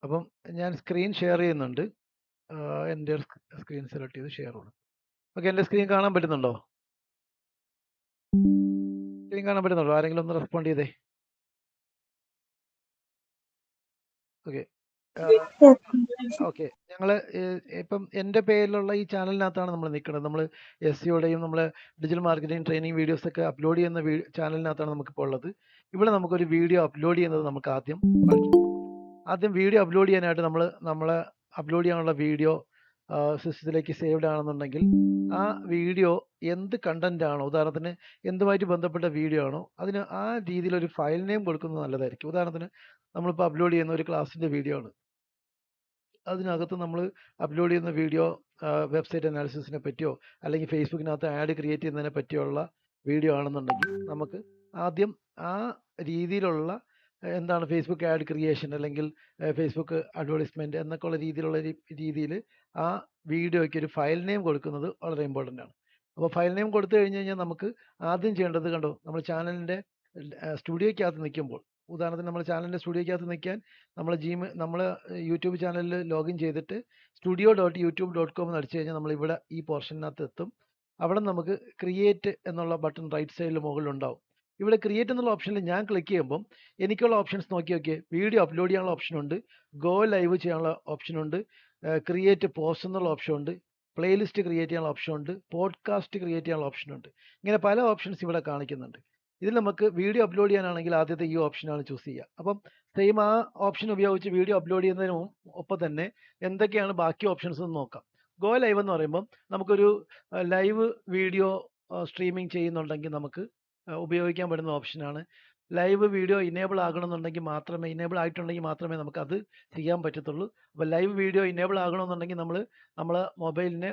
അപ്പം ഞാൻ screen share ചെയ്യുന്നുണ്ട്. എൻ്റെ സ്ക്രീൻ സെലക്ട് ചെയ്ത് ഷെയർ കൊടുക്കും. ഓക്കെ, എൻ്റെ സ്ക്രീൻ കാണാൻ പറ്റുന്നുണ്ടോ? സ്ക്രീൻ കാണാൻ പറ്റുന്നുണ്ടോ? ആരെങ്കിലും ഒന്ന് റെസ്പോണ്ട് ചെയ്തേ. ഓക്കെ. ഓക്കെ, ഞങ്ങൾ ഇപ്പം എൻ്റെ പേരിലുള്ള ഈ ചാനലിനകത്താണ് നമ്മൾ നിൽക്കുന്നത്. നമ്മൾ SEOയുടെയും നമ്മൾ ഡിജിറ്റൽ മാർക്കറ്റിംഗ് ട്രെയിനിങ് വീഡിയോസൊക്കെ അപ്ലോഡ് ചെയ്യുന്ന ചാനലിനകത്താണ് നമുക്കിപ്പോൾ ഉള്ളത്. ഇവിടെ നമുക്കൊരു വീഡിയോ അപ്ലോഡ് ചെയ്യുന്നത് നമുക്ക് ആദ്യം പഠിക്കാം. ആദ്യം വീഡിയോ അപ്ലോഡ് ചെയ്യാനായിട്ട് നമ്മൾ അപ്ലോഡ് ചെയ്യാനുള്ള വീഡിയോ സിസ്റ്റത്തിലേക്ക് സേവ്ഡ് ആണെന്നുണ്ടെങ്കിൽ ആ വീഡിയോ എന്ത് കണ്ടന്റ് ആണോ, ഉദാഹരണത്തിന് എന്തുമായിട്ട് ബന്ധപ്പെട്ട വീഡിയോ ആണോ, അതിന് ആ രീതിയിൽ ഒരു ഫയൽ നെയിം കൊടുക്കുന്നത് നല്ലതായിരിക്കും. ഉദാഹരണത്തിന് നമ്മളിപ്പോൾ അപ്ലോഡ് ചെയ്യുന്ന ഒരു ക്ലാസ്സിൻ്റെ വീഡിയോ ആണ്. അതിനകത്ത് നമ്മൾ അപ്ലോഡ് ചെയ്യുന്ന വീഡിയോ വെബ്സൈറ്റ് അനാലിസിസിനെ പറ്റിയോ അല്ലെങ്കിൽ ഫേസ്ബുക്കിനകത്ത് ആഡ് ക്രിയേറ്റ് ചെയ്യുന്നതിനെ പറ്റിയുള്ള വീഡിയോ ആണെന്നുണ്ടെങ്കിൽ നമുക്ക് ആദ്യം ആ രീതിയിലുള്ള എന്താണ് ഫേസ്ബുക്ക് ആഡ് ക്രിയേഷൻ അല്ലെങ്കിൽ ഫേസ്ബുക്ക് അഡ്വർടൈസ്മെൻറ്റ് എന്നൊക്കെയുള്ള രീതിയിൽ ആ വീഡിയോയ്ക്ക് ഒരു ഫയൽ നെയിം കൊടുക്കുന്നത് വളരെ ഇമ്പോർട്ടൻ്റ് ആണ്. അപ്പോൾ ഫയൽ നെയിം കൊടുത്തു കഴിഞ്ഞ് കഴിഞ്ഞാൽ നമുക്ക് ആദ്യം ചെയ്യേണ്ടത്, കണ്ടോ, നമ്മൾ ചാനലിൻ്റെ സ്റ്റുഡിയോയ്ക്കകത്ത് നിൽക്കുമ്പോൾ, ഉദാഹരണത്തിന് നമ്മൾ ചാനലിൻ്റെ സ്റ്റുഡിയോയ്ക്കകത്ത് നിൽക്കാൻ നമ്മൾ യൂട്യൂബ് ചാനലിൽ ലോഗിൻ ചെയ്തിട്ട് studio.youtube.com എന്ന് അടിച്ചു കഴിഞ്ഞാൽ നമ്മൾ ഇവിടെ ഈ പോർഷനകത്ത് എത്തും. അവിടെ നമുക്ക് ക്രിയേറ്റ് എന്നുള്ള ബട്ടൺ റൈറ്റ് സൈഡിൽ മുകളിലുണ്ടാവും. ഇവിടെ ക്രിയേറ്റ് എന്നുള്ള ഓപ്ഷനിൽ ഞാൻ ക്ലിക്ക് ചെയ്യുമ്പം എനിക്കുള്ള ഓപ്ഷൻസ് നോക്കിയൊക്കെ വീഡിയോ അപ്ലോഡ് ചെയ്യാനുള്ള ഓപ്ഷനുണ്ട്, ഗോ ലൈവ് ചെയ്യാനുള്ള ഓപ്ഷനുണ്ട്, ക്രിയേറ്റ് പോസ്റ്റ് എന്നുള്ള ഓപ്ഷനുണ്ട്, പ്ലേലിസ്റ്റ് ക്രിയേറ്റ് ചെയ്യാനുള്ള ഓപ്ഷനുണ്ട്, പോഡ്കാസ്റ്റ് ക്രിയേറ്റ് ചെയ്യാനുള്ള ഓപ്ഷനുണ്ട്. ഇങ്ങനെ പല ഓപ്ഷൻസ് ഇവിടെ കാണിക്കുന്നുണ്ട്. ഇതിൽ നമുക്ക് വീഡിയോ അപ്ലോഡ് ചെയ്യാനാണെങ്കിൽ ആദ്യത്തെ ഈ ഓപ്ഷനാണ് ചൂസ് ചെയ്യുക. അപ്പം സെയിം ആ ഓപ്ഷൻ ഉപയോഗിച്ച് വീഡിയോ അപ്ലോഡ് ചെയ്യുന്നതിന് ഒപ്പം തന്നെ എന്തൊക്കെയാണ് ബാക്കി ഓപ്ഷൻസ് എന്ന് നോക്കാം. ഗോ ലൈവ് എന്ന് പറയുമ്പം നമുക്കൊരു ലൈവ് വീഡിയോ സ്ട്രീമിംഗ് ചെയ്യുന്നുണ്ടെങ്കിൽ നമുക്ക് ഉപയോഗിക്കാൻ പറ്റുന്ന ഓപ്ഷനാണ്. ലൈവ് വീഡിയോ ഇനേബിൾ ആകണമെന്നുണ്ടെങ്കിൽ മാത്രമേ, ഇനേബിൾ ആയിട്ടുണ്ടെങ്കിൽ മാത്രമേ നമുക്ക് അത് ചെയ്യാൻ പറ്റത്തുള്ളൂ. അപ്പോൾ ലൈവ് വീഡിയോ ഇനേബിൾ ആകണമെന്നുണ്ടെങ്കിൽ നമ്മളെ മൊബൈലിനെ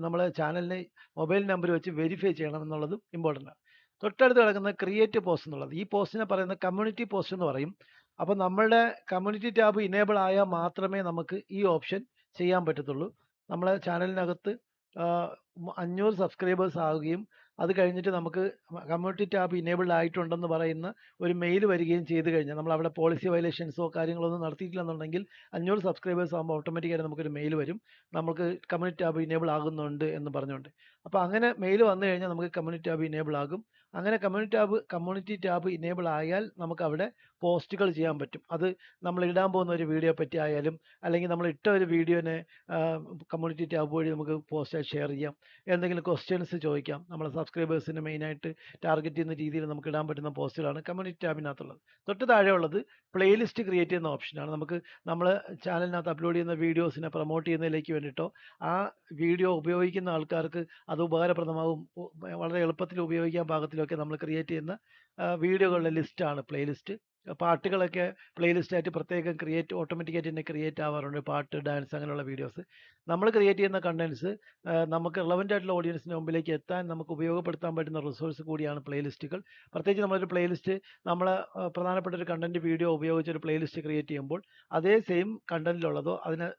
നമ്മളെ ചാനലിനെ മൊബൈൽ നമ്പർ വെച്ച് വെരിഫൈ ചെയ്യണം എന്നുള്ളത് ഇമ്പോർട്ടൻ്റ് ആണ്. തൊട്ടടുത്ത് കിടക്കുന്ന ക്രിയേറ്റ് പോസ്റ്റ് എന്നുള്ളത്, ഈ പോസ്റ്റിനെ പറയുന്ന കമ്മ്യൂണിറ്റി പോസ്റ്റ് എന്ന് പറയും. അപ്പോൾ നമ്മളുടെ കമ്മ്യൂണിറ്റി ടാബ് ഇനേബിൾ ആയാൽ മാത്രമേ നമുക്ക് ഈ ഓപ്ഷൻ ചെയ്യാൻ പറ്റത്തുള്ളൂ. നമ്മളെ ചാനലിനകത്ത് 500 സബ്സ്ക്രൈബേഴ്സ് ആവുകയും അത് കഴിഞ്ഞിട്ട് നമുക്ക് കമ്മ്യൂണിറ്റി ടാബ് ഇനേബിൾഡ് ആയിട്ടുണ്ടെന്ന് പറയുന്ന ഒരു മെയിൽ വരികയും ചെയ്തു കഴിഞ്ഞാൽ, നമ്മൾ അവിടെ പോളിസി വയലേഷൻസോ കാര്യങ്ങളൊന്നും നടത്തിയിട്ടില്ലെന്നുണ്ടെങ്കിൽ 500 സബ്സ്ക്രൈബേഴ്സ് ആകുമ്പോൾ ഓട്ടോമാറ്റിക്കായിട്ട് നമുക്കൊരു മെയിൽ വരും, നമുക്ക് കമ്മ്യൂണിറ്റി ടാബ് ഇനേബിൾ ആകുന്നുണ്ട് എന്ന് പറഞ്ഞുകൊണ്ട്. അപ്പോൾ അങ്ങനെ മെയിൽ വന്നു കഴിഞ്ഞാൽ നമുക്ക് കമ്മ്യൂണിറ്റി ടാബ് ഇനേബിൾ ആകും. അങ്ങനെ കമ്മ്യൂണിറ്റി ടാബ് ഇനേബിൾ ആയാൽ നമുക്ക് അവിടെ പോസ്റ്റുകൾ ചെയ്യാൻ പറ്റും. അത് നമ്മൾ ഇടാൻ പോകുന്ന ഒരു വീഡിയോ പറ്റി ആയാലും, അല്ലെങ്കിൽ നമ്മൾ ഇട്ട ഒരു വീഡിയോനെ കമ്മ്യൂണിറ്റി ടാബ് വഴി നമുക്ക് പോസ്റ്റായി ഷെയർ ചെയ്യാം. എന്തെങ്കിലും ക്വസ്റ്റ്യൻസ് ചോദിക്കാം. നമ്മളെ സബ്സ്ക്രൈബേഴ്സിന് മെയിനായിട്ട് ടാർഗറ്റ് ചെയ്യുന്ന രീതിയിൽ നമുക്ക് ഇടാൻ പറ്റുന്ന പോസ്റ്റുകളാണ് കമ്മ്യൂണിറ്റി ടാബിനകത്തുള്ളത്. തൊട്ട് താഴെയുള്ളത് പ്ലേലിസ്റ്റ് ക്രിയേറ്റ് ചെയ്യുന്ന ഓപ്ഷനാണ്. നമുക്ക് നമ്മൾ ചാനലിനകത്ത് അപ്ലോഡ് ചെയ്യുന്ന വീഡിയോസിനെ പ്രൊമോട്ട് ചെയ്യുന്നതിലേക്ക് വേണ്ടിയിട്ടോ ആ വീഡിയോ ഉപയോഗിക്കുന്ന ആൾക്കാർക്ക് അത് ഉപകാരപ്രദമാകും, വളരെ എളുപ്പത്തിൽ ഉപയോഗിക്കാൻ പാകത്തിലൊക്കെ നമ്മൾ ക്രിയേറ്റ് ചെയ്യുന്ന വീഡിയോകളുടെ ലിസ്റ്റാണ് പ്ലേലിസ്റ്റ്. പാട്ടുകളൊക്കെ പ്ലേലിസ്റ്റായിട്ട് പ്രത്യേകം ഓട്ടോമാറ്റിക്കായിട്ട് തന്നെ ക്രിയേറ്റ് ആവാറുണ്ട്. പാട്ട്, ഡാൻസ് അങ്ങനെയുള്ള വീഡിയോസ്. നമ്മൾ ക്രിയേറ്റ് ചെയ്യുന്ന കണ്ടൻസ് നമുക്ക് റിലവൻ്റ് ആയിട്ടുള്ള ഓഡിയൻസിന് മുമ്പിലേക്ക് എത്താൻ നമുക്ക് ഉപയോഗപ്പെടുത്താൻ പറ്റുന്ന റിസോഴ്സ് കൂടിയാണ് പ്ലേലിസ്റ്റുകൾ. പ്രത്യേകിച്ച് നമ്മളൊരു പ്ലേലിസ്റ്റ്, നമ്മൾ പ്രധാനപ്പെട്ട ഒരു കണ്ടന്റ് വീഡിയോ ഉപയോഗിച്ച് ഒരു പ്ലേലിസ്റ്റ് ക്രിയേറ്റ് ചെയ്യുമ്പോൾ അതേ സെയിം കണ്ടന്റിലുള്ളതോ അതിന്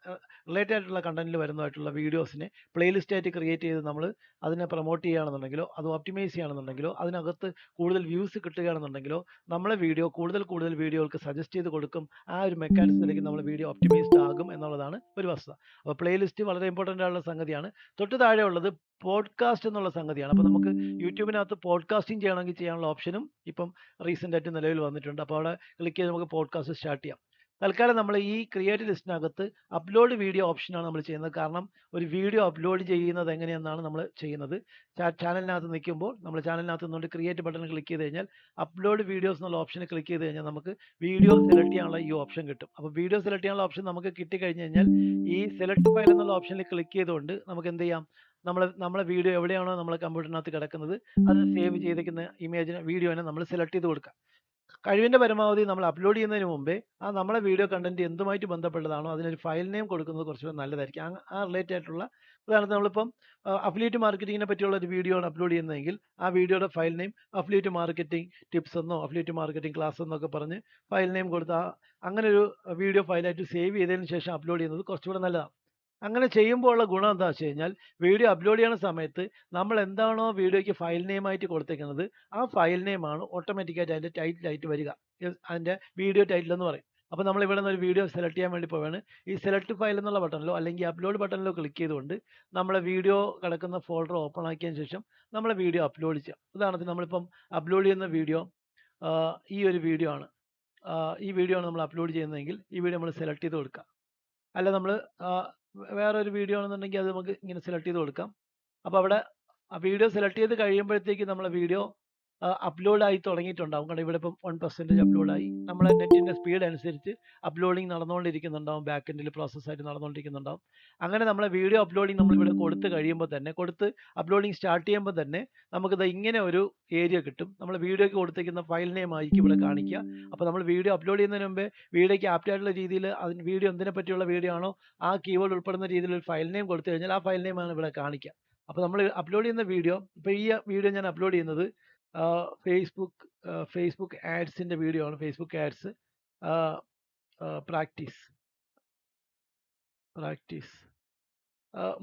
റിലേറ്റഡ് ആയിട്ടുള്ള കണ്ടന്റിൽ വരുന്നതായിട്ടുള്ള വീഡിയോസിനെ പ്ലേലിസ്റ്റായിട്ട് ക്രിയേറ്റ് ചെയ്ത് നമ്മൾ അതിനെ പ്രൊമോട്ട് ചെയ്യുകയാണെന്നുണ്ടെങ്കിലോ അത് ഒപ്റ്റിമൈസ് ചെയ്യുകയാണെന്നുണ്ടെങ്കിലോ അതിനകത്ത് കൂടുതൽ വ്യൂസ് കിട്ടുകയാണെന്നുണ്ടെങ്കിലോ നമ്മളെ വീഡിയോ കൂടുതൽ വീഡിയോകൾക്ക് സജസ്റ്റ് ചെയ്ത് കൊടുക്കും. ആ ഒരു മെക്കാനിസത്തിലേക്ക് നമ്മൾ വീഡിയോ ഒപ്റ്റിമൈസ്ഡ് ആകും എന്നുള്ളതാണ് ഒരു വസ്തുത. അപ്പോൾ പ്ലേലിസ്റ്റ് വളരെ ഇമ്പോർട്ടൻ്റ് ആയിട്ടുള്ള സംഗതിയാണ്. തൊട്ട് താഴെ ഉള്ളത് പോഡ്കാസ്റ്റ് എന്നുള്ള സംഗതിയാണ്. അപ്പോൾ നമുക്ക് യൂട്യൂബിനകത്ത് പോഡ്കാസ്റ്റിംഗ് ചെയ്യണമെങ്കിൽ ചെയ്യാനുള്ള ഓപ്ഷനും ഇപ്പം റീസെൻ്റ് ആയിട്ട് നിലവിൽ വന്നിട്ടുണ്ട്. അപ്പോൾ അവിടെ ക്ലിക്ക് ചെയ്ത് നമുക്ക് പോഡ്കാസ്റ്റ് സ്റ്റാർട്ട് ചെയ്യാം. തൽക്കാലം നമ്മൾ ഈ ക്രിയേറ്റ് ലിസ്റ്റിനകത്ത് അപ്ലോഡ് വീഡിയോ ഓപ്ഷനാണ് നമ്മൾ ചെയ്യുന്നത്. കാരണം ഒരു വീഡിയോ അപ്ലോഡ് ചെയ്യുന്നത് എങ്ങനെയെന്നാണ് നമ്മൾ ചെയ്യുന്നത്. ചാനലിനകത്ത് നിൽക്കുമ്പോൾ നമ്മൾ ചാനലിനകത്ത് നിന്നുകൊണ്ട് ക്രിയേറ്റ് ബട്ടൺ ക്ലിക്ക് ചെയ്ത് കഴിഞ്ഞാൽ അപ്ലോഡ് വീഡിയോസ് എന്നുള്ള ഓപ്ഷന് ക്ലിക്ക് ചെയ്ത് കഴിഞ്ഞാൽ നമുക്ക് വീഡിയോ സെലക്ട് ചെയ്യാനുള്ള ഈ ഓപ്ഷൻ കിട്ടും. അപ്പോൾ വീഡിയോ സെലക്ട് ചെയ്യാനുള്ള ഓപ്ഷൻ നമുക്ക് കിട്ടിക്കഴിഞ്ഞ് കഴിഞ്ഞാൽ ഈ സെലക്ട് ഫയൽ എന്നുള്ള ഓപ്ഷനിൽ ക്ലിക്ക് ചെയ്തുകൊണ്ട് നമുക്ക് എന്ത് ചെയ്യാം, നമ്മളെ വീഡിയോ എവിടെയാണോ നമ്മളെ കമ്പ്യൂട്ടറിനകത്ത് കിടക്കുന്നത് അത് സേവ് ചെയ്തിരിക്കുന്ന വീഡിയോനെ നമ്മൾ സെലക്ട് ചെയ്ത് കൊടുക്കാം. കഴിവിൻ്റെ പരമാവധി നമ്മൾ അപ്ലോഡ് ചെയ്യുന്നതിന് മുമ്പേ നമ്മളെ വീഡിയോ കണ്ടന്റ് എന്തുമായിട്ട് ബന്ധപ്പെട്ടതാണോ അതിനൊരു ഫയൽ നെയിം കൊടുക്കുന്നത് കുറച്ചുകൂടെ നല്ലതായിരിക്കും. ആ റിലേറ്റഡ് ആയിട്ടുള്ള, ഉദാഹരണത്തിന് നമ്മളിപ്പം അഫിലിയേറ്റ് മാർക്കറ്റിങ്ങിനെ പറ്റിയുള്ള ഒരു വീഡിയോ ആണ് അപ്ലോഡ് ചെയ്യുന്നതെങ്കിൽ ആ വീഡിയോയുടെ file name affiliate marketing tips എന്നോ അഫിലിയേറ്റ് മാർക്കറ്റിംഗ് ക്ലാസ് എന്നൊക്കെ പറഞ്ഞ് ഫയൽ നെയിം കൊടുത്ത് അങ്ങനെ ഒരു വീഡിയോ ഫയലായിട്ട് സേവ് ചെയ്തതിന് ശേഷം അപ്ലോഡ് ചെയ്യുന്നത് കുറച്ചുകൂടെ നല്ലതാണ്. അങ്ങനെ ചെയ്യുമ്പോൾ ഉള്ള ഗുണം എന്താ വെച്ച് കഴിഞ്ഞാൽ, വീഡിയോ അപ്ലോഡ് ചെയ്യുന്ന സമയത്ത് നമ്മൾ എന്താണോ വീഡിയോയ്ക്ക് ഫയൽ നെയിമായിട്ട് കൊടുത്തേക്കുന്നത് ആ ഫയൽ നെയിമാണ് ഓട്ടോമാറ്റിക്കായിട്ട് അതിൻ്റെ ടൈറ്റിലായിട്ട് വരിക. അതിൻ്റെ വീഡിയോ ടൈറ്റിൽ എന്ന് പറയും. അപ്പോൾ നമ്മൾ ഇവിടെ നിന്ന് ഒരു വീഡിയോ സെലക്ട് ചെയ്യാൻ വേണ്ടി പോവുകയാണ്. ഈ സെലക്ട് ഫയൽ എന്നുള്ള ബട്ടണിലോ അല്ലെങ്കിൽ അപ്ലോഡ് ബട്ടണിലോ ക്ലിക്ക് ചെയ്തുകൊണ്ട് നമ്മളെ വീഡിയോ കിടക്കുന്ന ഫോൾഡർ ഓപ്പൺ ആക്കിയതിന് ശേഷം നമ്മളെ വീഡിയോ അപ്ലോഡ് ചെയ്യാം. ഉദാഹരണത്തിന് നമ്മളിപ്പം അപ്ലോഡ് ചെയ്യുന്ന വീഡിയോ ഈ ഒരു വീഡിയോ ആണ്. ഈ വീഡിയോ ആണ് നമ്മൾ അപ്ലോഡ് ചെയ്യുന്നതെങ്കിൽ ഈ വീഡിയോ നമ്മൾ സെലക്ട് ചെയ്ത് കൊടുക്കുക. അല്ല നമ്മൾ വേറെ ഒരു വീഡിയോ ആണെന്നുണ്ടെങ്കിൽ അത് നമുക്ക് ഇങ്ങനെ സെലക്ട് ചെയ്ത് കൊടുക്കാം. അപ്പോൾ അവിടെ ആ വീഡിയോ സെലക്ട് ചെയ്ത് കഴിയുമ്പോഴത്തേക്ക് നമ്മളെ വീഡിയോ അപ്ലോഡ് ആയി തുടങ്ങിയിട്ടുണ്ടാവും. കാരണം ഇവിടെ ഇപ്പം 1% അപ്ലോഡ് ആയി. നമ്മളെ നെറ്റിൻ്റെ സ്പീഡ് അനുസരിച്ച് അപ്ലോഡിങ് നടന്നുകൊണ്ടിരിക്കുന്നുണ്ടാവും. ബാക്ക് എൻഡിൽ പ്രോസസ്സായിട്ട് നടന്നുകൊണ്ടിരിക്കുന്നുണ്ടാവും. അങ്ങനെ നമ്മളെ വീഡിയോ അപ്ലോഡിങ് നമ്മളിവിടെ കൊടുത്ത് കഴിയുമ്പോൾ തന്നെ അപ്ലോഡിങ് സ്റ്റാർട്ട് ചെയ്യുമ്പോൾ തന്നെ നമുക്കിത് ഇങ്ങനെ ഒരു ഏരിയ കിട്ടും. നമ്മൾ വീഡിയോയ്ക്ക് കൊടുത്തിരിക്കുന്ന ഫയൽ നെയിം ആയിരിക്കും ഇവിടെ കാണിക്കുക. അപ്പോൾ നമ്മൾ വീഡിയോ അപ്ലോഡ് ചെയ്യുന്നതിന് മുമ്പേ വീഡിയോയ്ക്ക് ആപ്റ്റ് ആയിട്ടുള്ള രീതിയിൽ അതിന് വീഡിയോ എന്തിനെ പറ്റിയുള്ള വീഡിയോ ആണോ ആ കീവേഡ് ഉൾപ്പെടുന്ന രീതിയിൽ ഒരു ഫയൽ നെയിം കൊടുത്തു കഴിഞ്ഞാൽ ആ ഫയൽ നെയിമാണ് ഇവിടെ കാണിക്കുക. അപ്പോൾ നമ്മൾ അപ്ലോഡ് ചെയ്യുന്ന വീഡിയോ, ഇപ്പോൾ ഈ വീഡിയോ ഞാൻ അപ്ലോഡ് ചെയ്യുന്നത് ഫേസ്ബുക്ക് ആഡ്സിൻ്റെ വീഡിയോ ആണ്. Facebook ads practice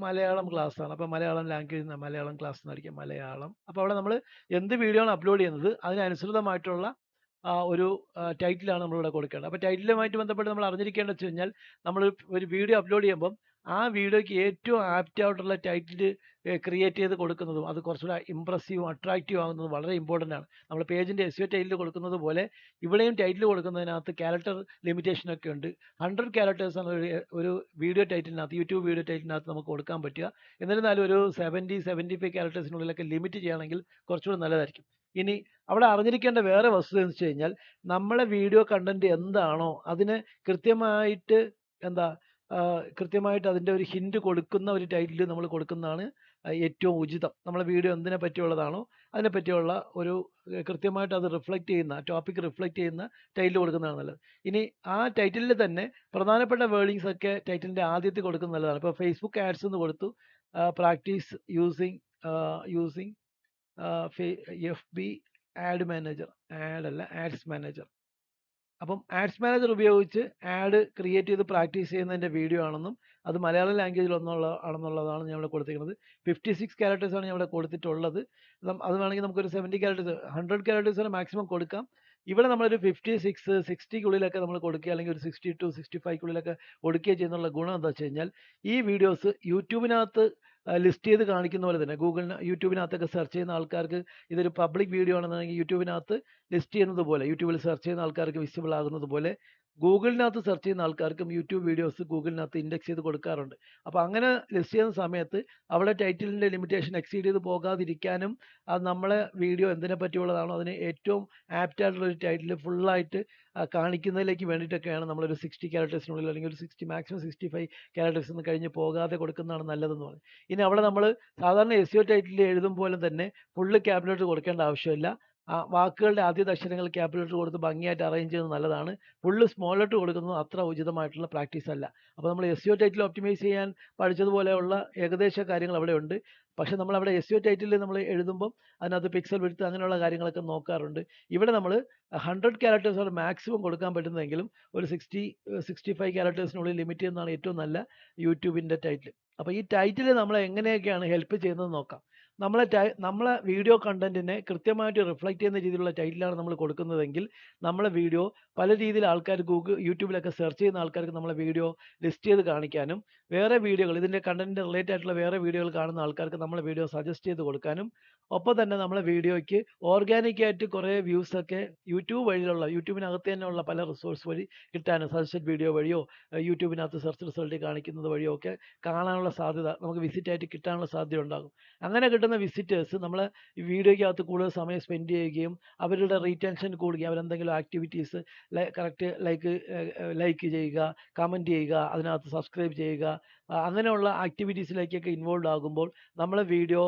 Malayalam class ആണ്. അപ്പോൾ മലയാളം ലാംഗ്വേജ് മലയാളം ക്ലാസ് എന്നായിരിക്കും മലയാളം. അപ്പോൾ അവിടെ നമ്മൾ എന്ത് വീഡിയോ ആണ് അപ്ലോഡ് ചെയ്യുന്നത് അതിനനുസൃതമായിട്ടുള്ള ഒരു ടൈറ്റിലാണ് നമ്മളിവിടെ കൊടുക്കേണ്ടത്. അപ്പോൾ ടൈറ്റിലുമായിട്ട് ബന്ധപ്പെട്ട് നമ്മൾ അറിഞ്ഞിരിക്കേണ്ടത് വെച്ച് കഴിഞ്ഞാൽ നമ്മൾ ഒരു വീഡിയോ അപ്ലോഡ് ചെയ്യുമ്പം ആ വീഡിയോയ്ക്ക് ഏറ്റവും ആപ്റ്റ് ആയിട്ടുള്ള ടൈറ്റിൽ ക്രിയേറ്റ് ചെയ്ത് കൊടുക്കുന്നതും അത് കുറച്ചുകൂടെ ഇമ്പ്രസീവും അട്രാക്റ്റീവ് ആകുന്നതും വളരെ ഇമ്പോർട്ടൻ്റ് ആണ്. നമ്മൾ പേജിൻ്റെ SEO ടൈറ്റിൽ കൊടുക്കുന്നത് പോലെ ഇവിടെയും ടൈറ്റിൽ കൊടുക്കുന്നതിനകത്ത് ക്യാരക്ടർ ലിമിറ്റേഷനൊക്കെ ഉണ്ട്. 100 ക്യാരക്ടേഴ്സാണ് ഒരു വീഡിയോ ടൈറ്റിലിനകത്ത്, യൂട്യൂബ് വീഡിയോ ടൈറ്റിലിനകത്ത് നമുക്ക് കൊടുക്കാൻ പറ്റുക. എന്നിരുന്നാലും ഒരു 75 ക്യാരക്ടേഴ്സിനുള്ളിലൊക്കെ ലിമിറ്റ് ചെയ്യുകയാണെങ്കിൽ കുറച്ചുകൂടി നല്ലതായിരിക്കും. ഇനി അവിടെ അറിഞ്ഞിരിക്കേണ്ട വേറെ വസ്തുത എന്ന് വെച്ച് കഴിഞ്ഞാൽ നമ്മളെ വീഡിയോ കണ്ടന്റ് എന്താണോ അതിന് കൃത്യമായിട്ട് കൃത്യമായിട്ട് അതിൻ്റെ ഒരു ഹിൻറ്റ് കൊടുക്കുന്ന ഒരു ടൈറ്റിൽ നമ്മൾ കൊടുക്കുന്നതാണ് ഏറ്റവും ഉചിതം. നമ്മളെ വീഡിയോ എന്തിനെ പറ്റിയുള്ളതാണോ അതിനെ പറ്റിയുള്ള ഒരു കൃത്യമായിട്ട് അത് റിഫ്ലക്റ്റ് ചെയ്യുന്ന ടോപ്പിക് റിഫ്ലക്റ്റ് ചെയ്യുന്ന ടൈറ്റിൽ കൊടുക്കുന്നതാണ് നല്ലത്. ഇനി ആ ടൈറ്റിലിൽ തന്നെ പ്രധാനപ്പെട്ട വേർഡിങ്സ് ഒക്കെ ടൈറ്റിലിൻ്റെ ആദ്യത്തിൽ കൊടുക്കുന്നത് നല്ലതാണ്. ഇപ്പോൾ ഫേസ്ബുക്ക് ആഡ്സ് എന്ന് കൊടുത്തു, practice using FB ad manager, ads manager. അപ്പം ആഡ്സ് മാനേജർ ഉപയോഗിച്ച് ആഡ് ക്രിയേറ്റ് ചെയ്ത് പ്രാക്ടീസ് ചെയ്യുന്നതിൻ്റെ വീഡിയോ ആണെന്നും അത് മലയാളം ലാംഗ്വേജിൽ ആണെന്നുള്ളതാണ് ഞാൻ ഇവിടെ കൊടുത്തിരിക്കുന്നത്. 56 ക്യാരക്ടേഴ്സാണ് ഞാൻ ഇവിടെ കൊടുത്തിട്ടുള്ളത്. അത് വേണമെങ്കിൽ നമുക്കൊരു 70 ക്യാരക്ടേഴ്സ് 100 ക്യാരക്ടേഴ്സ് വരെ മാക്സിമം കൊടുക്കാം. ഇവിടെ നമ്മളൊരു 56 60ക്കുള്ളിലൊക്കെ നമ്മൾ കൊടുക്കുക, അല്ലെങ്കിൽ ഒരു 62 65ക്കുള്ളിലൊക്കെ കൊടുക്കുകയോ ചെയ്യുന്നുള്ള ഗുണം എന്താ വെച്ച് കഴിഞ്ഞാൽ ഈ വീഡിയോസ് യൂട്യൂബിനകത്ത് ലിസ്റ്റ് ചെയ്ത് കാണിക്കുന്ന പോലെ തന്നെ യൂട്യൂബിനകത്തൊക്കെ സെർച്ച് ചെയ്യുന്ന ആൾക്കാർക്ക് ഇതൊരു പബ്ലിക് വീഡിയോ ആണെന്നുണ്ടെങ്കിൽ യൂട്യൂബിനകത്ത് ലിസ്റ്റ് ചെയ്യുന്നത് പോലെ, യൂട്യൂബിൽ സെർച്ച് ചെയ്യുന്ന ആൾക്കാർക്ക് വിസിബിൾ ആകുന്നത് പോലെ ഗൂഗിളിനകത്ത് സെർച്ച് ചെയ്യുന്ന ആൾക്കാർക്കും യൂട്യൂബ് വീഡിയോസ് ഗൂഗിളിനകത്ത് ഇൻഡെക്സ് ചെയ്ത് കൊടുക്കാറുണ്ട്. അപ്പോൾ അങ്ങനെ ലിസ്റ്റ് ചെയ്യുന്ന സമയത്ത് അവിടെ ടൈറ്റിലിൻ്റെ ലിമിറ്റേഷൻ എക്സീഡ് ചെയ്ത് പോകാതിരിക്കാനും അത് നമ്മളെ വീഡിയോ എന്തിനെ പറ്റിയുള്ളതാണോ അതിന് ഏറ്റവും ആപ്റ്റ് ആയിട്ടുള്ള ഒരു ടൈറ്റിൽ ഫുള്ളായിട്ട് കാണിക്കുന്നതിലേക്ക് വേണ്ടിയിട്ടൊക്കെയാണ് നമ്മളൊരു 60 ക്യാരക്ടേഴ്സിനുള്ളിൽ അല്ലെങ്കിൽ ഒരു 60 മാക്സിമം 65 ക്യാരക്ടേഴ്സ് നിന്ന് കഴിഞ്ഞ് പോകാതെ കൊടുക്കുന്നതാണ് നല്ലതെന്ന് പറയും. ഇനി അവിടെ നമ്മൾ സാധാരണ SEO ടൈറ്റിൽ എഴുതും പോലെ തന്നെ ഫുള്ള് ക്യാപിറ്റൽ കൊടുക്കേണ്ട ആവശ്യമില്ല. വാക്കുകളുടെ ആദ്യത്തെ അക്ഷരങ്ങൾ ക്യാപിറ്റൽ ലെറ്റർ കൊടുത്ത് ഭംഗിയായിട്ട് അറേഞ്ച് ചെയ്യുന്നത് നല്ലതാണ്. ഫുള്ള് സ്മോൾ ലെറ്റർ കൊടുക്കുന്നത് അത്ര ഉചിതമായിട്ടുള്ള പ്രാക്ടീസ് അല്ല. അപ്പോൾ നമ്മൾ SEO ടൈറ്റിൽ ഒപ്റ്റിമൈസ് ചെയ്യാൻ പഠിച്ചതുപോലെയുള്ള ഏകദേശ കാര്യങ്ങൾ അവിടെ ഉണ്ട്. പക്ഷേ നമ്മളവിടെ SEO ടൈറ്റിൽ നമ്മൾ എഴുതുമ്പം അതിനകത്ത് പിക്സൽ വിഡ്ത്ത് അങ്ങനെയുള്ള കാര്യങ്ങളൊക്കെ നോക്കാറുണ്ട്. ഇവിടെ നമ്മൾ 100 ക്യാരക്ടേഴ്സ് വരെ മാക്സിമം കൊടുക്കാൻ പറ്റുന്നതെങ്കിലും ഒരു 65 ക്യാരക്ടേഴ്സിനുള്ളിൽ ലിമിറ്റ് ചെയ്യുന്നതാണ് ഏറ്റവും നല്ല യൂട്യൂബിൻ്റെ ടൈറ്റിൽ. അപ്പോൾ ഈ ടൈറ്റിൽ നമ്മളെ എങ്ങനെയൊക്കെയാണ് ഹെൽപ്പ് ചെയ്യുന്നത് നോക്കാം. നമ്മളെ വീഡിയോ കണ്ടന്റിനെ കൃത്യമായിട്ട് റിഫ്ലക്റ്റ് ചെയ്യുന്ന രീതിയിലുള്ള ടൈറ്റിലാണ് നമ്മൾ കൊടുക്കുന്നതെങ്കിൽ നമ്മളെ വീഡിയോ പല രീതിയിൽ ആൾക്കാർ യൂട്യൂബിലൊക്കെ സെർച്ച് ചെയ്യുന്ന ആൾക്കാർക്ക് നമ്മളെ വീഡിയോ ലിസ്റ്റ് ചെയ്ത് കാണിക്കാനും വേറെ വീഡിയോകൾ ഇതിൻ്റെ കണ്ടന്റിന് റിലേറ്റഡ് ആയിട്ടുള്ള വേറെ വീഡിയോകൾ കാണുന്ന ആൾക്കാർക്ക് നമ്മളെ വീഡിയോ സജസ്റ്റ് ചെയ്ത് കൊടുക്കാനും ഒപ്പം തന്നെ നമ്മളെ വീഡിയോയ്ക്ക് ഓർഗാനിക്കായിട്ട് കുറേ വ്യൂസൊക്കെ യൂട്യൂബിനകത്ത് തന്നെയുള്ള പല റിസോഴ്സ് വഴി കിട്ടാനും സജസ്റ്റഡ് വീഡിയോ വഴിയോ യൂട്യൂബിനകത്ത് സെർച്ച് റിസൾട്ട് കാണിക്കുന്നത് വഴിയോ ഒക്കെ കാണാനുള്ള സാധ്യത നമുക്ക് വിസിറ്റായിട്ട് കിട്ടാനുള്ള സാധ്യത ഉണ്ടാകും. അങ്ങനെ കിട്ടുന്ന വിസിറ്റേഴ്സ് നമ്മൾ ഈ വീഡിയോയ്ക്കകത്ത് കൂടുതൽ സമയം സ്പെൻഡ് ചെയ്യുകയും അവരുടെ റീറ്റൻഷൻ കൂടുകയും അവരെന്തെങ്കിലും ആക്ടിവിറ്റീസ് കറക്റ്റ് ലൈക്ക് ചെയ്യുക, കമൻറ്റ് ചെയ്യുക, അതിനകത്ത് സബ്സ്ക്രൈബ് ചെയ്യുക, അങ്ങനെയുള്ള ആക്ടിവിറ്റീസിലേക്കൊക്കെ ഇൻവോൾവ് ആകുമ്പോൾ നമ്മളെ വീഡിയോ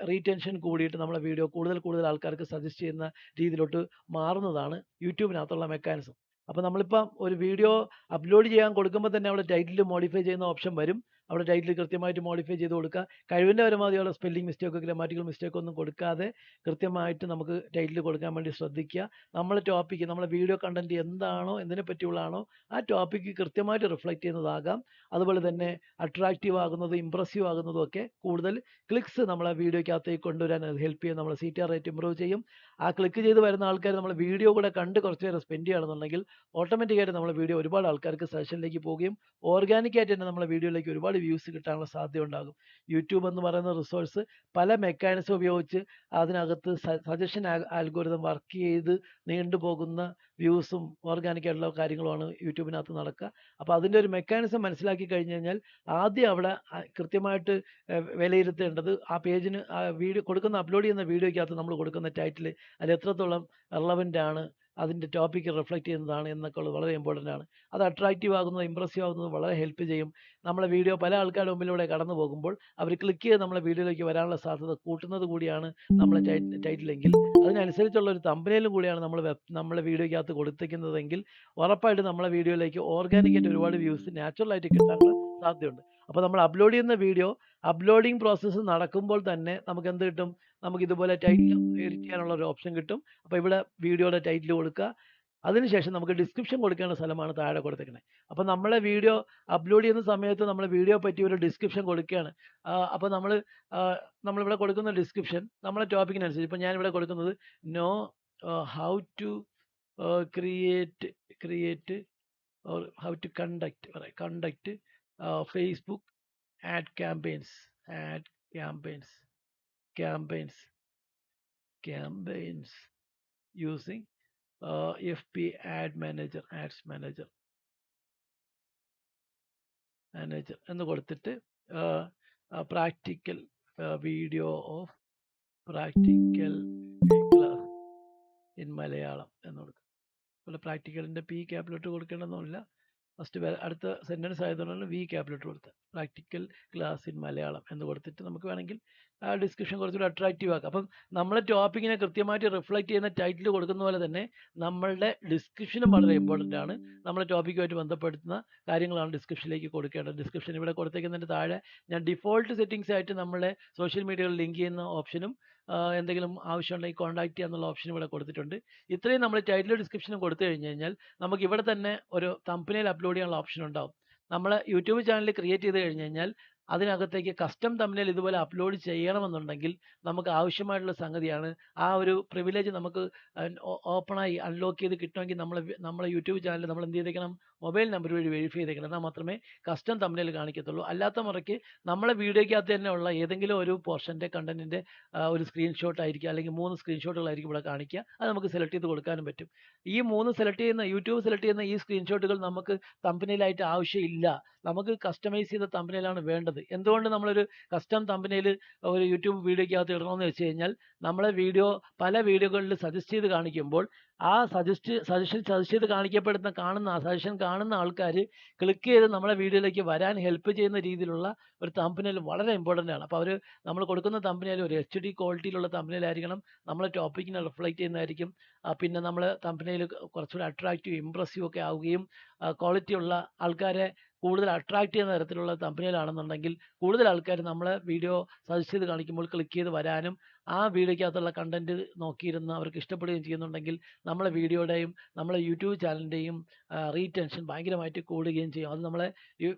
റീറ്റൻഷൻ കൂടിയിട്ട് നമ്മളെ വീഡിയോ കൂടുതൽ ആൾക്കാർക്ക് സജസ്റ്റ് ചെയ്യുന്ന രീതിയിലോട്ട് മാറുന്നതാണ് യൂട്യൂബിനകത്തുള്ള മെക്കാനിസം. അപ്പോൾ നമ്മളിപ്പം ഒരു വീഡിയോ അപ്ലോഡ് ചെയ്യാൻ കൊടുക്കുമ്പോൾ തന്നെ അവിടെ ടൈറ്റിൽ മോഡിഫൈ ചെയ്യുന്ന ഓപ്ഷൻ വരും. അവിടെ ടൈറ്റിൽ കൃത്യമായിട്ട് മോഡിഫൈ ചെയ്ത് കൊടുക്കുക. കഴിവിൻ്റെ പരമാവധി അവിടെ സ്പെല്ലിംഗ് മിസ്റ്റേക്കോ ഗ്രാമാറ്റിക്കൽ മിസ്റ്റേക്കോ ഒന്നും കൊടുക്കാതെ കൃത്യമായിട്ട് നമുക്ക് ടൈറ്റിൽ കൊടുക്കാൻ വേണ്ടി ശ്രദ്ധിക്കുക. നമ്മളെ ടോപ്പിക്ക്, നമ്മളെ വീഡിയോ കണ്ടന്റ് എന്താണോ, എന്തിനെ പറ്റിയുള്ളതാണോ ആ ടോപ്പിക്ക് കൃത്യമായിട്ട് റിഫ്ലക്റ്റ് ചെയ്യുന്നതാകാം. അതുപോലെ തന്നെ അട്രാക്റ്റീവ് ആകുന്നതും ഇമ്പ്രസീവ് ആകുന്നതും ഒക്കെ കൂടുതൽ ക്ലിക്സ് നമ്മളെ വീഡിയോയ്ക്കകത്തേക്ക് കൊണ്ടുവരാൻ അത് ഹെൽപ്പ് ചെയ്യും. നമ്മളെ CTR റേറ്റ് ഇമ്പ്രൂവ് ചെയ്യും. ആ ക്ലിക്ക് ചെയ്ത് വരുന്ന ആൾക്കാർ നമ്മളെ വീഡിയോ കൂടെ കണ്ട് കുറച്ച് നേരം സ്പെൻഡ് ചെയ്യുകയാണെന്നുണ്ടെങ്കിൽ ഓട്ടോമാറ്റിക്കായിട്ട് നമ്മളെ വീഡിയോ ഒരുപാട് ആൾക്കാർക്ക് സജഷനിലേക്ക് പോവുകയും ഓർഗാനിക്കായിട്ട് തന്നെ നമ്മളെ വീഡിയോയിലേക്ക് ഒരുപാട് വ്യൂസ് കിട്ടാനുള്ള സാധ്യത ഉണ്ടാകും. യൂട്യൂബ് എന്ന് പറയുന്ന റിസോഴ്സ് പല മെക്കാനിസം ഉപയോഗിച്ച് അതിനകത്ത് സജഷൻ ആൽഗോരിതം വർക്ക് ചെയ്ത് നീണ്ടുപോകുന്ന വ്യൂസും ഓർഗാനിക്കായിട്ടുള്ള കാര്യങ്ങളുമാണ് യൂട്യൂബിനകത്ത് നടക്കുക. അപ്പോൾ അതിൻ്റെ ഒരു മെക്കാനിസം മനസ്സിലാക്കി കഴിഞ്ഞ് കഴിഞ്ഞാൽ ആദ്യം അവിടെ കൃത്യമായിട്ട് വിലയിരുത്തേണ്ടത് ആ പേജിന് ആ വീഡിയോ കൊടുക്കുന്ന, അപ്ലോഡ് ചെയ്യുന്ന വീഡിയോയ്ക്കകത്ത് നമ്മൾ കൊടുക്കുന്ന ടൈറ്റിൽ അത് എത്രത്തോളം റെലവൻ്റ് ആണ്, അതിൻ്റെ ടോപ്പിക്ക് റിഫ്ലക്റ്റ് ചെയ്യുന്നതാണ് എന്നൊക്കെ ഉള്ളത് വളരെ ഇമ്പോർട്ടൻ്റ് ആണ്. അത് അട്രാക്റ്റീവ് ആകുന്നത്, ഇമ്പ്രസീവ് ആകുന്നത് വളരെ ഹെൽപ്പ് ചെയ്യും. നമ്മളെ വീഡിയോ പല ആൾക്കാരുടെ മുമ്പിലൂടെ കടന്നു പോകുമ്പോൾ അവർ ക്ലിക്ക് ചെയ്ത് നമ്മളെ വീഡിയോയിലേക്ക് വരാനുള്ള സാധ്യത കൂട്ടുന്നത് കൂടിയാണ് നമ്മളെ ടൈറ്റിലെങ്കിൽ, അതിനനുസരിച്ചുള്ള ഒരു തമ്പനയിലും കൂടിയാണ് നമ്മളെ വീഡിയോയ്ക്കകത്ത് കൊടുത്തിരിക്കുന്നതെങ്കിൽ ഉറപ്പായിട്ട് നമ്മളെ വീഡിയോയിലേക്ക് ഓർഗാനിക്കായിട്ട് ഒരുപാട് വ്യൂസ് നാച്ചുറലായിട്ട് കിട്ടാനുള്ള സാധ്യതയുണ്ട്. അപ്പോൾ നമ്മൾ അപ്ലോഡ് ചെയ്യുന്ന വീഡിയോ അപ്ലോഡിങ് പ്രോസസ്സ് നടക്കുമ്പോൾ തന്നെ നമുക്ക് എന്ത് കിട്ടും? നമുക്ക് ഇതുപോലെ ടൈറ്റിൽ എഡിറ്റ് ചെയ്യാനുള്ള ഒരു ഓപ്ഷൻ കിട്ടും. അപ്പോൾ ഇവിടെ വീഡിയോയുടെ ടൈറ്റിൽ കൊടുക്കുക. അതിനുശേഷം നമുക്ക് ഡിസ്ക്രിപ്ഷൻ കൊടുക്കേണ്ട സ്ഥലമാണ് താഴെ കൊടുത്തേക്കുന്നത്. അപ്പോൾ നമ്മളെ വീഡിയോ അപ്ലോഡ് ചെയ്യുന്ന സമയത്ത് നമ്മൾ വീഡിയോ പറ്റി ഒരു ഡിസ്ക്രിപ്ഷൻ കൊടുക്കുകയാണ്. അപ്പോൾ നമ്മളിവിടെ കൊടുക്കുന്ന ഡിസ്ക്രിപ്ഷൻ നമ്മളെ ടോപ്പിക്കിനനുസരിച്ച്, ഇപ്പോൾ ഞാനിവിടെ കൊടുക്കുന്നത് know how to create or how to conduct Facebook ad campaigns using FB ads manager എന്ന് കൊടുത്തിട്ട് practical video of practical class in Malayalam എന്ന് കൊടുക്കും. അതുപോലെ പ്രാക്ടിക്കലിൻ്റെ P ക്യാപിറ്റൽ കൊടുക്കേണ്ടതൊന്നുമില്ല. ഫസ്റ്റ് അടുത്ത സെൻറ്റൻസ് ആയതുകൊണ്ടാണ് V ക്യാപിറ്റൽ കൊടുത്തത്. പ്രാക്ടിക്കൽ ക്ലാസ് ഇൻ മലയാളം എന്ന് കൊടുത്തിട്ട് നമുക്ക് വേണമെങ്കിൽ ആ ഡിസ്ക്രിപ്ഷൻ കുറച്ചുകൂടി അട്രാക്റ്റീവ് ആക്കാം. അപ്പം നമ്മളെ ടോപ്പിക്കിനെ കൃത്യമായിട്ട് റിഫ്ലക്റ്റ് ചെയ്യുന്ന ടൈറ്റിൽ കൊടുക്കുന്ന പോലെ തന്നെ നമ്മളുടെ ഡിസ്ക്രിപ്ഷനും വളരെ ഇമ്പോർട്ടൻ്റ് ആണ്. നമ്മളെ ടോപ്പിക്കുമായിട്ട് ബന്ധപ്പെടുത്തുന്ന കാര്യങ്ങളാണ് ഡിസ്ക്രിപ്ഷനിലേക്ക് കൊടുക്കേണ്ടത്. ഡിസ്ക്രിപ്ഷൻ ഇവിടെ കൊടുത്തേക്കുന്നതിൻ്റെ താഴെ ഞാൻ ഡിഫോൾട്ട് സെറ്റിങ്സ് ആയിട്ട് നമ്മളെ സോഷ്യൽ മീഡിയയിൽ ലിങ്ക് ചെയ്യുന്ന ഓപ്ഷനും എന്തെങ്കിലും ആവശ്യമുണ്ടെങ്കിൽ കോൺടാക്ട് ചെയ്യാന്നുള്ള ഓപ്ഷൻ ഇവിടെ കൊടുത്തിട്ടുണ്ട്. ഇത്രയും നമ്മൾ ടൈറ്റിൽ ഡിസ്ക്രിപ്ഷനും കൊടുത്തു കഴിഞ്ഞ് കഴിഞ്ഞാൽ നമുക്ക് ഇവിടെ തന്നെ ഒരു തമ്പനെയിൽ അപ്ലോഡ് ചെയ്യാനുള്ള ഓപ്ഷൻ ഉണ്ടാവും. നമ്മൾ യൂട്യൂബ് ചാനൽ ക്രിയേറ്റ് ചെയ്ത് കഴിഞ്ഞ് കഴിഞ്ഞാൽ അതിനകത്തേക്ക് കസ്റ്റം തമ്പനെയിൽ ഇതുപോലെ അപ്ലോഡ് ചെയ്യണമെന്നുണ്ടെങ്കിൽ നമുക്ക് ആവശ്യമായിട്ടുള്ള സംഗതിയാണ്. ആ ഒരു പ്രിവിലേജ് നമുക്ക് ഓപ്പണായി അൺലോക്ക് ചെയ്ത് കിട്ടുമെങ്കിൽ നമ്മളെ യൂട്യൂബ് ചാനൽ നമ്മൾ എന്ത് ചെയ്തേക്കണം? മൊബൈൽ നമ്പർ വഴി വെരിഫൈ ചെയ്തേക്കണം. എന്നാൽ മാത്രമേ കസ്റ്റം തമ്പനെയിൽ കാണിക്കത്തുള്ളൂ. അല്ലാത്ത മുറയ്ക്ക് നമ്മളെ വീഡിയോയ്ക്കകത്ത് തന്നെ ഉള്ള ഏതെങ്കിലും ഒരു പോർഷൻ്റെ കണ്ടന്റിൻ്റെ ഒരു സ്ക്രീൻഷോട്ട് ആയിരിക്കും, അല്ലെങ്കിൽ 3 സ്ക്രീൻഷോട്ടുകളായിരിക്കും ഇവിടെ കാണിക്കുക. അത് നമുക്ക് സെലക്ട് ചെയ്ത് കൊടുക്കാനും പറ്റും. ഈ 3 യൂട്യൂബ് സെലക്ട് ചെയ്യുന്ന ഈ സ്ക്രീൻഷോട്ടുകൾ നമുക്ക് തമ്പനെയിലായിട്ട് ആവശ്യമില്ല. നമുക്ക് കസ്റ്റമൈസ് ചെയ്ത തമ്പനെയിലാണ് വേണ്ടത്. എന്തുകൊണ്ട് നമ്മളൊരു കസ്റ്റം തമ്പനെയിൽ ഒരു യൂട്യൂബ് വീഡിയോയ്ക്കകത്ത് ഇടണമെന്ന് വെച്ച് കഴിഞ്ഞാൽ, നമ്മളെ വീഡിയോ പല വീഡിയോകളിൽ സജസ്റ്റ് ചെയ്ത് കാണിക്കുമ്പോൾ ആ സജഷൻ ചെയ്ത് സജഷൻ കാണുന്ന ആൾക്കാർ ക്ലിക്ക് ചെയ്ത് നമ്മളെ വീഡിയോയിലേക്ക് വരാൻ ഹെൽപ്പ് ചെയ്യുന്ന രീതിയിലുള്ള ഒരു തമ്പനെയിൽ വളരെ ഇമ്പോർട്ടൻ്റ് ആണ്. അപ്പോൾ നമ്മൾ കൊടുക്കുന്ന തമ്പനെയിൽ ഒരു HD ക്വാളിറ്റിയിലുള്ള തമ്പനെയിലായിരിക്കണം. നമ്മളെ ടോപ്പിക്കിനെ റിഫ്ലക്റ്റ് ചെയ്യുന്നതായിരിക്കും. പിന്നെ നമ്മൾ തമ്പനെയിൽ കുറച്ചുകൂടി അട്രാക്റ്റീവ് ഇമ്പ്രസീവ് ഒക്കെ ആവുകയും ക്വാളിറ്റി ഉള്ള ആൾക്കാരെ കൂടുതൽ അട്രാക്റ്റ് ചെയ്യുന്ന തരത്തിലുള്ള തമ്പനെയിലാണെന്നുണ്ടെങ്കിൽ കൂടുതൽ ആൾക്കാർ നമ്മളെ വീഡിയോ സജസ്റ്റ് ചെയ്ത് കാണിക്കുമ്പോൾ ക്ലിക്ക് ചെയ്ത് വരാനും ആ വീഡിയോയ്ക്കകത്തുള്ള കണ്ടന്റ് നോക്കിയിരുന്ന് അവർക്ക് ഇഷ്ടപ്പെടുകയും ചെയ്യുന്നുണ്ടെങ്കിൽ നമ്മളെ വീഡിയോയുടെയും നമ്മളെ യൂട്യൂബ് ചാനലിൻ്റെയും റീറ്റെൻഷൻ ഭയങ്കരമായിട്ട് കൂടുകയും ചെയ്യും. അത് നമ്മളെ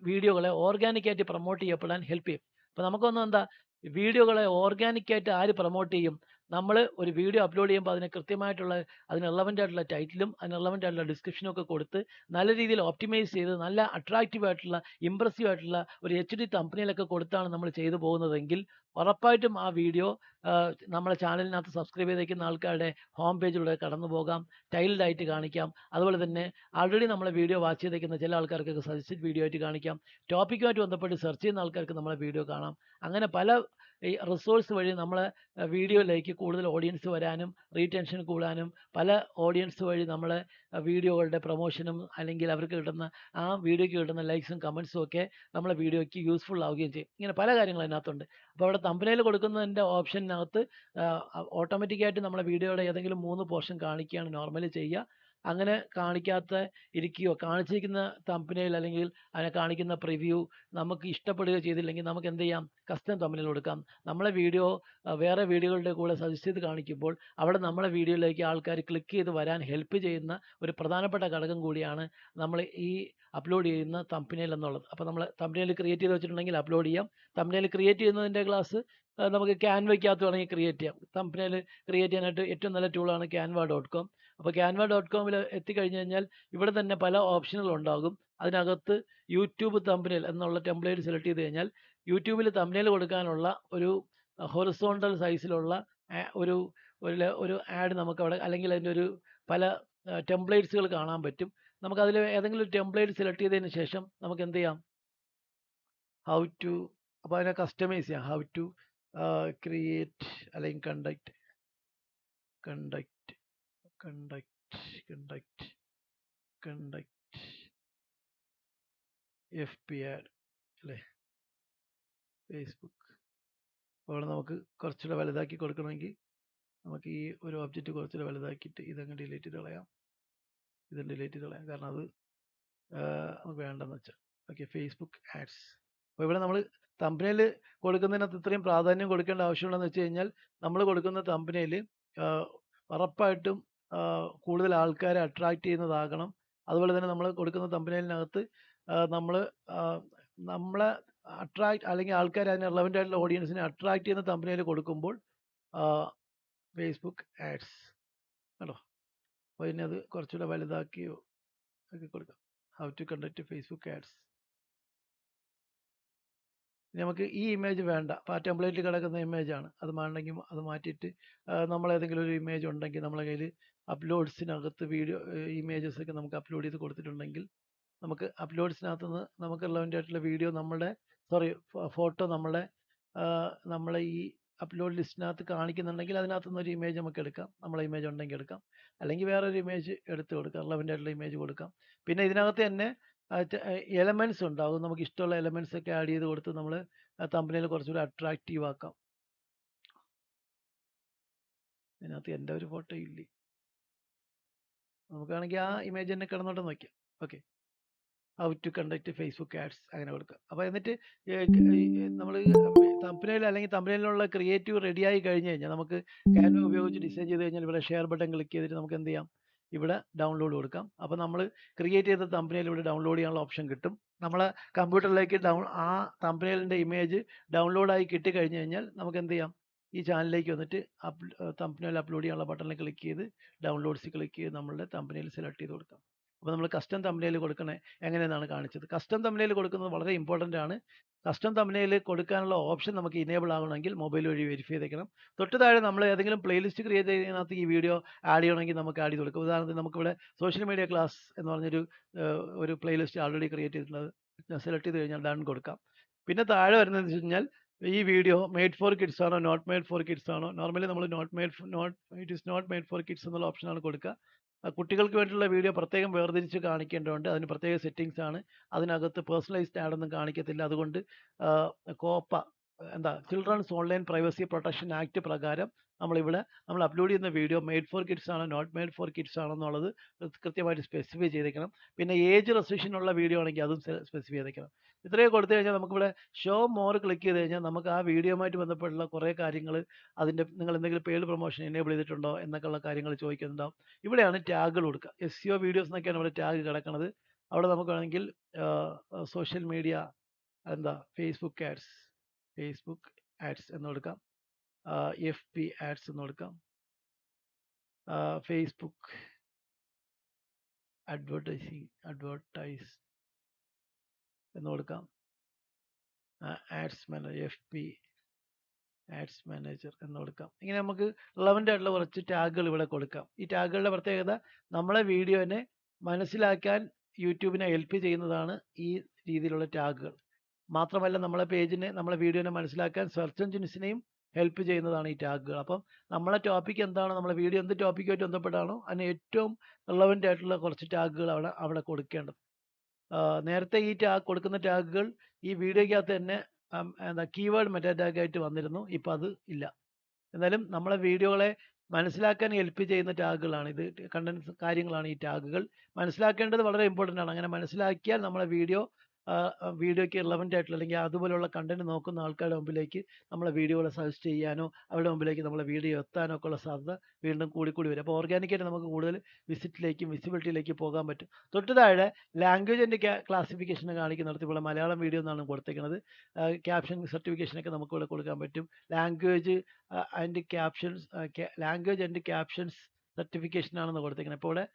വീഡിയോകളെ ഓർഗാനിക്കായിട്ട് പ്രൊമോട്ട് ചെയ്യപ്പെടാൻ ഹെൽപ്പ് ചെയ്യും. അപ്പോൾ നമുക്കൊന്നും എന്താ, വീഡിയോകളെ ഓർഗാനിക്കായിട്ട് ആര് പ്രൊമോട്ട് ചെയ്യും? നമ്മൾ ഒരു വീഡിയോ അപ്ലോഡ് ചെയ്യുമ്പോൾ അതിന് കൃത്യമായിട്ടുള്ള അതിന് റെലവൻ്റ് ആയിട്ടുള്ള ടൈറ്റിലും അതിന് റെലവൻ്റ് ആയിട്ടുള്ള ഡിസ്ക്രിപ്ഷനും ഒക്കെ കൊടുത്ത് നല്ല രീതിയിൽ ഓപ്റ്റിമൈസ് ചെയ്ത് നല്ല അട്രാക്റ്റീവ് ആയിട്ടുള്ള ഇമ്പ്രസീവ് ആയിട്ടുള്ള ഒരു HD തമ്പനെയിലൊക്കെ കൊടുത്താണ് നമ്മൾ ചെയ്തു പോകുന്നതെങ്കിൽ ഉറപ്പായിട്ടും ആ വീഡിയോ നമ്മളെ ചാനലിനകത്ത് സബ്സ്ക്രൈബ് ചെയ്തേക്കുന്ന ആൾക്കാരുടെ ഹോം പേജിലൂടെ കടന്നു പോകാം, ടൈൽഡായിട്ട് കാണിക്കാം. അതുപോലെ തന്നെ ആൾറെഡി നമ്മളെ വീഡിയോ വാച്ച് ചെയ്തേക്കുന്ന ചില ആൾക്കാർക്കൊക്കെ സജസ്റ്റഡ് വീഡിയോ ആയിട്ട് കാണിക്കാം. ടോപ്പിക്കുമായിട്ട് ബന്ധപ്പെട്ട് സെർച്ച് ചെയ്യുന്ന ആൾക്കാർക്ക് നമ്മളെ വീഡിയോ കാണാം. അങ്ങനെ പല ഈ റിസോഴ്സ് വഴി നമ്മളെ വീഡിയോയിലേക്ക് കൂടുതൽ ഓഡിയൻസ് വരാനും റീറ്റെൻഷൻ കൂടാനും പല ഓഡിയൻസ് വഴി നമ്മളെ വീഡിയോകളുടെ പ്രൊമോഷനും അല്ലെങ്കിൽ അവർക്ക് കിട്ടുന്ന ആ വീഡിയോയ്ക്ക് കിട്ടുന്ന ലൈക്സും കമൻസും ഒക്കെ നമ്മളെ വീഡിയോയ്ക്ക് യൂസ്ഫുൾ ആവുകയും ചെയ്യും. ഇങ്ങനെ പല കാര്യങ്ങളും അതിനകത്തുണ്ട്. അപ്പോൾ അവിടെ തമ്പനെയിൽ കൊടുക്കുന്നതിൻ്റെ ഓപ്ഷനകത്ത് ഓട്ടോമാറ്റിക്കായിട്ട് നമ്മളെ വീഡിയോയുടെ ഏതെങ്കിലും 3 പോർഷൻ കാണിക്കുകയാണ് നോർമലി ചെയ്യുക. അങ്ങനെ കാണിക്കാത്ത ഇരിക്കുകയോ കാണിച്ചിരിക്കുന്ന തമ്പനെയിൽ അല്ലെങ്കിൽ അതിനെ കാണിക്കുന്ന പ്രിവ്യൂ നമുക്ക് ഇഷ്ടപ്പെടുകയോ ചെയ്തില്ലെങ്കിൽ നമുക്ക് എന്ത് ചെയ്യാം? കസ്റ്റം തമ്പനെയിൽ കൊടുക്കാം. നമ്മളെ വീഡിയോ വേറെ വീഡിയോകളുടെ കൂടെ സജസ്റ്റ് ചെയ്ത് കാണിക്കുമ്പോൾ അവിടെ നമ്മളെ വീഡിയോയിലേക്ക് ആൾക്കാർ ക്ലിക്ക് ചെയ്ത് വരാൻ ഹെൽപ്പ് ചെയ്യുന്ന ഒരു പ്രധാനപ്പെട്ട ഘടകം കൂടിയാണ് നമ്മൾ ഈ അപ്ലോഡ് ചെയ്യുന്ന തമ്പനെയിൽ എന്നുള്ളത്. അപ്പോൾ നമ്മൾ തമ്പനെയിൽ ക്രിയേറ്റ് ചെയ്ത് വെച്ചിട്ടുണ്ടെങ്കിൽ അപ്ലോഡ് ചെയ്യാം. തമ്പനെയിൽ ക്രിയേറ്റ് ചെയ്യുന്നതിൻ്റെ ക്ലാസ് നമുക്ക് ക്യാൻവയ്ക്കകത്ത് വേണമെങ്കിൽ ക്രിയേറ്റ് ചെയ്യാം. തമ്പനെയിൽ ക്രിയേറ്റ് ചെയ്യാനായിട്ട് ഏറ്റവും നല്ല ടൂളാണ് canva.com. അപ്പോൾ canva.comൽ എത്തിക്കഴിഞ്ഞ് കഴിഞ്ഞാൽ ഇവിടെ തന്നെ പല ഓപ്ഷനുകൾ ഉണ്ടാകും. അതിനകത്ത് യൂട്യൂബ് തമ്പനെയിൽ എന്നുള്ള ടെംപ്ലേറ്റ് സെലക്ട് ചെയ്ത് കഴിഞ്ഞാൽ യൂട്യൂബിൽ തമ്പനെയിൽ കൊടുക്കാനുള്ള ഒരു ഹൊറിസോണ്ടൽ സൈസിലുള്ള ഒരു ഒരു ആഡ് നമുക്ക് അവിടെ അല്ലെങ്കിൽ അതിൻ്റെ ഒരു പല ടെംപ്ലേറ്റ്സുകൾ കാണാൻ പറ്റും. നമുക്കതിൽ ഏതെങ്കിലും ഒരു ടെംപ്ലേറ്റ് സെലക്ട് ചെയ്തതിന് ശേഷം നമുക്ക് എന്ത് ചെയ്യാം? ഹൗ ടു, അപ്പോൾ അതിനെ കസ്റ്റമൈസ് ചെയ്യാം. ഹൗ ടു ക്രിയേറ്റ് അല്ലെങ്കിൽ കണ്ടക്ട് FB ad അല്ലേ, ഫേസ്ബുക്ക്. അപ്പോൾ നമുക്ക് കുറച്ചുകൂടെ വലുതാക്കി കൊടുക്കണമെങ്കിൽ നമുക്ക് ഈ ഒരു ഒബ്ജക്റ്റ് കുറച്ചുകൂടെ വലുതാക്കിയിട്ട് ഇതങ്ങ് ഡിലീറ്റ് ചെയ്ത് കളയാം. കാരണം അത് നമുക്ക് വേണ്ടെന്ന് വെച്ചാൽ. Okay, Facebook ads. അപ്പോൾ ഇവിടെ നമ്മൾ തമ്പനെയിൽ കൊടുക്കുന്നതിനകത്ത് ഇത്രയും പ്രാധാന്യം കൊടുക്കേണ്ട ആവശ്യമുള്ളതെന്ന് വെച്ച് കഴിഞ്ഞാൽ നമ്മൾ കൊടുക്കുന്ന തമ്പനെയിൽ ഉറപ്പായിട്ടും കൂടുതൽ ആൾക്കാരെ അട്രാക്റ്റ് ചെയ്യുന്നതാകണം. അതുപോലെ തന്നെ നമ്മൾ കൊടുക്കുന്ന തമ്പനെയിലിനകത്ത് നമ്മളെ അട്രാക്റ്റ് അല്ലെങ്കിൽ ആൾക്കാർ അതിന് റെലവൻ്റ് ആയിട്ടുള്ള ഓഡിയൻസിനെ അട്രാക്റ്റ് ചെയ്യുന്ന തമ്പനെയിൽ കൊടുക്കുമ്പോൾ ഫേസ്ബുക്ക് ആഡ്സ് കേട്ടോ. അപ്പോൾ ഇനി അത് കുറച്ചുകൂടെ വലുതാക്കിയോ ഒക്കെ കൊടുക്കാം. How to conduct Facebook ads. നമുക്ക് ഈ ഇമേജ് വേണ്ട, അപ്പോൾ ആ ടെംപ്ലേറ്റിൽ കിടക്കുന്ന ഇമേജാണ്. അത് വേണമെങ്കിൽ അത് മാറ്റിയിട്ട് നമ്മളേതെങ്കിലും ഒരു ഇമേജ് ഉണ്ടെങ്കിൽ നമ്മളെ കയ്യിൽ അപ്ലോഡ്സിനകത്ത് വീഡിയോ ഇമേജസ് ഒക്കെ നമുക്ക് അപ്ലോഡ് ചെയ്ത് കൊടുത്തിട്ടുണ്ടെങ്കിൽ നമുക്ക് അപ്ലോഡ്സിനകത്ത് നിന്ന് നമുക്ക് റിലവൻ്റ് ആയിട്ടുള്ള വീഡിയോ ഫോട്ടോ നമ്മളെ ഈ അപ്ലോഡ് ലിസ്റ്റിനകത്ത് കാണിക്കുന്നുണ്ടെങ്കിൽ അതിനകത്ത് നിന്ന് ഒരു ഇമേജ് നമുക്ക് എടുക്കാം. നമ്മളെ ഇമേജ് ഉണ്ടെങ്കിൽ എടുക്കാം, അല്ലെങ്കിൽ വേറൊരു ഇമേജ് എടുത്ത് കൊടുക്കാം, റിലവൻ്റ് ആയിട്ടുള്ള ഇമേജ് കൊടുക്കാം. പിന്നെ ഇതിനകത്ത് തന്നെ എലമെൻറ്റ്സ് ഉണ്ടാകും. നമുക്ക് ഇഷ്ടമുള്ള എലമെൻറ്റ്സ് ഒക്കെ ആഡ് ചെയ്ത് കൊടുത്ത് നമ്മൾ തമ്പനെയിൽ കുറച്ചുകൂടി അട്രാക്റ്റീവ് ആക്കാം. ഇതിനകത്ത് എൻ്റെ ഒരു ഫോട്ടോ ഇല്ലേ, നമുക്കാണെങ്കിൽ ആ ഇമേജ് തന്നെ കിടന്നോട്ടെ നോക്കാം. Okay, how to conduct Facebook ads അങ്ങനെ കൊടുക്കുക. അപ്പോൾ എന്നിട്ട് നമ്മൾ തമ്പനെയിൽ അല്ലെങ്കിൽ തമ്പനെയിലുള്ള ക്രിയേറ്റീവ് റെഡിയായി കഴിഞ്ഞ് കഴിഞ്ഞാൽ നമുക്ക് ക്യാൻവ ഉപയോഗിച്ച് ഡിസൈൻ ചെയ്ത് കഴിഞ്ഞാൽ ഇവിടെ ഷെയർ ബട്ടൺ ക്ലിക്ക് ചെയ്തിട്ട് നമുക്ക് എന്ത് ചെയ്യാം? ഇവിടെ ഡൗൺലോഡ് കൊടുക്കാം. അപ്പോൾ നമ്മൾ ക്രിയേറ്റ് ചെയ്ത തമ്പനെയിൽ ഇവിടെ ഡൗൺലോഡ് ചെയ്യാനുള്ള ഓപ്ഷൻ കിട്ടും. നമ്മളെ കമ്പ്യൂട്ടറിലേക്ക് ആ തമ്പനെയിലിൻ്റെ ഇമേജ് ഡൗൺലോഡായി കിട്ടിക്കഴിഞ്ഞ് കഴിഞ്ഞാൽ നമുക്ക് എന്ത് ചെയ്യാം? ഈ ചാനലിലേക്ക് വന്നിട്ട് തമ്പനെയിൽ അപ്ലോഡ് ചെയ്യാനുള്ള ബട്ടണിൽ ക്ലിക്ക് ചെയ്ത് ഡൗൺലോഡ്സ് ക്ലിക്ക് ചെയ്ത് നമ്മളുടെ തമ്പനെയിൽ സെലക്ട് ചെയ്ത് കൊടുക്കാം. അപ്പോൾ നമ്മൾ കസ്റ്റം തമ്പനെയിൽ കൊടുക്കണേ എങ്ങനെയെന്നാണ് കാണിച്ചത്. കസ്റ്റം തമ്പനെയിൽ കൊടുക്കുന്നത് വളരെ ഇമ്പോർട്ടൻ്റ് ആണ്. കസ്റ്റം തമ്പനെയിൽ കൊടുക്കാനുള്ള ഓപ്ഷൻ നമുക്ക് ഇനേബിൾ ആകണമെങ്കിൽ മൊബൈൽ വഴി വെരിഫൈ ചെയ്തേക്കണം. തൊട്ട് താഴെ നമ്മൾ ഏതെങ്കിലും പ്ലേലിസ്റ്റ് ക്രിയേറ്റ് ചെയ്യുന്നതിനകത്ത് ഈ വീഡിയോ ആഡ് ചെയ്യണമെങ്കിൽ നമുക്ക് ആഡ് ചെയ്ത് കൊടുക്കാം. ഉദാഹരണത്തിന് നമുക്കിവിടെ സോഷ്യൽ മീഡിയ ക്ലാസ് എന്ന് പറഞ്ഞൊരു ഒരു പ്ലേലിസ്റ്റ് ആൾറെഡി ക്രിയേറ്റ് ചെയ്തിട്ടുള്ളത് സെലക്ട് ചെയ്ത് കഴിഞ്ഞാൽ ഡൺ കൊടുക്കാം. പിന്നെ താഴെ വരുന്നതെന്ന് വെച്ച് കഴിഞ്ഞാൽ ഈ വീഡിയോ മെയ്ഡ് ഫോർ കിഡ്സ് ആണോ നോട്ട് മെയ്ഡ് ഫോർ കിഡ്സ് ആണോ. നോർമലി നമ്മൾ it is not made for kids എന്നുള്ള ഓപ്ഷനാണ് കൊടുക്കുക. കുട്ടികൾക്ക് വേണ്ടിയുള്ള വീഡിയോ പ്രത്യേകം വേർതിരിച്ച് കാണിക്കേണ്ടതുണ്ട്. അതിന് പ്രത്യേക സെറ്റിങ്സ് ആണ്. അതിനകത്ത് പേഴ്സണലൈസ്ഡ് ആഡൊന്നും കാണിക്കത്തില്ല. അതുകൊണ്ട് Copa children's online privacy protection act പ്രകാരം നമ്മൾ അപ്ലോഡ് ചെയ്യുന്ന വീഡിയോ മെയ്ഡ് ഫോർ കിഡ്സ് ആണോ നോട്ട് മെയ്ഡ് ഫോർ കിഡ്സ് ആണോ എന്നുള്ളത് കൃത്യമായിട്ട് സ്പെസിഫൈ ചെയ്തേക്കണം. പിന്നെ ഏജ് റെസ്ട്രിക്ഷൻ ഉള്ള വീഡിയോ ആണെങ്കിൽ അതും സ്പെസിഫൈ ചെയ്തേക്കണം. ഇത്രയും കൊടുത്തു കഴിഞ്ഞാൽ നമുക്കിവിടെ ഷോ മോർ ക്ലിക്ക് ചെയ്ത് കഴിഞ്ഞാൽ നമുക്ക് ആ വീഡിയോയുമായിട്ട് ബന്ധപ്പെട്ടുള്ള കുറേ കാര്യങ്ങൾ നിങ്ങൾ എന്തെങ്കിലും പെയ്ഡ് പ്രൊമോഷൻ എനേബിൾ ചെയ്തിട്ടുണ്ടോ എന്നൊക്കെയുള്ള കാര്യങ്ങൾ ചോദിക്കുന്നുണ്ടാവും. ഇവിടെയാണ് ടാഗുകൾ കൊടുക്കുക. SEO വീഡിയോസ് എന്നൊക്കെയാണ് ഇവിടെ ടാഗ് കിടക്കുന്നത്. അവിടെ നമുക്ക് വേണമെങ്കിൽ സോഷ്യൽ മീഡിയ ഫേസ്ബുക്ക് ആഡ്സ് എന്ന് കൊടുക്കാം, FB ആഡ്സ് എന്ന് കൊടുക്കാം, ഫേസ്ബുക്ക് അഡ്വർടൈസ് എന്ന് കൊടുക്കാം, ads manager FB ads manager എന്ന് കൊടുക്കാം. ഇങ്ങനെ നമുക്ക് റിലവൻ്റ് ആയിട്ടുള്ള കുറച്ച് ടാഗുകൾ ഇവിടെ കൊടുക്കാം. ഈ ടാഗുകളുടെ പ്രത്യേകത നമ്മളെ വീഡിയോനെ മനസ്സിലാക്കാൻ യൂട്യൂബിനെ ഹെൽപ്പ് ചെയ്യുന്നതാണ് ഈ രീതിയിലുള്ള ടാഗുകൾ. മാത്രമല്ല നമ്മളെ വീഡിയോനെ മനസ്സിലാക്കാൻ സെർച്ച് എഞ്ചിൻസിനെയും ഹെൽപ്പ് ചെയ്യുന്നതാണ് ഈ ടാഗുകൾ. അപ്പം നമ്മളെ ടോപ്പിക് എന്താണ്, നമ്മളെ വീഡിയോ എന്ത് ടോപ്പിക്കുമായിട്ട് ബന്ധപ്പെട്ടാണോ അതിന് ഏറ്റവും റിലവൻ്റ് ആയിട്ടുള്ള കുറച്ച് ടാഗുകൾ അവിടെ കൊടുക്കേണ്ടത്. നേരത്തെ ഈ കൊടുക്കുന്ന ടാഗുകൾ ഈ വീഡിയോയ്ക്കകത്ത് തന്നെ കീവേഡ് മെറ്റാ ടാഗായിട്ട് വന്നിരുന്നു. ഇപ്പോൾ അത് ഇല്ല. എന്നാലും നമ്മളെ വീഡിയോകളെ മനസ്സിലാക്കാൻ ഹെൽപ്പ് ചെയ്യുന്ന ടാഗുകളാണ് ഇത്. കണ്ടന്റ് കാര്യങ്ങളാണ് ഈ ടാഗുകൾ. മനസ്സിലാക്കേണ്ടത് വളരെ ഇമ്പോർട്ടൻ്റ് ആണ്. അങ്ങനെ മനസ്സിലാക്കിയാൽ നമ്മളെ വീഡിയോയ്ക്ക് റിലവൻ്റ് ആയിട്ടുള്ള അല്ലെങ്കിൽ അതുപോലുള്ള കണ്ടന്റ് നോക്കുന്ന ആൾക്കാരുടെ മുമ്പിലേക്ക് നമ്മളെ വീഡിയോകളെ സജസ്റ്റ് ചെയ്യാനോ അവരുടെ മുമ്പിലേക്ക് നമ്മളെ വീഡിയോ എത്താനോ ഒക്കെ ഉള്ള സാധ്യത വീണ്ടും കൂടിക്കൂടി വരും. അപ്പോൾ ഓർഗാനിക്കായിട്ട് നമുക്ക് കൂടുതൽ വിസിറ്റിലേക്കും വിസിബിലിറ്റിയിലേക്കും പോകാൻ പറ്റും. തൊട്ട് താഴെ ലാംഗ്വേജ് ആൻഡ് ക്ലാസിഫിക്കേഷൻ കാണിക്കുന്നിടത്ത് ഇവിടെ മലയാളം വീഡിയോ എന്നാണ് കൊടുത്തേക്കുന്നത്. ക്യാപ്ഷൻ സർട്ടിഫിക്കേഷനൊക്കെ നമുക്ക് ഇവിടെ കൊടുക്കാൻ പറ്റും. ലാംഗ്വേജ് ആൻഡ് ക്യാപ്ഷൻസ് സർട്ടിഫിക്കേഷൻ ആണെന്ന് കൊടുത്തേക്കുന്നത്. ഇപ്പോൾ ഇവിടെ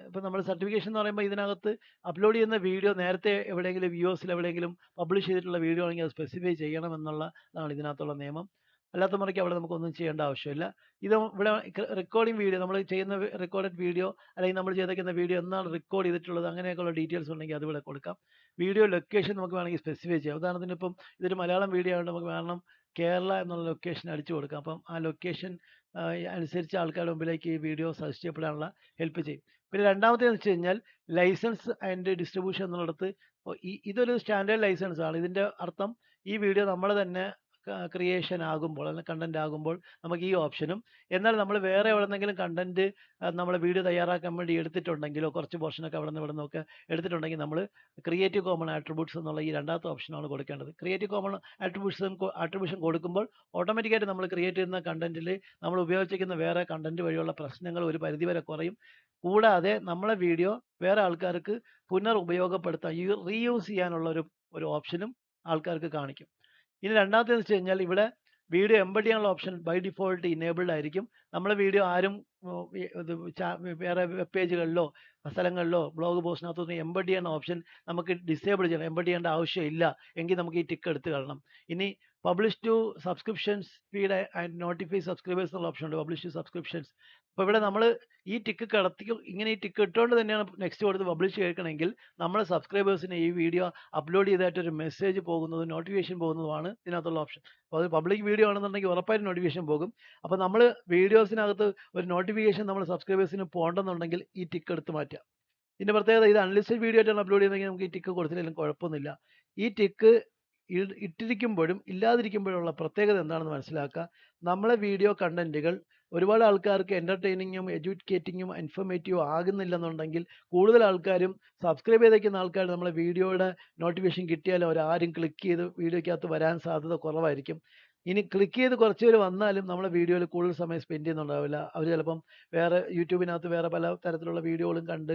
ഇപ്പോൾ നമ്മൾ സർട്ടിഫിക്കേഷൻ എന്ന് പറയുമ്പോൾ ഇതിനകത്ത് അപ്ലോഡ് ചെയ്യുന്ന വീഡിയോ നേരത്തെ എവിടെയെങ്കിലും വ്യൂവേഴ്സിൽ എവിടെയെങ്കിലും പബ്ലിഷ് ചെയ്തിട്ടുള്ള വീഡിയോ ആണെങ്കിൽ അത് സ്പെസിഫൈ ചെയ്യണം എന്നുള്ളതാണ് ഇതിനകത്തുള്ള നിയമം. അല്ലാത്ത മുറയ്ക്ക് അവിടെ നമുക്കൊന്നും ചെയ്യേണ്ട ആവശ്യമില്ല. ഇത് ഇവിടെ റെക്കോർഡിംഗ് വീഡിയോ നമ്മൾ ചെയ്യുന്ന റെക്കോർഡഡ് വീഡിയോ അല്ലെങ്കിൽ നമ്മൾ ചെയ്തേക്കുന്ന വീഡിയോ എന്നാണ് റെക്കോർഡ് ചെയ്തിട്ടുള്ളത് അങ്ങനെയൊക്കെയുള്ള ഡീറ്റെയിൽസ് ഉണ്ടെങ്കിൽ അത് ഇവിടെ കൊടുക്കാം. വീഡിയോ ലൊക്കേഷൻ നമുക്ക് വേണമെങ്കിൽ സ്പെസിഫൈ ചെയ്യാം. ഉദാഹരണത്തിന് ഇപ്പം ഇതൊരു മലയാളം വീഡിയോ ആയതുകൊണ്ട് നമുക്ക് വേണം കേരള എന്നുള്ള ലൊക്കേഷൻ അടിച്ചു കൊടുക്കാം. അപ്പം ആ ലൊക്കേഷൻ അനുസരിച്ച് ആൾക്കാരുടെ മുമ്പിലേക്ക് ഈ വീഡിയോ സജസ്റ്റ് ചെയ്യപ്പെടാനുള്ള ഹെൽപ്പ് ചെയ്യും. പിന്നെ രണ്ടാമത്തേന്ന് വെച്ച് കഴിഞ്ഞാൽ ലൈസൻസ് ആൻഡ് ഡിസ്ട്രിബ്യൂഷൻ എന്നുള്ളിടത്ത് ഇതൊരു സ്റ്റാൻഡേർഡ് ലൈസൻസ് ആണ്. ഇതിൻ്റെ അർത്ഥം ഈ വീഡിയോ നമ്മൾ തന്നെ ക്രിയേഷൻ ആകുമ്പോൾ അല്ലെങ്കിൽ കണ്ടന്റ് ആകുമ്പോൾ നമുക്ക് ഈ ഓപ്ഷനും, എന്നാൽ നമ്മൾ വേറെ എവിടെന്നെങ്കിലും കണ്ടന്റ് നമ്മൾ വീഡിയോ തയ്യാറാക്കാൻ വേണ്ടി എടുത്തിട്ടുണ്ടെങ്കിലോ കുറച്ച് പോർഷനൊക്കെ അവിടെ നിന്ന് ഇവിടെ നിന്നൊക്കെ എടുത്തിട്ടുണ്ടെങ്കിൽ നമ്മൾ ക്രിയേറ്റീവ് കോമൺ ആട്രിബ്യൂട്ട്സ് എന്നുള്ള ഈ രണ്ടാമത്തെ ഓപ്ഷനാണ് കൊടുക്കേണ്ടത്. ക്രിയേറ്റീവ് കോമൺ ആട്രിബ്യൂഷൻ കൊടുക്കുമ്പോൾ ഓട്ടോമാറ്റിക്കായിട്ട് നമ്മൾ ക്രിയേറ്റ് ചെയ്യുന്ന കണ്ടന്റിൽ നമ്മൾ ഉപയോഗിച്ചിരിക്കുന്ന വേറെ കണ്ടന്റ് വഴിയുള്ള പ്രശ്നങ്ങൾ ഒരു പരിധിവരെ കുറയും. കൂടാതെ നമ്മളെ വീഡിയോ വേറെ ആൾക്കാർക്ക് പുനരുപയോഗപ്പെടുത്താൻ റീയൂസ് ചെയ്യാനുള്ള ഒരു ഓപ്ഷനും ആൾക്കാർക്ക് കാണിക്കും. ഇനി രണ്ടാമത്തേന്ന് വെച്ച് കഴിഞ്ഞാൽ ഇവിടെ വീഡിയോ എംബഡ് ചെയ്യാനുള്ള ഓപ്ഷൻ ബൈ ഡിഫോൾട്ട് ഇനേബിൾഡ് ആയിരിക്കും. നമ്മളെ വീഡിയോ ആരും വേറെ വെബ് പേജുകളിലോ സ്ഥലങ്ങളിലോ ബ്ലോഗ് പോസ്റ്റിനകത്തൊന്നും എംബഡ് ചെയ്യുന്ന ഓപ്ഷൻ നമുക്ക് ഡിസേബിൾ ചെയ്യണം. എംബഡ് ചെയ്യേണ്ട ആവശ്യമില്ല എങ്കിൽ നമുക്ക് ഈ ടിക്ക് എടുത്ത് കളയണം. ഇനി publish to subscriptions feed and notify subscribers എന്നുള്ള ഓപ്ഷൻ ഉണ്ട്. Publish to subscriptions. അപ്പോൾ ഇവിടെ നമ്മൾ ഈ ടിക്ക് ഇങ്ങനെ ഈ ടിക്ക് ഇട്ടുകൊണ്ട് തന്നെയാണ് നെക്സ്റ്റ് കൊടുത്ത് പബ്ലിഷ് ചെയ്യണമെങ്കിൽ നമ്മളെ സബ്സ്ക്രൈബേഴ്സിന് ഈ വീഡിയോ അപ്ലോഡ് ചെയ്തതായിട്ടൊരു മെസ്സേജ് പോകുന്നതും നോട്ടിഫിക്കേഷൻ പോകുന്നതുമാണ് ഇതിനകത്തുള്ള ഓപ്ഷൻ. അപ്പോൾ അത് പബ്ലിക് വീഡിയോ ആണെന്നുണ്ടെങ്കിൽ ഉറപ്പായിട്ടും നോട്ടിഫിക്കേഷൻ പോകും. അപ്പോൾ നമ്മൾ വീഡിയോസിനകത്ത് ഒരു നോട്ടിഫിക്കേഷൻ നമ്മൾ സബ്സ്ക്രൈബേഴ്സിന് പോകണമെന്നുണ്ടെങ്കിൽ ഈ ടിക്ക് എടുത്ത് മാറ്റുക. ഇതിൻ്റെ പ്രത്യേകത ഇത് അൺലിസ്റ്റഡ് വീഡിയോ ആയിട്ടാണ് അപ്ലോഡ് ചെയ്യുന്നതെങ്കിൽ നമുക്ക് ഈ ടിക്ക് കൊടുത്തില്ലെങ്കിലും കുഴപ്പമൊന്നുമില്ല. ഈ ടിക്ക് ഇട്ടിരിക്കുമ്പോഴും ഇല്ലാതിരിക്കുമ്പോഴുള്ള പ്രത്യേകത എന്താണെന്ന് മനസ്സിലാക്കുക. നമ്മളെ വീഡിയോ കണ്ടന്റുകൾ ഒരുപാട് ആൾക്കാർക്ക് എൻ്റർടൈനിങ്ങും എഡ്യൂക്കേറ്റിങ്ങും ഇൻഫോർമേറ്റീവും ആകുന്നില്ലെന്നുണ്ടെങ്കിൽ കൂടുതൽ ആൾക്കാരും സബ്സ്ക്രൈബ് ചെയ്തേക്കുന്ന ആൾക്കാർ നമ്മളെ വീഡിയോയുടെ നോട്ടിഫിക്കേഷൻ കിട്ടിയാലും അവരാരും ക്ലിക്ക് ചെയ്ത് വീഡിയോയ്ക്കകത്ത് വരാൻ സാധ്യത കുറവായിരിക്കും. ഇനി ക്ലിക്ക് ചെയ്ത് കുറച്ച് പേര് വന്നാലും നമ്മളെ വീഡിയോയിൽ കൂടുതൽ സമയം സ്പെൻഡ് ചെയ്യുന്നുണ്ടാവില്ല. അവർ ചിലപ്പം വേറെ യൂട്യൂബിനകത്ത് വേറെ പല തരത്തിലുള്ള വീഡിയോകളും കണ്ട്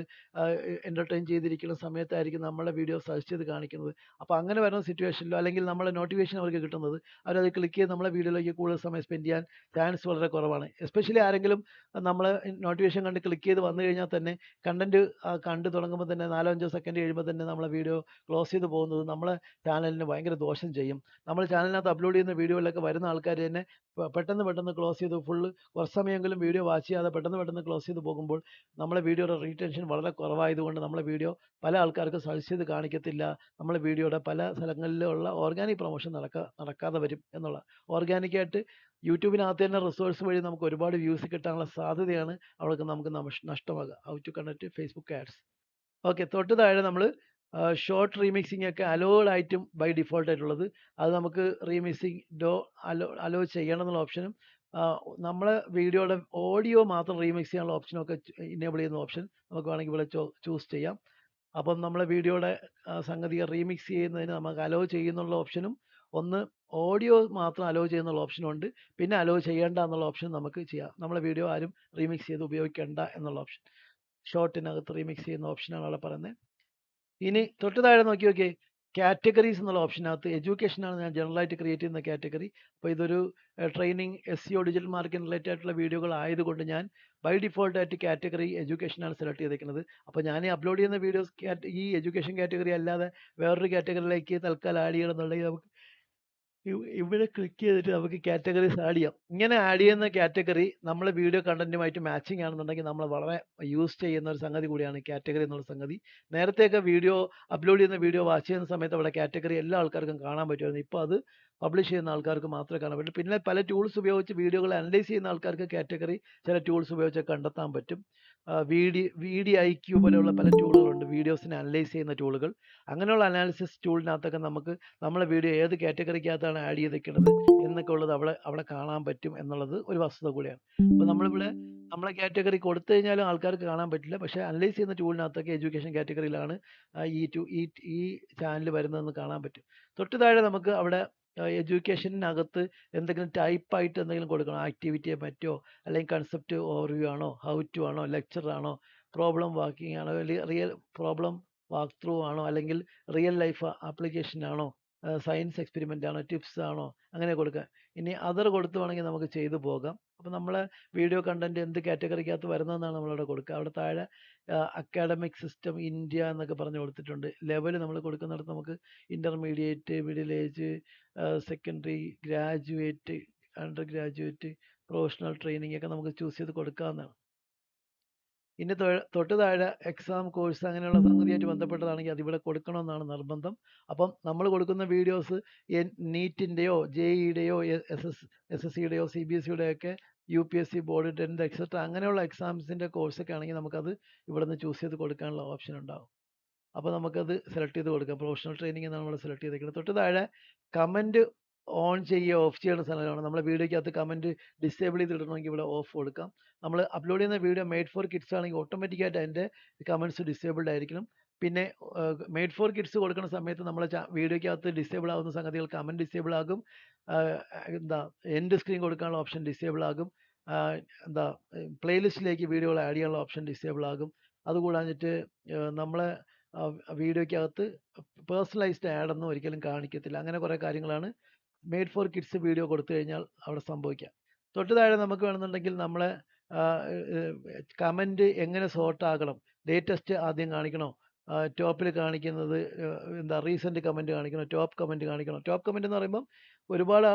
എൻ്റർടൈൻ ചെയ്തിരിക്കുന്ന സമയത്തായിരിക്കും നമ്മളെ വീഡിയോ സജസ്റ്റ് ചെയ്ത് കാണിക്കുന്നത്. അപ്പോൾ അങ്ങനെ വരുന്ന സിറ്റുവേഷനിലോ അല്ലെങ്കിൽ നമ്മളെ നോട്ടിഫിക്കേഷൻ അവർക്ക് കിട്ടുന്നത് അവരത് ക്ലിക്ക് ചെയ്ത് നമ്മളെ വീഡിയോയിലേക്ക് കൂടുതൽ സമയം സ്പെൻഡ് ചെയ്യാൻ ചാൻസ് വളരെ കുറവാണ്. എസ്പെഷ്യലി ആരെങ്കിലും നമ്മളെ നോട്ടിഫിക്കേഷൻ കണ്ട് ക്ലിക്ക് ചെയ്ത് വന്നു കഴിഞ്ഞാൽ തന്നെ കണ്ടന്റ് കണ്ടു തുടങ്ങുമ്പോൾ തന്നെ 4-5 സെക്കൻഡ് കഴിയുമ്പോൾ തന്നെ നമ്മളെ വീഡിയോ ക്ലോസ് ചെയ്ത് പോകുന്നത് നമ്മളെ ചാനലിന് ഭയങ്കര ദോഷം ചെയ്യും. നമ്മൾ ചാനലിനകത്ത് അപ്ലോഡ് ചെയ്യുന്ന വീഡിയോയിലൊക്കെ വരുന്ന ആൾക്കാർ തന്നെ പെട്ടെന്ന് ക്ലോസ് ചെയ്ത് കുറച്ച് സമയമെങ്കിലും വീഡിയോ വാച്ച് ചെയ്യാതെ പെട്ടെന്ന് ക്ലോസ് ചെയ്ത് പോകുമ്പോൾ നമ്മളെ വീഡിയോയുടെ റീറ്റെൻഷൻ വളരെ കുറവായതുകൊണ്ട് നമ്മളെ വീഡിയോ പല ആൾക്കാർക്ക് സജസ്റ്റ് ചെയ്ത് കാണിക്കത്തില്ല. നമ്മളെ വീഡിയോയുടെ പല സ്ഥലങ്ങളിലുള്ള ഓർഗാനിക് പ്രൊമോഷൻ നടക്കാതെ വരും എന്നുള്ള. ഓർഗാനിക്കായിട്ട് യൂട്യൂബിനകത്ത് തന്നെ റിസോഴ്സ് വഴി നമുക്ക് ഒരുപാട് വ്യൂസ് കിട്ടാനുള്ള സാധ്യതയാണ് അവിടെ നമുക്ക് നഷ്ടമാകുക. How to conduct Facebook ads. Okay, തൊട്ട് താഴെ നമ്മൾ ഷോർട്ട് റീമിക്സിംഗ് ഒക്കെ അലോഡ് ആയിട്ടും ബൈ ഡിഫോൾട്ട് ആയിട്ടുള്ളത്. അത് നമുക്ക് റീമിക്സിംഗ് അലോ ചെയ്യണം എന്നുള്ള ഓപ്ഷനും നമ്മളെ വീഡിയോയുടെ ഓഡിയോ മാത്രം റീമിക്സ് ചെയ്യാനുള്ള ഓപ്ഷനും ഒക്കെ ഇനേബിൾ ചെയ്യുന്ന ഓപ്ഷൻ നമുക്ക് വേണമെങ്കിൽ ഇവിടെ ചൂസ് ചെയ്യാം. അപ്പം നമ്മളെ വീഡിയോയുടെ സംഗതി റീമിക്സ് ചെയ്യുന്നതിന് നമുക്ക് അലോ ചെയ്യുന്നുള്ള ഓപ്ഷനും ഒന്ന് ഓഡിയോ മാത്രം അലോ ചെയ്യുന്നുള്ള ഓപ്ഷനും ഉണ്ട്. പിന്നെ അലോ ചെയ്യേണ്ട എന്നുള്ള ഓപ്ഷൻ നമുക്ക് ചെയ്യാം. നമ്മളെ വീഡിയോ ആരും റീമിക്സ് ചെയ്ത് ഉപയോഗിക്കേണ്ട എന്നുള്ള ഓപ്ഷൻ, ഷോർട്ടിനകത്ത് റീമിക്സ് ചെയ്യുന്ന ഓപ്ഷനാണ് അവിടെ പറയുന്നത്. ഇനി തൊട്ട് താഴെ നോക്കിയേ, കാറ്റഗറീസ് എന്നുള്ള ഓപ്ഷനകത്ത് എഡ്യൂക്കേഷനാണ് ഞാൻ ജനറലായിട്ട് ക്രിയേറ്റ് ചെയ്യുന്ന കാറ്റഗറി. അപ്പോൾ ഇതൊരു training SEO digital marketing related ആയിട്ടുള്ള വീഡിയോകൾ ആയതുകൊണ്ട് ഞാൻ ബൈ ഡിഫോൾട്ട് ആയിട്ട് കാറ്റഗറി എഡ്യൂക്കേഷനാണ് സെലക്ട് ചെയ്തേക്കുന്നത്. അപ്പോൾ ഞാൻ അപ്ലോഡ് ചെയ്യുന്ന വീഡിയോസ് ഈ എഡ്യൂക്കേഷൻ കാറ്റഗറി അല്ലാതെ വേറൊരു കാറ്റഗറിയിലേക്ക് തൽക്കാലം ആഡ് ചെയ്യണമെന്നുണ്ടെങ്കിൽ നമുക്ക് ഇവിടെ ക്ലിക്ക് ചെയ്തിട്ട് നമുക്ക് കാറ്റഗറീസ് ആഡ് ചെയ്യാം. ഇങ്ങനെ ആഡ് ചെയ്യുന്ന കാറ്റഗറി നമ്മളെ വീഡിയോ കണ്ടന്റുമായിട്ട് മാച്ചിങ് ആണെന്നുണ്ടെങ്കിൽ നമ്മൾ വളരെ യൂസ് ചെയ്യുന്ന ഒരു സംഗതി കൂടിയാണ് കാറ്റഗറി എന്നുള്ള സംഗതി. നേരത്തെയൊക്കെ വീഡിയോ അപ്ലോഡ് ചെയ്യുന്ന വീഡിയോ വാച്ച് ചെയ്യുന്ന സമയത്ത് അവിടെ കാറ്റഗറി എല്ലാ ആൾക്കാർക്കും കാണാൻ പറ്റുമായിരുന്നു. ഇപ്പോൾ അത് പബ്ലിഷ് ചെയ്യുന്ന ആൾക്കാർക്ക് മാത്രമേ കാണാൻ പറ്റൂ. പിന്നെ പല ടൂൾസ് ഉപയോഗിച്ച് വീഡിയോകൾ അനലൈസ് ചെയ്യുന്ന ആൾക്കാർക്ക് കാറ്റഗറി ചില ടൂൾസ് ഉപയോഗിച്ച് കണ്ടെത്താൻ പറ്റും. VDIQ പോലെയുള്ള പല ടൂളുകളുണ്ട്, വീഡിയോസിനെ അനലൈസ് ചെയ്യുന്ന ടൂളുകൾ. അങ്ങനെയുള്ള അനാലിസിസ് ടൂളിനകത്തൊക്കെ നമുക്ക് നമ്മളെ വീഡിയോ ഏത് കാറ്റഗറിക്കകത്താണ് ആഡ് ചെയ്തിരിക്കുന്നത് എന്നൊക്കെ ഉള്ളത് അവിടെ കാണാൻ പറ്റും എന്നുള്ളത് ഒരു വസ്തുത കൂടിയാണ്. അപ്പോൾ നമ്മളിവിടെ നമ്മളെ കാറ്റഗറി കൊടുത്തു കഴിഞ്ഞാലും ആൾക്കാർക്ക് കാണാൻ പറ്റില്ല, പക്ഷേ അനലൈസ് ചെയ്യുന്ന ടൂളിനകത്തൊക്കെ എഡ്യൂക്കേഷൻ കാറ്റഗറിയിലാണ് ഈ ചാനൽ വരുന്നതെന്ന് കാണാൻ പറ്റും. തൊട്ട് താഴെ നമുക്ക് അവിടെ എഡ്യൂക്കേഷനകത്ത് എന്തെങ്കിലും ടൈപ്പായിട്ട് എന്തെങ്കിലും കൊടുക്കണം, ആക്ടിവിറ്റിയെ പറ്റിയോ അല്ലെങ്കിൽ കൺസെപ്റ്റ് ഓവർവ്യൂ ആണോ, ഹൗ ടു ആണോ, ലെക്ചർ ആണോ, പ്രോബ്ലം വാക്കിംഗ് ആണോ, അല്ലെങ്കിൽ റിയൽ പ്രോബ്ലം വാക്ക് ത്രൂ ആണോ, അല്ലെങ്കിൽ റിയൽ ലൈഫ് ആപ്ലിക്കേഷൻ ആണോ, സയൻസ് എക്സ്പെരിമെൻ്റ് ആണോ, ടിപ്സ് ആണോ, അങ്ങനെ കൊടുക്കുക. ഇനി അതർ കൊടുത്തു വേണമെങ്കിൽ നമുക്ക് ചെയ്തു പോകാം. അപ്പോൾ നമ്മളെ വീഡിയോ കണ്ടന്റ് എന്ത് കാറ്റഗറിക്കകത്ത് വരുന്നതെന്നാണ് നമ്മളവിടെ കൊടുക്കുക. അവിടെ താഴെ അക്കാഡമിക് സിസ്റ്റം ഇന്ത്യ എന്നൊക്കെ പറഞ്ഞ് കൊടുത്തിട്ടുണ്ട്. ലെവൽ നമ്മൾ കൊടുക്കുന്നിടത്ത് നമുക്ക് intermediate, middle age, secondary, graduate, under graduate, professional training ഒക്കെ നമുക്ക് ചൂസ് ചെയ്ത് കൊടുക്കാവുന്നതാണ്. ഇനി തൊട്ട് താഴെ എക്സാം, കോഴ്സ് അങ്ങനെയുള്ള സംഗതിയായിട്ട് ബന്ധപ്പെട്ടതാണെങ്കിൽ അതിവിടെ കൊടുക്കണമെന്നാണ് നിർബന്ധം. അപ്പം നമ്മൾ കൊടുക്കുന്ന വീഡിയോസ് നീറ്റിൻ്റെയോ JEEയുടെയോ SSCയുടെയോ CBSEയുടെയൊക്കെ UPSC ബോർഡ് 10th എക്സെട്ര അങ്ങനെയുള്ള എക്സാംസിൻ്റെ കോഴ്സൊക്കെ ആണെങ്കിൽ നമുക്കത് ഇവിടെ നിന്ന് ചൂസ് ചെയ്ത് കൊടുക്കാനുള്ള ഓപ്ഷൻ ഉണ്ടാകും. അപ്പോൾ നമുക്കത് സെലക്ട് ചെയ്ത് കൊടുക്കാം. പ്രൊഫഷണൽ ട്രെയിനിങ് എന്നാണ് നമ്മൾ സെലക്ട് ചെയ്തേക്കുന്നത്. തൊട്ട് താഴെ കമൻറ്റ് ഓൺ ചെയ്യുക ഓഫ് ചെയ്യുന്ന സ്ഥലമാണ്. നമ്മുടെ വീഡിയോയ്ക്കകത്ത് കമൻറ്റ് ഡിസേബിൾ ചെയ്തിടണമെങ്കിൽ ഇവിടെ ഓഫ് കൊടുക്കാം. നമ്മൾ അപ്ലോഡ് ചെയ്യുന്ന വീഡിയോ മെയ്ഡ് ഫോർ കിഡ്സ് ആണെങ്കിൽ ഓട്ടോമാറ്റിക്കായിട്ട് അതിൻ്റെ കമൻറ്റ്സ് ഡിസേബിൾഡ് ആയിരിക്കണം. പിന്നെ മെയ്ഡ് ഫോർ കിഡ്സ് കൊടുക്കുന്ന സമയത്ത് നമ്മളെ വീഡിയോയ്ക്കകത്ത് ഡിസേബിൾ ആകുന്ന സംഗതികൾ കമൻറ്റ് ഡിസേബിൾ ആകും. എൻഡ് സ്ക്രീൻ കൊടുക്കാനുള്ള ഓപ്ഷൻ ഡിസേബിൾ ആകും. പ്ലേലിസ്റ്റിലേക്ക് വീഡിയോകൾ ആഡ് ചെയ്യാനുള്ള ഓപ്ഷൻ ഡിസേബിൾ ആകും. അതുകൂടാഞ്ഞിട്ട് നമ്മളെ വീഡിയോയ്ക്കകത്ത് പേഴ്സണലൈസ്ഡ് ആഡ് ഒന്നും ഒരിക്കലും കാണിക്കത്തില്ല. അങ്ങനെ കുറേ കാര്യങ്ങളാണ് മെയ്ഡ് ഫോർ കിഡ്സ് വീഡിയോ കൊടുത്തു കഴിഞ്ഞാൽ അവിടെ സംഭവിക്കാം. തൊട്ട് താഴെ നമുക്ക് വേണമെന്നുണ്ടെങ്കിൽ നമ്മളെ കമൻറ്റ് എങ്ങനെ സോർട്ട് ആകണം, ലേറ്റസ്റ്റ് ആദ്യം കാണിക്കണോ, ടോപ്പിൽ കാണിക്കുന്നത് റീസെൻറ്റ് കമൻറ്റ് കാണിക്കണോ, ടോപ്പ് കമൻറ്റ് കാണിക്കണോ. ടോപ്പ് കമൻറ്റ് എന്ന് പറയുമ്പം ഒരുപാട്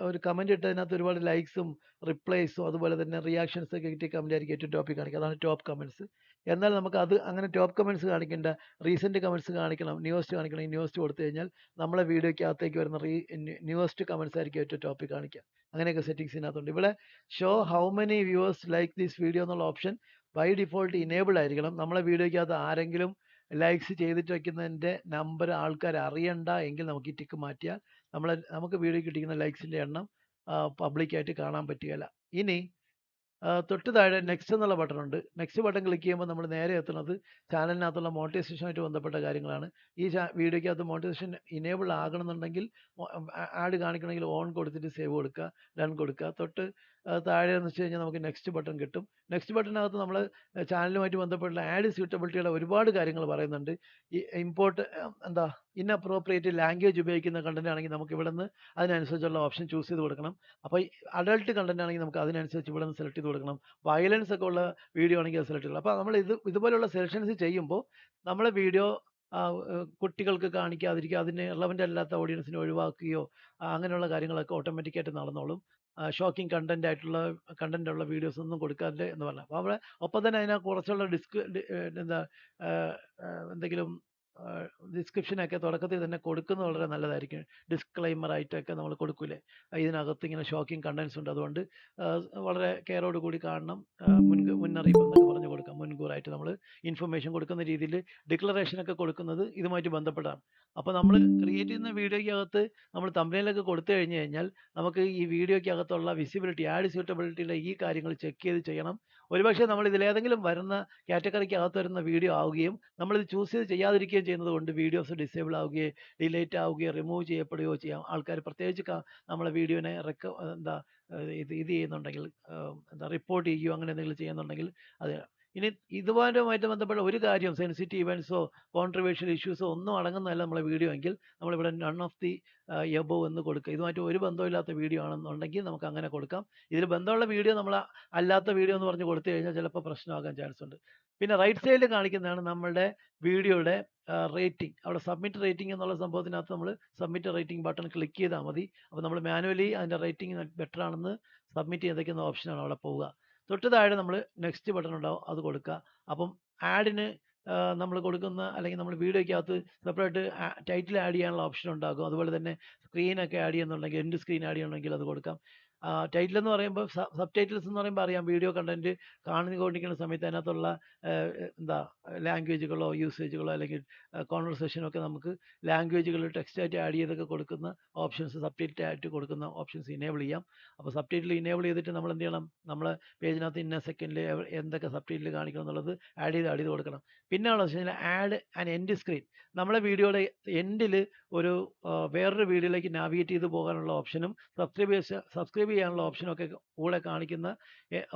ഒരു കമൻറ്റ് ഇട്ടതിനകത്ത് ഒരുപാട് ലൈക്സും റിപ്ലൈസും അതുപോലെ തന്നെ റിയാക്ഷൻസ് ഒക്കെ കിട്ടിയ കമൻറ്റ് ആയിരിക്കും ഏറ്റവും ടോപ്പിൽ കാണിക്കുക. അതാണ് ടോപ്പ് കമൻറ്റ്സ്. എന്നാൽ നമുക്ക് അങ്ങനെ ടോപ്പ് കമൻറ്റ്സ് കാണിക്കേണ്ട, റീസെൻറ്റ് കമൻറ്റ്സ് കാണിക്കണം, ന്യൂവസ്റ്റ് കാണിക്കണം. ഈ ന്യൂവസ്റ്റ് കൊടുത്തു കഴിഞ്ഞാൽ നമ്മളെ വീഡിയോയ്ക്കകത്തേക്ക് വരുന്ന ന്യൂവസ്റ്റ് കമൻറ്റ്സ് ആയിരിക്കും ഏറ്റവും ടോപ്പിൽ കാണിക്കുക. അങ്ങനെയൊക്കെ സെറ്റിങ്സ് ഇതിനകത്തുണ്ട്. ഇവിടെ show how many viewers like this video എന്നുള്ള ഓപ്ഷൻ ബൈ ഡിഫോൾട്ട് ഇനേബിൾ ആയിരിക്കണം. നമ്മളെ വീഡിയോയ്ക്കകത്ത് ആരെങ്കിലും ലൈക്സ് ചെയ്തിട്ട് വയ്ക്കുന്നതിൻ്റെ നമ്പർ ആൾക്കാർ അറിയണ്ട എങ്കിൽ നമുക്ക് ഈ ടിക്ക് മാറ്റിയാൽ നമുക്ക് വീഡിയോയ്ക്ക് കിട്ടിക്കുന്ന ലൈക്സിൻ്റെ എണ്ണം പബ്ലിക്കായിട്ട് കാണാൻ പറ്റുകയില്ല. ഇനി തൊട്ട് താഴെ നെക്സ്റ്റ് എന്നുള്ള ബട്ടൺ ഉണ്ട്. നെക്സ്റ്റ് ബട്ടൺ ക്ലിക്ക് ചെയ്യുമ്പോൾ നമ്മൾ നേരെ എത്തുന്നത് ചാനലിനകത്തുള്ള മോണിറ്റൈസേഷനുമായിട്ട് ബന്ധപ്പെട്ട കാര്യങ്ങളാണ്. ഈ വീഡിയോയ്ക്കകത്ത് മോണിറ്റൈസേഷൻ ഇനേബിൾ ആകണമെന്നുണ്ടെങ്കിൽ ആഡ് കാണിക്കണമെങ്കിൽ ഓൺ കൊടുത്തിട്ട് സേവ് കൊടുക്കുക, ഡൺ കൊടുക്കുക. തൊട്ട് താഴെ എന്ന് വെച്ച് കഴിഞ്ഞാൽ നമുക്ക് നെക്സ്റ്റ് ബട്ടൺ കിട്ടും. നെക്സ്റ്റ് ബട്ടണിനകത്ത് നമ്മൾ ചാനലുമായിട്ട് ബന്ധപ്പെട്ടുള്ള ആഡ് സ്യൂട്ടബിലിറ്റിയുടെ ഒരുപാട് കാര്യങ്ങൾ പറയുന്നുണ്ട്. ഈ ഇൻഅപ്രോപ്രിയേറ്റ് ലാംഗ്വേജ് ഉപയോഗിക്കുന്ന കണ്ടന്റ് ആണെങ്കിൽ നമുക്ക് ഇവിടെ നിന്ന് അതിനനുസരിച്ചുള്ള ഓപ്ഷൻ ചൂസ് ചെയ്ത് കൊടുക്കണം. അപ്പോൾ ഈ അഡൾട്ട് കണ്ടന്റ് ആണെങ്കിൽ നമുക്ക് അതിനനുസരിച്ച് ഇവിടെ നിന്ന് സെലക്ട് ചെയ്ത് കൊടുക്കണം. വയലൻസ് ഒക്കെ ഉള്ള വീഡിയോ ആണെങ്കിൽ അത് സെലക്ട് ചെയ്യണം. അപ്പോൾ നമ്മൾ ഇതുപോലെയുള്ള സെലക്ഷൻസ് ചെയ്യുമ്പോൾ നമ്മളെ വീഡിയോ കുട്ടികൾക്ക് കാണിക്കാതിരിക്കുക, അതിന് റെലവൻ്റ് അല്ലാത്ത ഓഡിയൻസിനെ ഒഴിവാക്കുകയോ അങ്ങനെയുള്ള കാര്യങ്ങളൊക്കെ ഓട്ടോമാറ്റിക്കായിട്ട് നടന്നോളും. ഷോക്കിംഗ് കണ്ടന്റ് ഉള്ള വീഡിയോസ് ഒന്നും കൊടുക്കാതെ എന്ന് പറഞ്ഞാൽ. അപ്പോൾ അവിടെ ഒപ്പം തന്നെ അതിനെ കുറച്ചുള്ള എന്തെങ്കിലും ഡിസ്ക്രിപ്ഷനൊക്കെ തുടക്കത്തിൽ തന്നെ കൊടുക്കുന്നത് വളരെ നല്ലതായിരിക്കും. ഡിസ്ക്ലൈമർ ആയിട്ടൊക്കെ നമ്മൾ കൊടുക്കൂലേ, ഇതിനകത്ത് ഇങ്ങനെ ഷോക്കിംഗ് കണ്ടന്റ്സ് ഉണ്ട്, അതുകൊണ്ട് വളരെ കെയറോട് കൂടി കാണണം, മുന്നറിയിപ്പ് എന്നൊക്കെ പറഞ്ഞു കൊടുക്കാം. മുൻകൂറായിട്ട് നമ്മൾ ഇൻഫർമേഷൻ കൊടുക്കുന്ന രീതിയിൽ ഡിക്ലറേഷനൊക്കെ കൊടുക്കുന്നത് ഇതുമായിട്ട് ബന്ധപ്പെട്ടാണ്. അപ്പോൾ നമ്മൾ ക്രിയേറ്റ് ചെയ്യുന്ന വീഡിയോയ്ക്കകത്ത് നമ്മൾ തമ്പനെയിലൊക്കെ കൊടുത്തു കഴിഞ്ഞാൽ നമുക്ക് ഈ വീഡിയോയ്ക്കകത്തുള്ള വിസിബിലിറ്റി, ആഡ് സ്യൂട്ടബിലിറ്റിയിലെ ഈ കാര്യങ്ങൾ ചെക്ക് ചെയ്ത് ചെയ്യണം. ഒരുപക്ഷെ നമ്മൾ ഇതിലേതെങ്കിലും വരുന്ന കാറ്റഗറിക്കകത്ത് വരുന്ന വീഡിയോ ആവുകയും നമ്മളിത് ചൂസ് ചെയ്ത് ചെയ്യാതിരിക്കുകയും ചെയ്യുന്നത് കൊണ്ട് വീഡിയോസ് ഡിസേബിൾ ആവുകയോ ഡിലീറ്റ് ആവുകയോ റിമൂവ് ചെയ്യപ്പെടുകയോ ചെയ്യാം. ആൾക്കാർ പ്രത്യേകിച്ച് നമ്മളെ വീഡിയോനെ ഇത് ചെയ്യുന്നുണ്ടെങ്കിൽ റിപ്പോർട്ട് ചെയ്യുകയോ അങ്ങനെ എന്തെങ്കിലും ചെയ്യുന്നുണ്ടെങ്കിൽ അത്. ഇനി ഇതുമായിട്ട് ബന്ധപ്പെട്ട ഒരു കാര്യം, സെൻസിറ്റീവ് ഇവൻറ്റ്സോ കോൺട്രവേഴ്ഷ്യൽ ഇഷ്യൂസോ ഒന്നും അടങ്ങുന്നതല്ല നമ്മളെ വീഡിയോ എങ്കിൽ നമ്മളിവിടെ നൺ ഓഫ് ദി എബോവ് എന്ന് കൊടുക്കുക. ഇതുമായിട്ട് ഒരു ബന്ധമില്ലാത്ത വീഡിയോ ആണെന്നുണ്ടെങ്കിൽ നമുക്ക് അങ്ങനെ കൊടുക്കാം. ഇതിൽ ബന്ധമുള്ള വീഡിയോ നമ്മൾ അല്ലാത്ത വീഡിയോ എന്ന് പറഞ്ഞ് കൊടുത്തു കഴിഞ്ഞാൽ ചിലപ്പോൾ പ്രശ്നമാകാൻ ചാൻസ് ഉണ്ട്. പിന്നെ റൈറ്റ് സൈഡിൽ കാണിക്കുന്നതാണ് നമ്മളുടെ വീഡിയോയുടെ റേറ്റിംഗ്. അവിടെ സബ്മിറ്റ് റേറ്റിംഗ് എന്നുള്ള സംഭവത്തിനകത്ത് നമ്മൾ സബ്മിറ്റ് റേറ്റിംഗ് ബട്ടൺ ക്ലിക്ക് ചെയ്താൽ മതി. അപ്പോൾ നമ്മൾ മാനുവലി അതിൻ്റെ റേറ്റിംഗ് ബെറ്റർ ആണെന്ന് സബ്മിറ്റ് ചെയ്തേക്കുന്ന ഓപ്ഷനാണ് അവിടെ പോവുക. തൊട്ട് താഴെ നമ്മൾ നെക്സ്റ്റ് ബട്ടൺ ഉണ്ടാവും, അത് കൊടുക്കുക. അപ്പം ആഡിന് നമ്മൾ കൊടുക്കുന്ന അല്ലെങ്കിൽ നമ്മൾ വീഡിയോയ്ക്കകത്ത് സെപ്പറേറ്റ് ടൈറ്റിൽ ആഡ് ചെയ്യാനുള്ള ഓപ്ഷൻ ഉണ്ടാകും. അതുപോലെ തന്നെ സ്ക്രീനൊക്കെ ആഡ് ചെയ്യുന്നുണ്ടെങ്കിൽ, എൻഡ് സ്ക്രീൻ ആഡ് ചെയ്യണമെങ്കിൽ അത് കൊടുക്കാം. ടൈറ്റിൽ എന്ന് പറയുമ്പോൾ സബ് ടൈറ്റിൽസ് എന്ന് പറയുമ്പോൾ അറിയാം, വീഡിയോ കണ്ടന്റ് കാണുകൊണ്ടിരിക്കുന്ന സമയത്ത് അതിനകത്തുള്ള എന്താ ലാംഗ്വേജുകളോ യൂസേജുകളോ അല്ലെങ്കിൽ കോൺവെർസേഷനോ ഒക്കെ നമുക്ക് ലാംഗ്വേജുകൾ ടെക്സ്റ്റായിട്ട് ആഡ് ചെയ്തൊക്കെ കൊടുക്കുന്ന ഓപ്ഷൻസ്, സബ് ടൈറ്റിൽ ആയിട്ട് കൊടുക്കുന്ന ഓപ്ഷൻസ് ഇനേബിൾ ചെയ്യാം. അപ്പോൾ സബ് ടൈറ്റിൽ ഇനേബിൾ ചെയ്തിട്ട് നമ്മൾ എന്ത് ചെയ്യണം, നമ്മളെ പേജിനകത്ത് ഇന്ന സെക്കൻഡിൽ എന്തൊക്കെ സബ് ടൈറ്റിൽ കാണിക്കണം എന്നുള്ളത് ആഡ് ചെയ്ത് കൊടുക്കണം. പിന്നെ ഉള്ളത് വെച്ച് കഴിഞ്ഞാൽ ആഡ് ആൻഡ് എൻഡ് സ്ക്രീൻ. നമ്മളെ വീഡിയോയുടെ എൻഡിൽ ഒരു വേറൊരു വീഡിയോയിലേക്ക് നാവിഗേറ്റ് ചെയ്ത് പോകാനുള്ള ഓപ്ഷനും സബ്സ്ക്രൈബ് ചെയ്യാനുള്ള ഓപ്ഷനും ഒക്കെ കൂടെ കാണിക്കുന്ന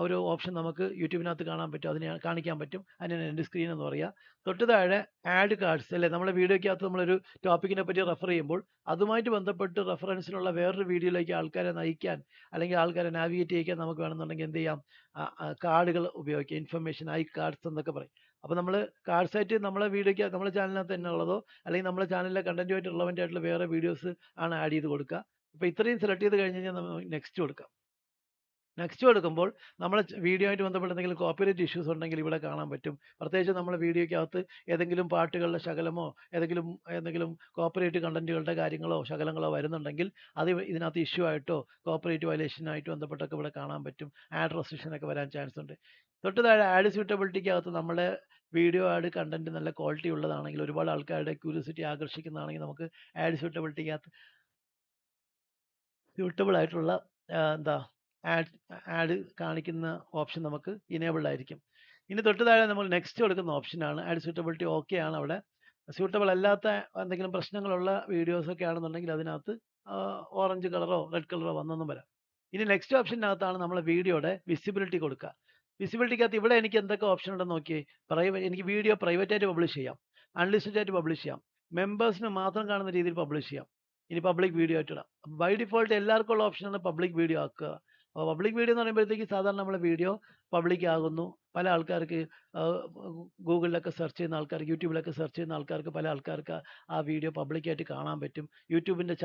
ഒരു ഓപ്ഷൻ നമുക്ക് യൂട്യൂബിനകത്ത് കാണാൻ പറ്റും, അതിനെ കാണിക്കാൻ പറ്റും. അതിനാണ് എൻഡ് സ്ക്രീൻ എന്ന് പറയുക. തൊട്ട് താഴെ ആഡ് കാർഡ്സ് അല്ലേ, നമ്മളെ വീഡിയോയ്ക്കകത്ത് നമ്മളൊരു ടോപ്പിക്കിനെ പറ്റി റെഫർ ചെയ്യുമ്പോൾ അതുമായിട്ട് ബന്ധപ്പെട്ട് റെഫറൻസിനുള്ള വേറൊരു വീഡിയോയിലേക്ക് ആൾക്കാരെ നയിക്കാൻ അല്ലെങ്കിൽ ആൾക്കാരെ നാവിഗേറ്റ് ചെയ്യിക്കാൻ നമുക്ക് വേണമെന്നുണ്ടെങ്കിൽ എന്ത് ചെയ്യാം, കാർഡുകൾ ഉപയോഗിക്കാം. ഇൻഫർമേഷൻ ഐ കാർഡ്സ് എന്നൊക്കെ പറയും. അപ്പോൾ നമ്മൾ കാർഡ്സ് ആയിട്ട് നമ്മളെ വീഡിയോയ്ക്ക് നമ്മുടെ ചാനലിനകത്ത് തന്നെ ഉള്ളതോ അല്ലെങ്കിൽ നമ്മുടെ ചാനലിലെ കണ്ടന്റുമായിട്ട് റിലവൻ്റ് ആയിട്ടുള്ള വേറെ വീഡിയോസ് ആണ് ആഡ് ചെയ്ത് കൊടുക്കുക. അപ്പോൾ ഇത്രയും സെലക്ട് ചെയ്ത് കഴിഞ്ഞ് കഴിഞ്ഞാൽ നമ്മൾ നെക്സ്റ്റ് കൊടുക്കാം. നെക്സ്റ്റ് കൊടുക്കുമ്പോൾ നമ്മളെ വീഡിയോ ആയിട്ട് ബന്ധപ്പെട്ട എന്തെങ്കിലും കോപ്പിറൈറ്റ് ഇഷ്യൂസ് ഉണ്ടെങ്കിൽ ഇവിടെ കാണാൻ പറ്റും. പ്രത്യേകിച്ച് നമ്മുടെ വീഡിയോയ്ക്കകത്ത് ഏതെങ്കിലും പാട്ടുകളുടെ ശകലമോ എന്തെങ്കിലും കോപ്പിറൈറ്റ് കണ്ടന്റുകളുടെ കാര്യങ്ങളോ ശകലങ്ങളോ വരുന്നുണ്ടെങ്കിൽ അത് ഇതിനകത്ത് ഇഷ്യൂ ആയിട്ടോ കോപ്പിറൈറ്റ് വയലേഷനായിട്ടോ ബന്ധപ്പെട്ടൊക്കെ ഇവിടെ കാണാൻ പറ്റും. ആഡ് റെസ്ട്രിക്ഷൻ ഒക്കെ വരാൻ ചാൻസ് ഉണ്ട്. തൊട്ട് താഴെ ആഡ് സ്യൂട്ടബിലിറ്റിക്കകത്ത് നമ്മുടെ വീഡിയോ ആഡ് കണ്ടന്റ് നല്ല ക്വാളിറ്റി ഉള്ളതാണെങ്കിൽ, ഒരുപാട് ആൾക്കാരുടെ ക്യൂരിയോസിറ്റി ആകർഷിക്കുന്നതാണെങ്കിൽ നമുക്ക് ആഡ് സ്യൂട്ടബിലിറ്റിക്കകത്ത് സ്യൂട്ടബിൾ ആയിട്ടുള്ള എന്താ ആഡ് കാണിക്കുന്ന ഓപ്ഷൻ നമുക്ക് ഇനേബിൾഡ് ആയിരിക്കും. ഇനി തൊട്ട് താഴെ നമ്മൾ നെക്സ്റ്റ് കൊടുക്കുന്ന ഓപ്ഷനാണ്. ആഡ് സ്യൂട്ടബിലിറ്റി ഓക്കെ ആണ്. അവിടെ സ്യൂട്ടബിൾ അല്ലാത്ത എന്തെങ്കിലും പ്രശ്നങ്ങളുള്ള വീഡിയോസ് ഒക്കെ ആണെന്നുണ്ടെങ്കിൽ അതിനകത്ത് ഓറഞ്ച് കളറോ റെഡ് കളറോ വന്നെന്നും വരാം. ഇനി നെക്സ്റ്റ് ഓപ്ഷനകത്താണ് നമ്മൾ വീഡിയോയുടെ വിസിബിലിറ്റി കൊടുക്കുക. വിസിബിലിറ്റിക്കകത്ത് ഇവിടെ എനിക്ക് എന്തൊക്കെ ഓപ്ഷൻ ഉണ്ടെന്ന് നോക്കിയേ. എനിക്ക് വീഡിയോ പ്രൈവറ്റ് ആയിട്ട് പബ്ലിഷ് ചെയ്യാം, അൺലിസ്റ്റഡ് ആയിട്ട് പബ്ലിഷ് ചെയ്യാം, മെമ്പേഴ്സിന് മാത്രം കാണുന്ന രീതിയിൽ പബ്ലിഷ് ചെയ്യാം, ഇനി പബ്ലിക് വീഡിയോ ആയിട്ട് ഇടാം. ബൈ ഡിഫോൾട്ട് എല്ലാവർക്കും ഉള്ള ഓപ്ഷനാണ് പബ്ലിക് വീഡിയോ ആക്കുക. അപ്പോൾ പബ്ലിക് വീഡിയോ എന്ന് പറയുമ്പോഴത്തേക്ക് സാധാരണ നമ്മളെ വീഡിയോ പബ്ലിക് ആകുന്നു. പല ആൾക്കാർക്ക് ഗൂഗിളിലൊക്കെ സെർച്ച് ചെയ്യുന്ന ആൾക്കാർക്ക്, യൂട്യൂബിലൊക്കെ സെർച്ച് ചെയ്യുന്ന ആൾക്കാർക്ക്, പല ആൾക്കാർക്ക് ആ വീഡിയോ പബ്ലിക്കായിട്ട് കാണാൻ പറ്റും. യൂട്യൂബിൻ്റെ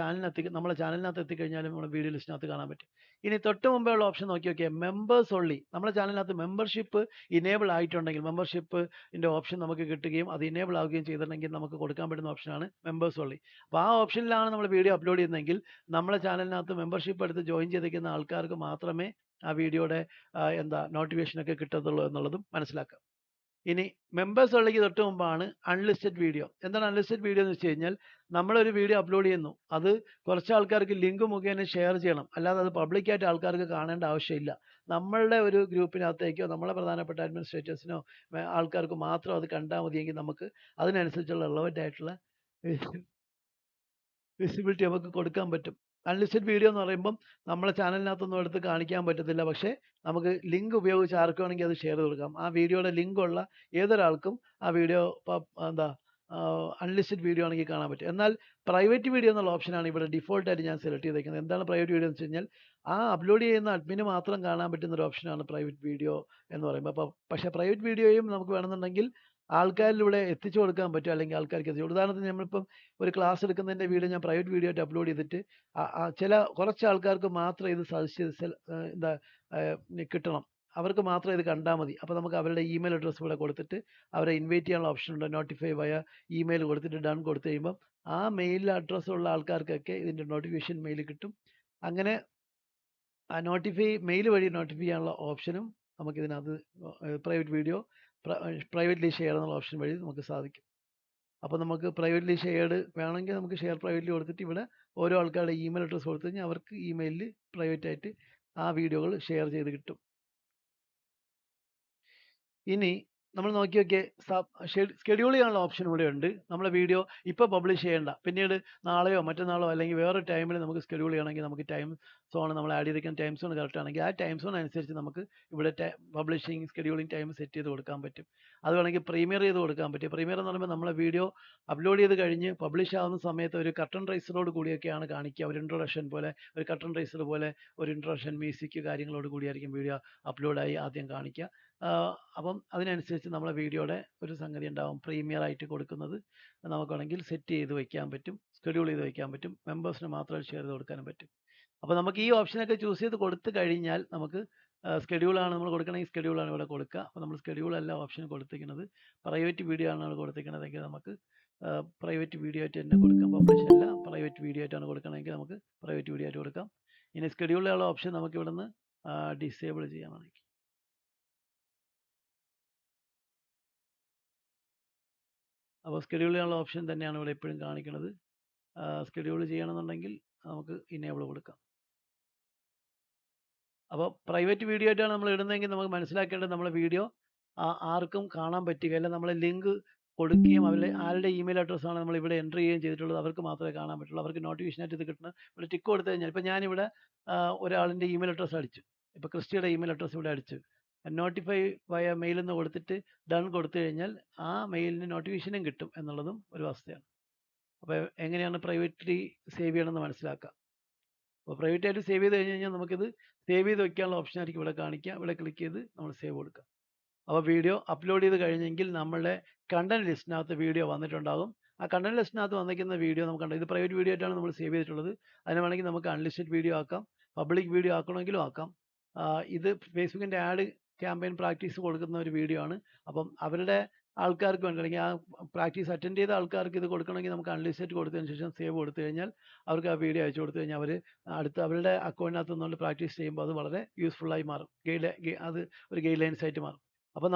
നമ്മളെ ചാനലിനകത്ത് എത്തിക്കഴിഞ്ഞാലും നമ്മുടെ വീഡിയോ ലിസ്റ്റിനകത്ത് കാണാൻ പറ്റും. ഇനി തൊട്ട് മുമ്പേ ഉള്ള ഓപ്ഷൻ നോക്കിയൊക്കെ മെമ്പേഴ്സ് ഓൺലി. നമ്മുടെ ചാനലിനകത്ത് മെമ്പർഷിപ്പ് ഇനേബിൾ ആയിട്ടുണ്ടെങ്കിൽ, മെമ്പർഷിപ്പിൻ്റെ ഓപ്ഷൻ നമുക്ക് കിട്ടുകയും അത് ഇനേബിൾ ആവുകയും ചെയ്തിട്ടുണ്ടെങ്കിൽ നമുക്ക് കൊടുക്കാൻ പറ്റുന്ന ഓപ്ഷനാണ് മെമ്പേഴ്സ് ഓൺലി. അപ്പോൾ ആ ഓപ്ഷനിലാണ് നമ്മൾ വീഡിയോ അപ്ലോഡ് ചെയ്യുന്നതെങ്കിൽ നമ്മുടെ ചാനലിനകത്ത് മെമ്പർഷിപ്പ് എടുത്ത് ജോയിൻ ചെയ്തിരിക്കുന്ന ആൾക്കാർക്ക് മാത്രമേ ആ വീഡിയോയുടെ നോട്ടിഫിക്കേഷനൊക്കെ കിട്ടത്തുള്ളൂ എന്നുള്ളതും മനസ്സിലാക്കാം. ഇനി മെമ്പേഴ്സ് ഉള്ളിലേക്ക് തൊട്ട് മുമ്പാണ് അൺലിസ്റ്റഡ് വീഡിയോ. എന്താണ് അൺലിസ്റ്റഡ് വീഡിയോ എന്ന് വെച്ച് കഴിഞ്ഞാൽ, നമ്മളൊരു വീഡിയോ അപ്ലോഡ് ചെയ്യുന്നു, അത് കുറച്ച് ആൾക്കാർക്ക് ലിങ്ക് മുഖേന ഷെയർ ചെയ്യണം, അല്ലാതെ അത് പബ്ലിക്കായിട്ട് ആൾക്കാർക്ക് കാണേണ്ട ആവശ്യമില്ല. നമ്മളുടെ ഒരു ഗ്രൂപ്പിനകത്തേക്കോ നമ്മളെ പ്രധാനപ്പെട്ട അഡ്മിനിസ്ട്രേറ്റേഴ്സിനോ ആൾക്കാർക്ക് മാത്രം അത് കണ്ടാൽ മതിയെങ്കിൽ നമുക്ക് അതിനനുസരിച്ചുള്ള റിലവൻ്റ് ആയിട്ടുള്ള വിസിബിലിറ്റി നമുക്ക് കൊടുക്കാൻ പറ്റും. അൺലിസ്റ്റഡ് വീഡിയോ എന്ന് പറയുമ്പം നമ്മളെ ചാനലിനകത്തൊന്നും എടുത്ത് കാണിക്കാൻ പറ്റത്തില്ല, പക്ഷേ നമുക്ക് ലിങ്ക് ഉപയോഗിച്ച് ആർക്ക് വേണമെങ്കിൽ അത് ഷെയർ ചെയ്ത് കൊടുക്കാം. ആ വീഡിയോയുടെ ലിങ്ക് ഉള്ള ഏതൊരാൾക്കും ആ വീഡിയോ അൺലിസ്റ്റഡ് വീഡിയോ ആണെങ്കിൽ കാണാൻ പറ്റും. എന്നാൽ പ്രൈവറ്റ് വീഡിയോ എന്നുള്ള ഓപ്ഷനാണ് ഇവിടെ ഡിഫോൾട്ടായിട്ട് ഞാൻ സെലക്ട് ചെയ്തേക്കുന്നത്. എന്താണ് പ്രൈവറ്റ് വീഡിയോ എന്ന് വെച്ച് കഴിഞ്ഞാൽ, ആ അപ്ലോഡ് ചെയ്യുന്ന അഡ്മിന് മാത്രം കാണാൻ പറ്റുന്ന ഒരു ഓപ്ഷനാണ് പ്രൈവറ്റ് വീഡിയോ എന്ന് പറയുമ്പോൾ. അപ്പോൾ പക്ഷേ പ്രൈവറ്റ് വീഡിയോയും നമുക്ക് വേണമെന്നുണ്ടെങ്കിൽ ആൾക്കാരിലൂടെ എത്തിച്ചു കൊടുക്കാൻ പറ്റും, അല്ലെങ്കിൽ ആൾക്കാർക്ക് എത്തിച്ചു. ഉദാഹരണത്തിന് നമ്മളിപ്പം ഒരു ക്ലാസ് എടുക്കുന്നതിൻ്റെ വീഡിയോ ഞാൻ പ്രൈവറ്റ് വീഡിയോ ആയിട്ട് അപ്ലോഡ് ചെയ്തിട്ട് കുറച്ച് ആൾക്കാർക്ക് മാത്രം ഇത് സജസ്റ്റ് കിട്ടണം, അവർക്ക് മാത്രം ഇത് കണ്ടാൽ മതി. അപ്പോൾ നമുക്ക് അവരുടെ ഇമെയിൽ അഡ്രസ്സ് ഇവിടെ കൊടുത്തിട്ട് അവരെ ഇൻവൈറ്റ് ചെയ്യാനുള്ള ഓപ്ഷൻ ഉണ്ട്. നോട്ടിഫൈ വയ ഇമെയിൽ കൊടുത്തിട്ട് ഡൺ കൊടുത്തു കഴിയുമ്പം ആ മെയിൽ അഡ്രസ്സുള്ള ആൾക്കാർക്കൊക്കെ ഇതിൻ്റെ നോട്ടിഫിക്കേഷൻ മെയിൽ കിട്ടും. അങ്ങനെ ആ മെയിൽ വഴി നോട്ടിഫൈ ചെയ്യാനുള്ള ഓപ്ഷനും നമുക്കിതിനകത്ത് പ്രൈവറ്റ് വീഡിയോ പ്രൈവറ്റ്ലി ഷെയർ എന്നുള്ള ഓപ്ഷൻ വഴി നമുക്ക് സാധിക്കും. അപ്പോൾ നമുക്ക് പ്രൈവറ്റ്ലി ഷെയർഡ് വേണമെങ്കിൽ നമുക്ക് ഷെയർ പ്രൈവറ്റ്ലി കൊടുത്തിട്ട് ഇവിടെ ഓരോ ആൾക്കാരുടെ ഇമെയിൽ അഡ്രസ്സ് കൊടുത്തു കഴിഞ്ഞാൽ അവർക്ക് ഇമെയിലിൽ പ്രൈവറ്റായിട്ട് ആ വീഡിയോകൾ ഷെയർ ചെയ്ത് കിട്ടും. ഇനി നമ്മൾ നോക്കിയൊക്കെ ഷെഡ്യൂൾ ചെയ്യാനുള്ള ഓപ്ഷൻ ഇവിടെ ഉണ്ട്. നമ്മളെ വീഡിയോ ഇപ്പോൾ പബ്ലിഷ് ചെയ്യേണ്ട, പിന്നീട് നാളെയോ മറ്റന്നാളോ അല്ലെങ്കിൽ വേറൊരു ടൈമിൽ നമുക്ക് ഷെഡ്യൂൾ ചെയ്യണമെങ്കിൽ നമുക്ക് ടൈം സോൺ നമ്മൾ ആഡ് ചെയ്തിരിക്കുന്ന ടൈം സോൺ കറക്റ്റ് ആണെങ്കിൽ ആ ടൈം സോൺ അനുസരിച്ച് നമുക്ക് ഇവിടെ പബ്ലിഷിംഗ് ഷെഡ്യൂളിംഗ് ടൈം സെറ്റ് ചെയ്ത് കൊടുക്കാൻ പറ്റും. അത് വേണമെങ്കിൽ പ്രീമിയർ ചെയ്ത് കൊടുക്കാൻ പറ്റും. പ്രീമിയർ എന്ന് പറയുമ്പോൾ നമ്മളെ വീഡിയോ അപ്ലോഡ് ചെയ്ത് കഴിഞ്ഞ് പബ്ലിഷ് ആവുന്ന സമയത്ത് ഒരു കർട്ടൺ റൈസറോട് കൂടിയൊക്കെയാണ് കാണിക്കുക. ഒരു ഇൻട്രൊഡക്ഷൻ പോലെ, ഒരു കർട്ടൺ റൈസർ പോലെ ഒരു ഇൻട്രൊഡക്ഷൻ മ്യൂസിക് കാര്യങ്ങളോട് കൂടിയായിരിക്കും വീഡിയോ അപ്ലോഡായി ആദ്യം കാണിക്കുക. അപ്പം അതിനനുസരിച്ച് നമ്മളെ വീഡിയോയുടെ ഒരു സംഗതി ഉണ്ടാവും. പ്രീമിയർ ആയിട്ട് കൊടുക്കുന്നത് നമുക്ക് വേണമെങ്കിൽ സെറ്റ് ചെയ്ത് വയ്ക്കാൻ പറ്റും, ഷെഡ്യൂൾ ചെയ്ത് വയ്ക്കാൻ പറ്റും. മെമ്പേഴ്സിന് മാത്രം ഷെയർ ചെയ്ത് കൊടുക്കാനും പറ്റും. അപ്പോൾ നമുക്ക് ഈ ഓപ്ഷനൊക്കെ ചൂസ് ചെയ്ത് കൊടുത്തു കഴിഞ്ഞാൽ നമുക്ക് സ്കെഡ്യൂളാണ് നമ്മൾ കൊടുക്കണമെങ്കിൽ സ്കെഡ്യൂളാണ് ഇവിടെ കൊടുക്കുക. അപ്പോൾ നമ്മൾ സ്കെഡ്യൂളല്ല ഓപ്ഷൻ കൊടുത്തിരിക്കുന്നത്, പ്രൈവറ്റ് വീഡിയോ ആണ് കൊടുത്തിരിക്കുന്നതെങ്കിൽ നമുക്ക് പ്രൈവറ്റ് വീഡിയോ ആയിട്ട് തന്നെ കൊടുക്കാം. പബ്ലിഷ് അല്ല, പ്രൈവറ്റ് വീഡിയോ ആയിട്ടാണ് കൊടുക്കണമെങ്കിൽ നമുക്ക് പ്രൈവറ്റ് വീഡിയോ ആയിട്ട് കൊടുക്കാം. ഇനി സ്കെഡ്യൂളിലുള്ള ഓപ്ഷൻ നമുക്ക് ഇവിടെ നിന്ന് ഡിസേബിൾ ചെയ്യാമെങ്കിൽ. അപ്പോൾ സ്കെഡ്യൂൾ ചെയ്യാനുള്ള ഓപ്ഷൻ തന്നെയാണ് ഇവിടെ എപ്പോഴും കാണിക്കുന്നത്. സ്കെഡ്യൂൾ ചെയ്യണമെന്നുണ്ടെങ്കിൽ നമുക്ക് ഇനേബിൾ കൊടുക്കാം. അപ്പോൾ പ്രൈവറ്റ് വീഡിയോ ആയിട്ടാണ് നമ്മൾ ഇടുന്നതെങ്കിൽ നമുക്ക് മനസ്സിലാക്കേണ്ടത് നമ്മളെ വീഡിയോ ആർക്കും കാണാൻ പറ്റുകയില്ല. നമ്മൾ ലിങ്ക് കൊടുക്കുകയും ആരുടെ ഇമെയിൽ അഡ്രസ്സാണ് നമ്മൾ ഇവിടെ എൻ്റർ ചെയ്യുകയും ചെയ്തിട്ടുള്ളത് അവർക്ക് മാത്രമേ കാണാൻ പറ്റുള്ളൂ. അവർക്ക് നോട്ടിഫിക്കേഷനായിട്ട് ഇത് കിട്ടുന്ന ഇവിടെ ടിക്ക് കൊടുത്തു കഴിഞ്ഞാൽ, ഇപ്പോൾ ഞാനിവിടെ ഒരാളിൻ്റെ ഇമെയിൽ അഡ്രസ്സ് അടിച്ചു. ഇപ്പോൾ ക്രിസ്റ്റിയുടെ ഇമെയിൽ അഡ്രസ്സ് ഇവിടെ അടിച്ചു. നോട്ടിഫൈ വയ മെയിൽ എന്ന് കൊടുത്തിട്ട് ഡൺ കൊടുത്തു കഴിഞ്ഞാൽ ആ മെയിലിന് നോട്ടിഫിക്കേഷനും കിട്ടും എന്നുള്ളതും ഒരു വസ്തുതയാണ്. അപ്പോൾ എങ്ങനെയാണ് പ്രൈവറ്റ്ലി സേവ് ചെയ്യണമെന്ന് മനസ്സിലാക്കാം. അപ്പോൾ പ്രൈവറ്റ് ആയിട്ട് സേവ് ചെയ്ത് കഴിഞ്ഞ് കഴിഞ്ഞാൽ നമുക്കിത് സേവ് ചെയ്ത് വെക്കാനുള്ള ഓപ്ഷൻ ആയിരിക്കും ഇവിടെ കാണിക്കുക. ഇവിടെ ക്ലിക്ക് ചെയ്ത് നമ്മൾ സേവ് കൊടുക്കുക. അപ്പോൾ വീഡിയോ അപ്ലോഡ് ചെയ്ത് കഴിഞ്ഞെങ്കിൽ നമ്മളുടെ കണ്ടന്റ് ലിസ്റ്റിനകത്ത് വീഡിയോ വന്നിട്ടുണ്ടാകും. ആ കണ്ടന്റ് ലിസ്റ്റിനകത്ത് വന്നിരിക്കുന്ന വീഡിയോ നമുക്ക് കണ്ടു. ഇത് പ്രൈവറ്റ് വീഡിയോ ആയിട്ടാണ് നമ്മൾ സേവ് ചെയ്തിട്ടുള്ളത്. അതിന് വേണമെങ്കിൽ നമുക്ക് അൺലിസ്റ്റഡ് വീഡിയോ ആക്കാം, പബ്ലിക് വീഡിയോ ആക്കണമെങ്കിലും ആക്കാം. ഇത് ഫേസ്ബുക്കിൻ്റെ ആഡ് ക്യാമ്പയിൻ പ്രാക്ടീസ് കൊടുക്കുന്ന ഒരു വീഡിയോ ആണ്. അപ്പം അവരുടെ ആൾക്കാർക്ക് വേണ്ടി, അല്ലെങ്കിൽ ആ പ്രാക്ടീസ് അറ്റൻഡ് ചെയ്ത ആൾക്കാർക്ക് ഇത് കൊടുക്കണമെങ്കിൽ നമുക്ക് അൺലിസ്റ്റഡ് കൊടുത്തതിന് ശേഷം സേവ് കൊടുത്തു കഴിഞ്ഞാൽ അവർക്ക് ആ വീഡിയോ അയച്ചു കൊടുത്തു കഴിഞ്ഞാൽ അവർ അടുത്ത് അവരുടെ അക്കൗണ്ടിനകത്ത് നിന്നുകൊണ്ട് പ്രാക്ടീസ് ചെയ്യുമ്പോൾ അത് വളരെ യൂസ്ഫുള്ളായി മാറും. അത് ഒരു ഗൈഡ് ലൈൻസ് ആയിട്ട് മാറും. അപ്പോൾ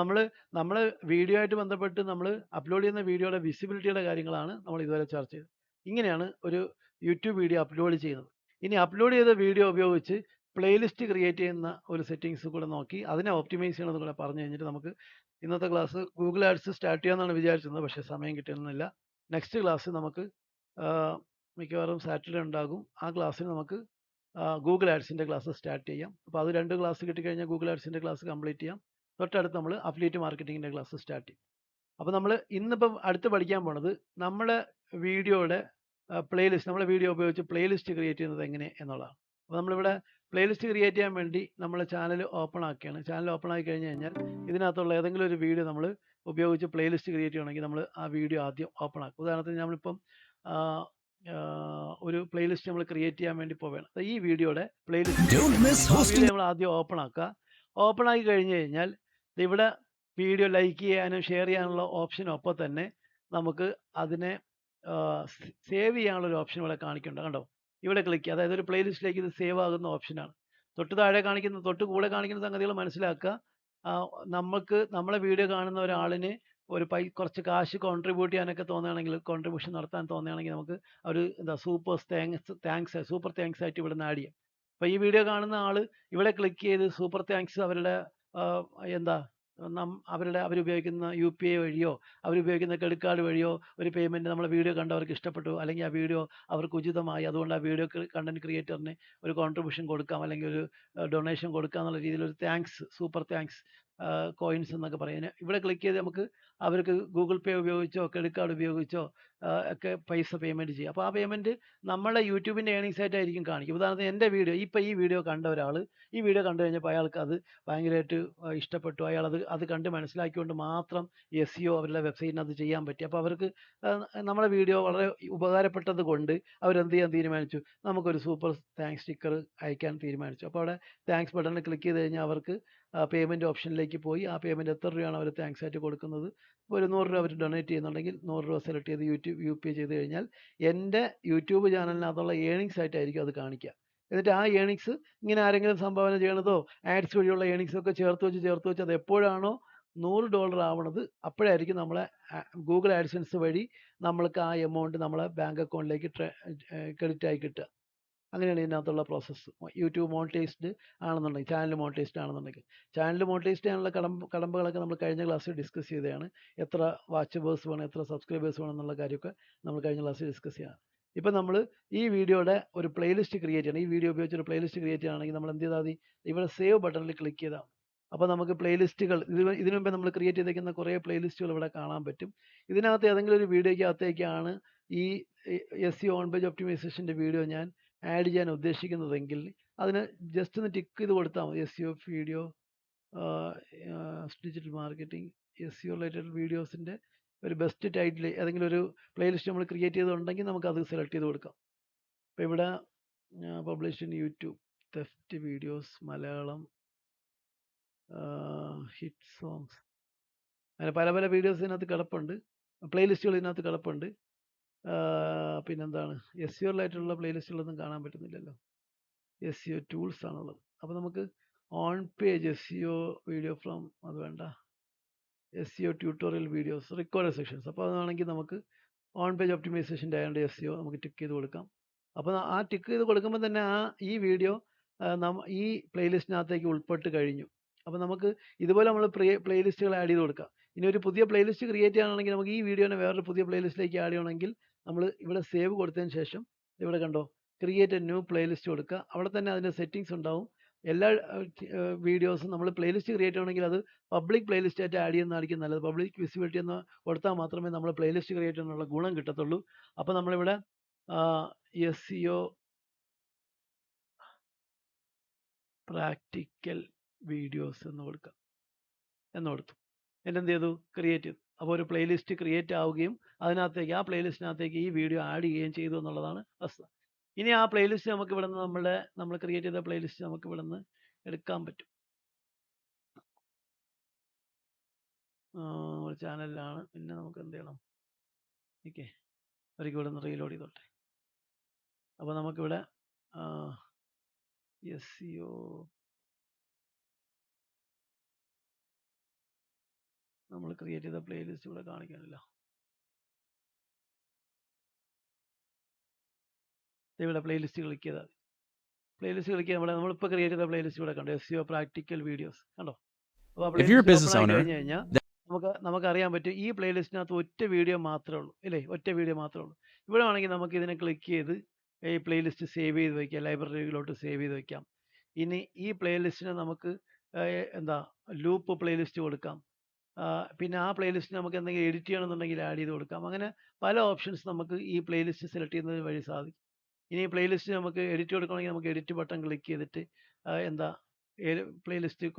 നമ്മൾ വീഡിയോ ആയിട്ട് ബന്ധപ്പെട്ട് നമ്മൾ അപ്ലോഡ് ചെയ്യുന്ന വീഡിയോയുടെ വിസിബിലിറ്റിയുടെ കാര്യങ്ങളാണ് നമ്മൾ ഇതുവരെ ചർച്ച ചെയ്തത്. ഇങ്ങനെയാണ് ഒരു യൂട്യൂബ് വീഡിയോ അപ്ലോഡ് ചെയ്യുന്നത്. ഇനി അപ്ലോഡ് ചെയ്ത വീഡിയോ ഉപയോഗിച്ച് പ്ലേലിസ്റ്റ് ക്രിയേറ്റ് ചെയ്യുന്ന ഒരു സെറ്റിങ്സ് കൂടെ നോക്കി അതിനെ ഓപ്റ്റിമൈസ് ചെയ്യണമെന്ന് കൂടെ പറഞ്ഞു കഴിഞ്ഞിട്ട് നമുക്ക് ഇന്നത്തെ ക്ലാസ് ഗൂഗിൾ ആഡ്സ് സ്റ്റാർട്ട് ചെയ്യാമെന്നാണ് വിചാരിച്ചിരുന്നത്. പക്ഷേ സമയം കിട്ടുന്നില്ല. നെക്സ്റ്റ് ക്ലാസ് നമുക്ക് മിക്കവാറും സാറ്റർഡേ ഉണ്ടാകും. ആ ക്ലാസ്സിൽ നമുക്ക് ഗൂഗിൾ ആഡ്സിൻ്റെ ക്ലാസ് സ്റ്റാർട്ട് ചെയ്യാം. അപ്പോൾ അത് 2 ക്ലാസ് കിട്ടിക്കഴിഞ്ഞാൽ ഗൂഗിൾ ആഡ്സിൻ്റെ ക്ലാസ് കംപ്ലീറ്റ് ചെയ്യാം. തൊട്ടടുത്ത് നമ്മൾ അഫിലിയേറ്റ് മാർക്കറ്റിങ്ങിൻ്റെ ക്ലാസ് സ്റ്റാർട്ട് ചെയ്യും. അപ്പോൾ നമ്മൾ ഇന്നിപ്പം അടുത്ത് പഠിക്കാൻ പോണത് നമ്മുടെ വീഡിയോയുടെ പ്ലേലിസ്റ്റ്, നമ്മളെ വീഡിയോ ഉപയോഗിച്ച് പ്ലേലിസ്റ്റ് ക്രിയേറ്റ് ചെയ്യുന്നത് എങ്ങനെ എന്നുള്ളതാണ്. അപ്പോൾ നമ്മളിവിടെ പ്ലേലിസ്റ്റ് ക്രിയേറ്റ് ചെയ്യാൻ വേണ്ടി നമ്മൾ ചാനൽ ഓപ്പൺ ആക്കുകയാണ്. ചാനൽ ഓപ്പൺ ആക്കി കഴിഞ്ഞ് കഴിഞ്ഞാൽ ഇതിനകത്തുള്ള ഏതെങ്കിലും ഒരു വീഡിയോ നമ്മൾ ഉപയോഗിച്ച് പ്ലേലിസ്റ്റ് ക്രിയേറ്റ് ചെയ്യണമെങ്കിൽ നമ്മൾ ആ വീഡിയോ ആദ്യം ഓപ്പൺ ആക്കും. ഉദാഹരണത്തിന് നമ്മളിപ്പം ഒരു പ്ലേലിസ്റ്റ് നമ്മൾ ക്രിയേറ്റ് ചെയ്യാൻ വേണ്ടി പോവുകയാണ്. ഈ വീഡിയോയുടെ പ്ലേലിസ്റ്റ് നമ്മൾ ആദ്യം ഓപ്പൺ ആക്കുക. ഓപ്പൺ ആക്കി കഴിഞ്ഞ് കഴിഞ്ഞാൽ ഇവിടെ വീഡിയോ ലൈക്ക് ചെയ്യാനും ഷെയർ ചെയ്യാനുള്ള ഓപ്ഷനൊപ്പം തന്നെ നമുക്ക് അതിനെ സേവ് ചെയ്യാനുള്ള ഒരു ഓപ്ഷൻ ഇവിടെ കാണിക്കുന്നുണ്ട്. കണ്ടോ, ഇവിടെ ക്ലിക്ക് ചെയ്യുക. അതായത് ഒരു പ്ലേലിസ്റ്റിലേക്ക് ഇത് സേവ് ആകുന്ന ഓപ്ഷനാണ്. തൊട്ട് താഴെ കാണിക്കുന്ന, തൊട്ട് കൂടെ കാണിക്കുന്ന സംഗതികൾ മനസ്സിലാക്കുക. നമുക്ക് നമ്മളെ വീഡിയോ കാണുന്ന ഒരാളിന് കുറച്ച് കാശ് കോൺട്രിബ്യൂട്ട് ചെയ്യാനൊക്കെ തോന്നുകയാണെങ്കിൽ, കോൺട്രിബ്യൂഷൻ നടത്താൻ തോന്നുകയാണെങ്കിൽ നമുക്ക് ഒരു സൂപ്പർ താങ്ക്സ് ആയിട്ട് ഇവിടെ നിന്ന് ആഡ് ചെയ്യാം. അപ്പോൾ ഈ വീഡിയോ കാണുന്ന ആൾ ഇവിടെ ക്ലിക്ക് ചെയ്ത് സൂപ്പർ താങ്ക്സ് അവരുടെ അവരുപയോഗിക്കുന്ന UPI വഴിയോ അവരുപയോഗിക്കുന്ന ക്രെഡിറ്റ് കാർഡ് വഴിയോ ഒരു പേയ്മെൻറ്റ് നമ്മളെ വീഡിയോ കണ്ടവർക്ക് ഇഷ്ടപ്പെട്ടു, അല്ലെങ്കിൽ ആ വീഡിയോ അവർക്ക് ഉചിതമായി, അതുകൊണ്ട് ആ വീഡിയോ കണ്ടന്റ് ക്രിയേറ്ററിന് ഒരു കോൺട്രിബ്യൂഷൻ കൊടുക്കാം, അല്ലെങ്കിൽ ഒരു ഡൊണേഷൻ കൊടുക്കാം എന്നുള്ള രീതിയിൽ ഒരു സൂപ്പർ താങ്ക്സ് കോയിൻസ് എന്നൊക്കെ പറയുന്നത് ഇവിടെ ക്ലിക്ക് ചെയ്ത് നമുക്ക് അവർക്ക് ഗൂഗിൾ പേ ഉപയോഗിച്ചോ ക്രെഡിറ്റ് കാർഡ് ഉപയോഗിച്ചോ ഒക്കെ പൈസ പേയ്മെൻറ്റ് ചെയ്യാം. അപ്പോൾ ആ പേയ്മെൻറ്റ് നമ്മളെ യൂട്യൂബിൻ്റെ ഏണിങ്സ് ആയിട്ടായിരിക്കും കാണിക്കും. ഉദാഹരണത്തിന് എൻ്റെ വീഡിയോ, ഈ വീഡിയോ കണ്ട ഒരാൾ ഈ വീഡിയോ കണ്ടു കഴിഞ്ഞപ്പോൾ അയാൾക്ക് അത് ഭയങ്കരമായിട്ട് ഇഷ്ടപ്പെട്ടു. അയാൾ അത് കണ്ട് മനസ്സിലാക്കിക്കൊണ്ട് മാത്രം SEO അവരുടെ വെബ്സൈറ്റിനകത്ത് ചെയ്യാൻ പറ്റി. അപ്പോൾ അവർക്ക് നമ്മളെ വീഡിയോ വളരെ ഉപകാരപ്പെട്ടത് കൊണ്ട് അവരെന്ത് ചെയ്യാൻ തീരുമാനിച്ചു, നമുക്കൊരു സൂപ്പർ താങ്ക്സ് സ്റ്റിക്കർ അയക്കാൻ തീരുമാനിച്ചു. അപ്പോൾ അവിടെ താങ്ക്സ് ബട്ടണിൽ ക്ലിക്ക് ചെയ്ത് കഴിഞ്ഞാൽ അവർക്ക് പേയ്മെൻറ്റ് ഓപ്ഷനിലേക്ക് പോയി ആ പേയ്മെൻറ്റ് എത്ര രൂപയാണ് അവർ താങ്ക്സ് ആയിട്ട് കൊടുക്കുന്നത്. ഒരു 100 രൂപ അവർ ഡൊണേറ്റ് ചെയ്യുന്നുണ്ടെങ്കിൽ 100 രൂപ സെലക്ട് ചെയ്ത് UPI ചെയ്ത് കഴിഞ്ഞാൽ എൻ്റെ യൂട്യൂബ് ചാനലിനകത്തുള്ള ഏണിങ്സ് ആയിട്ടായിരിക്കും അത് കാണിക്കുക. എന്നിട്ട് ആ ഏണിങ്സ് ഇങ്ങനെ ആരെങ്കിലും സംഭാവന ചെയ്യണതോ ആഡ്സ് വഴിയുള്ള ഏണിങ്സ് ഒക്കെ ചേർത്ത് വെച്ച് അത് എപ്പോഴാണോ $100 ആവണത് അപ്പോഴായിരിക്കും നമ്മളെ ഗൂഗിൾ ആഡ്സൻസ് വഴി നമ്മൾക്ക് ആ എമൗണ്ട് നമ്മളെ ബാങ്ക് അക്കൗണ്ടിലേക്ക് ക്രെഡിറ്റ് ആയി കിട്ടുക. അങ്ങനെയാണ് ഇതിനകത്തുള്ള പ്രോസസ്സ്. യൂട്യൂബ് മോണിറ്റൈസ്ഡ് ആണെന്നുണ്ടെങ്കിൽ, ചാനൽ മോണിറ്റൈസ്ഡ് ആണെന്നുണ്ടെങ്കിൽ, ചാനൽ മോണിറ്റൈസ്ഡ് ചെയ്യാനുള്ള കടമ്പകളൊക്കെ നമ്മൾ കഴിഞ്ഞ ക്ലാസ്സിൽ ഡിസ്കസ് ചെയ്തതാണ്. എത്ര വാച്ചവേഴ്സ് വേണം, എത്ര സബ്സ്ക്രൈബേഴ്സ് വേണം എന്നുള്ള കാര്യമൊക്കെ നമ്മൾ കഴിഞ്ഞ ക്ലാസ്സിൽ ഡിസ്കസ് ചെയ്യണം. ഇപ്പം നമ്മൾ ഈ വീഡിയോയുടെ ഒരു പ്ലേലിസ്റ്റ് ക്രിയേറ്റ് ചെയ്യണം. ഈ വീഡിയോ ഉപയോഗിച്ച് ഒരു പ്ലേലിസ്റ്റ് ക്രിയേറ്റ് ചെയ്യണമെങ്കിൽ നമ്മൾ എന്ത് ചെയ്താൽ മതി, ഇവിടെ സേവ് ബട്ടണിൽ ക്ലിക്ക് ചെയ്താൽ അപ്പോൾ നമുക്ക് പ്ലേലിസ്റ്റുകൾ ഇതിനു മുമ്പേ നമ്മൾ ക്രിയേറ്റ് ചെയ്തേക്കുന്ന കുറേ പ്ലേലിസ്റ്റുകൾ ഇവിടെ കാണാൻ പറ്റും. ഇതിനകത്ത് ഏതെങ്കിലും ഒരു വീഡിയോയ്ക്കകത്തേക്കാണ് ഈ SEO ഓൺ പേജ് ഒപ്റ്റിമൈസേഷൻ്റെ വീഡിയോ ഞാൻ ആഡ് ചെയ്യാൻ ഉദ്ദേശിക്കുന്നതെങ്കിൽ അതിന് ജസ്റ്റ് ഒന്ന് ടിക്ക് ചെയ്ത് കൊടുത്താൽ മതി. SEO video, digital marketing, SEO related വീഡിയോസിൻ്റെ ഒരു ബെസ്റ്റ് ടൈറ്റിൽ ഏതെങ്കിലും ഒരു പ്ലേലിസ്റ്റ് നമ്മൾ ക്രിയേറ്റ് ചെയ്തിട്ടുണ്ടെങ്കിൽ നമുക്കത് സെലക്ട് ചെയ്ത് കൊടുക്കാം. അപ്പോൾ ഇവിടെ publish in YouTube, theft videos Malayalam, hit songs, അങ്ങനെ പല വീഡിയോസ് ഇതിനകത്ത് കിടപ്പുണ്ട്. പ്ലേലിസ്റ്റുകൾ ഇതിനകത്ത് കിടപ്പുണ്ട്. പിന്നെന്താണ് SEO റിലേറ്റഡുള്ള പ്ലേലിസ്റ്റുകളൊന്നും കാണാൻ പറ്റുന്നില്ലല്ലോ. SEO ടൂൾസ് ആണുള്ളത്. അപ്പോൾ നമുക്ക് on page SEO video from, അത് വേണ്ട, SEO tutorial videos record sessions. അപ്പോൾ അതാണെങ്കിൽ നമുക്ക് ഓൺ പേജ് ഒപ്റ്റിമൈസേഷൻ്റെ ആയതുകൊണ്ട് SEO നമുക്ക് ടിക്ക് ചെയ്ത് കൊടുക്കാം. അപ്പോൾ ആ ടിക്ക് ചെയ്ത് കൊടുക്കുമ്പോൾ തന്നെ ഈ വീഡിയോ ഈ പ്ലേലിസ്റ്റിനകത്തേക്ക് ഉൾപ്പെട്ട് കഴിഞ്ഞു. അപ്പോൾ നമുക്ക് ഇതുപോലെ നമ്മൾ പ്ലേലിസ്റ്റുകൾ ആഡ് ചെയ്ത് കൊടുക്കാം. ഇനി ഒരു പുതിയ പ്ലേലിസ്റ്റ് ക്രിയേറ്റ് ചെയ്യാനാണെങ്കിൽ നമുക്ക് ഈ വീഡിയോനെ വേറൊരു പുതിയ പ്ലേലിസ്റ്റിലേക്ക് ആഡ് ചെയ്യണമെങ്കിൽ നമ്മൾ ഇവിടെ സേവ് കൊടുത്തതിന് ശേഷം ഇവിടെ കണ്ടോ ക്രിയേറ്റ് എ ന്യൂ പ്ലേലിസ്റ്റ് കൊടുക്കുക. അവിടെ തന്നെ അതിൻ്റെ സെറ്റിങ്സ് ഉണ്ടാവും. എല്ലാ വീഡിയോസും നമ്മൾ പ്ലേലിസ്റ്റ് ക്രിയേറ്റ് ചെയ്യണമെങ്കിൽ അത് പബ്ലിക് പ്ലേലിസ്റ്റ് ആയിട്ട് ആഡ് ചെയ്യുന്നതായിരിക്കും നല്ലത്. പബ്ലിക് വിസിബിലിറ്റി എന്ന് കൊടുത്താൽ മാത്രമേ നമ്മൾ പ്ലേലിസ്റ്റ് ക്രിയേറ്റ് ചെയ്യാനുള്ള ഗുണം കിട്ടത്തുള്ളൂ. അപ്പോൾ നമ്മളിവിടെ SEO പ്രാക്ടിക്കൽ വീഡിയോസ് എന്ന് കൊടുക്കാം, എന്ന് കൊടുത്തു. എന്ത് ചെയ്തു? ക്രിയേറ്റ് ചെയ്തു. അപ്പോൾ ഒരു പ്ലേലിസ്റ്റ് ക്രിയേറ്റ് ആവുകയും അതിനകത്തേക്ക് ആ പ്ലേലിസ്റ്റിനകത്തേക്ക് ഈ വീഡിയോ ആഡ് ചെയ്യുകയും ചെയ്തു എന്നുള്ളതാണ് വസ്തുത. ഇനി ആ പ്ലേലിസ്റ്റ് നമുക്ക് ഇവിടെ നിന്ന് നമ്മൾ ക്രിയേറ്റ് ചെയ്ത പ്ലേലിസ്റ്റ് നമുക്ക് ഇവിടെ നിന്ന് എടുക്കാൻ പറ്റും. നമ്മുടെ ചാനലിലാണ്. പിന്നെ നമുക്ക് എന്ത് ചെയ്യണം? ഓക്കെ, ഒരിക്കൽ ഇവിടെ നിന്ന് റീലോഡ് ചെയ്തോട്ടെ. അപ്പോൾ നമുക്കിവിടെ SEO നമ്മൾ ക്രിയേറ്റ് ചെയ്ത പ്ലേലിസ്റ്റ് ഇവിടെ കാണിക്കാനില്ല. ഇവിടെ പ്ലേലിസ്റ്റ് ക്ലിക്ക് ചെയ്താൽ പ്ലേലിസ്റ്റ് ക്ലിക്ക് ചെയ്യുമ്പോൾ നമ്മളിപ്പോൾ ക്രിയേറ്റ് ചെയ്ത പ്ലേലിസ്റ്റ് ഇവിടെ കണ്ടോ, SEO പ്രാക്ടിക്കൽ വീഡിയോസ് കണ്ടോ. അപ്പോൾ പ്ലേലിസ്റ്റ് ഓപ്പൺ ആയി കഴിഞ്ഞ് കഴിഞ്ഞാൽ നമുക്കറിയാൻ പറ്റും ഈ പ്ലേലിസ്റ്റിനകത്ത് ഒറ്റ വീഡിയോ മാത്രമേ ഉള്ളൂ, ഇല്ലേ? ഒറ്റ വീഡിയോ മാത്രമേ ഉള്ളൂ. ഇവിടെ ആണെങ്കിൽ നമുക്ക് ഇതിനെ ക്ലിക്ക് ചെയ്ത് ഈ പ്ലേലിസ്റ്റ് സേവ് ചെയ്ത് വയ്ക്കാം, ലൈബ്രറിയിലോട്ട് സേവ് ചെയ്ത് വയ്ക്കാം. ഇനി ഈ പ്ലേലിസ്റ്റിനെ നമുക്ക് ലൂപ്പ് പ്ലേലിസ്റ്റ് കൊടുക്കാം. പിന്നെ ആ പ്ലേലിസ്റ്റ് നമുക്ക് എന്തെങ്കിലും എഡിറ്റ് ചെയ്യണമെന്നുണ്ടെങ്കിൽ ആഡ് ചെയ്ത് കൊടുക്കാം. അങ്ങനെ പല ഓപ്ഷൻസ് നമുക്ക് ഈ പ്ലേലിസ്റ്റ് സെലക്ട് ചെയ്യുന്നത് വഴി സാധിക്കും. ഇനി ഈ പ്ലേലിസ്റ്റ് നമുക്ക് എഡിറ്റ് കൊടുക്കണമെങ്കിൽ നമുക്ക് എഡിറ്റ് ബട്ടൺ ക്ലിക്ക് ചെയ്തിട്ട് playlist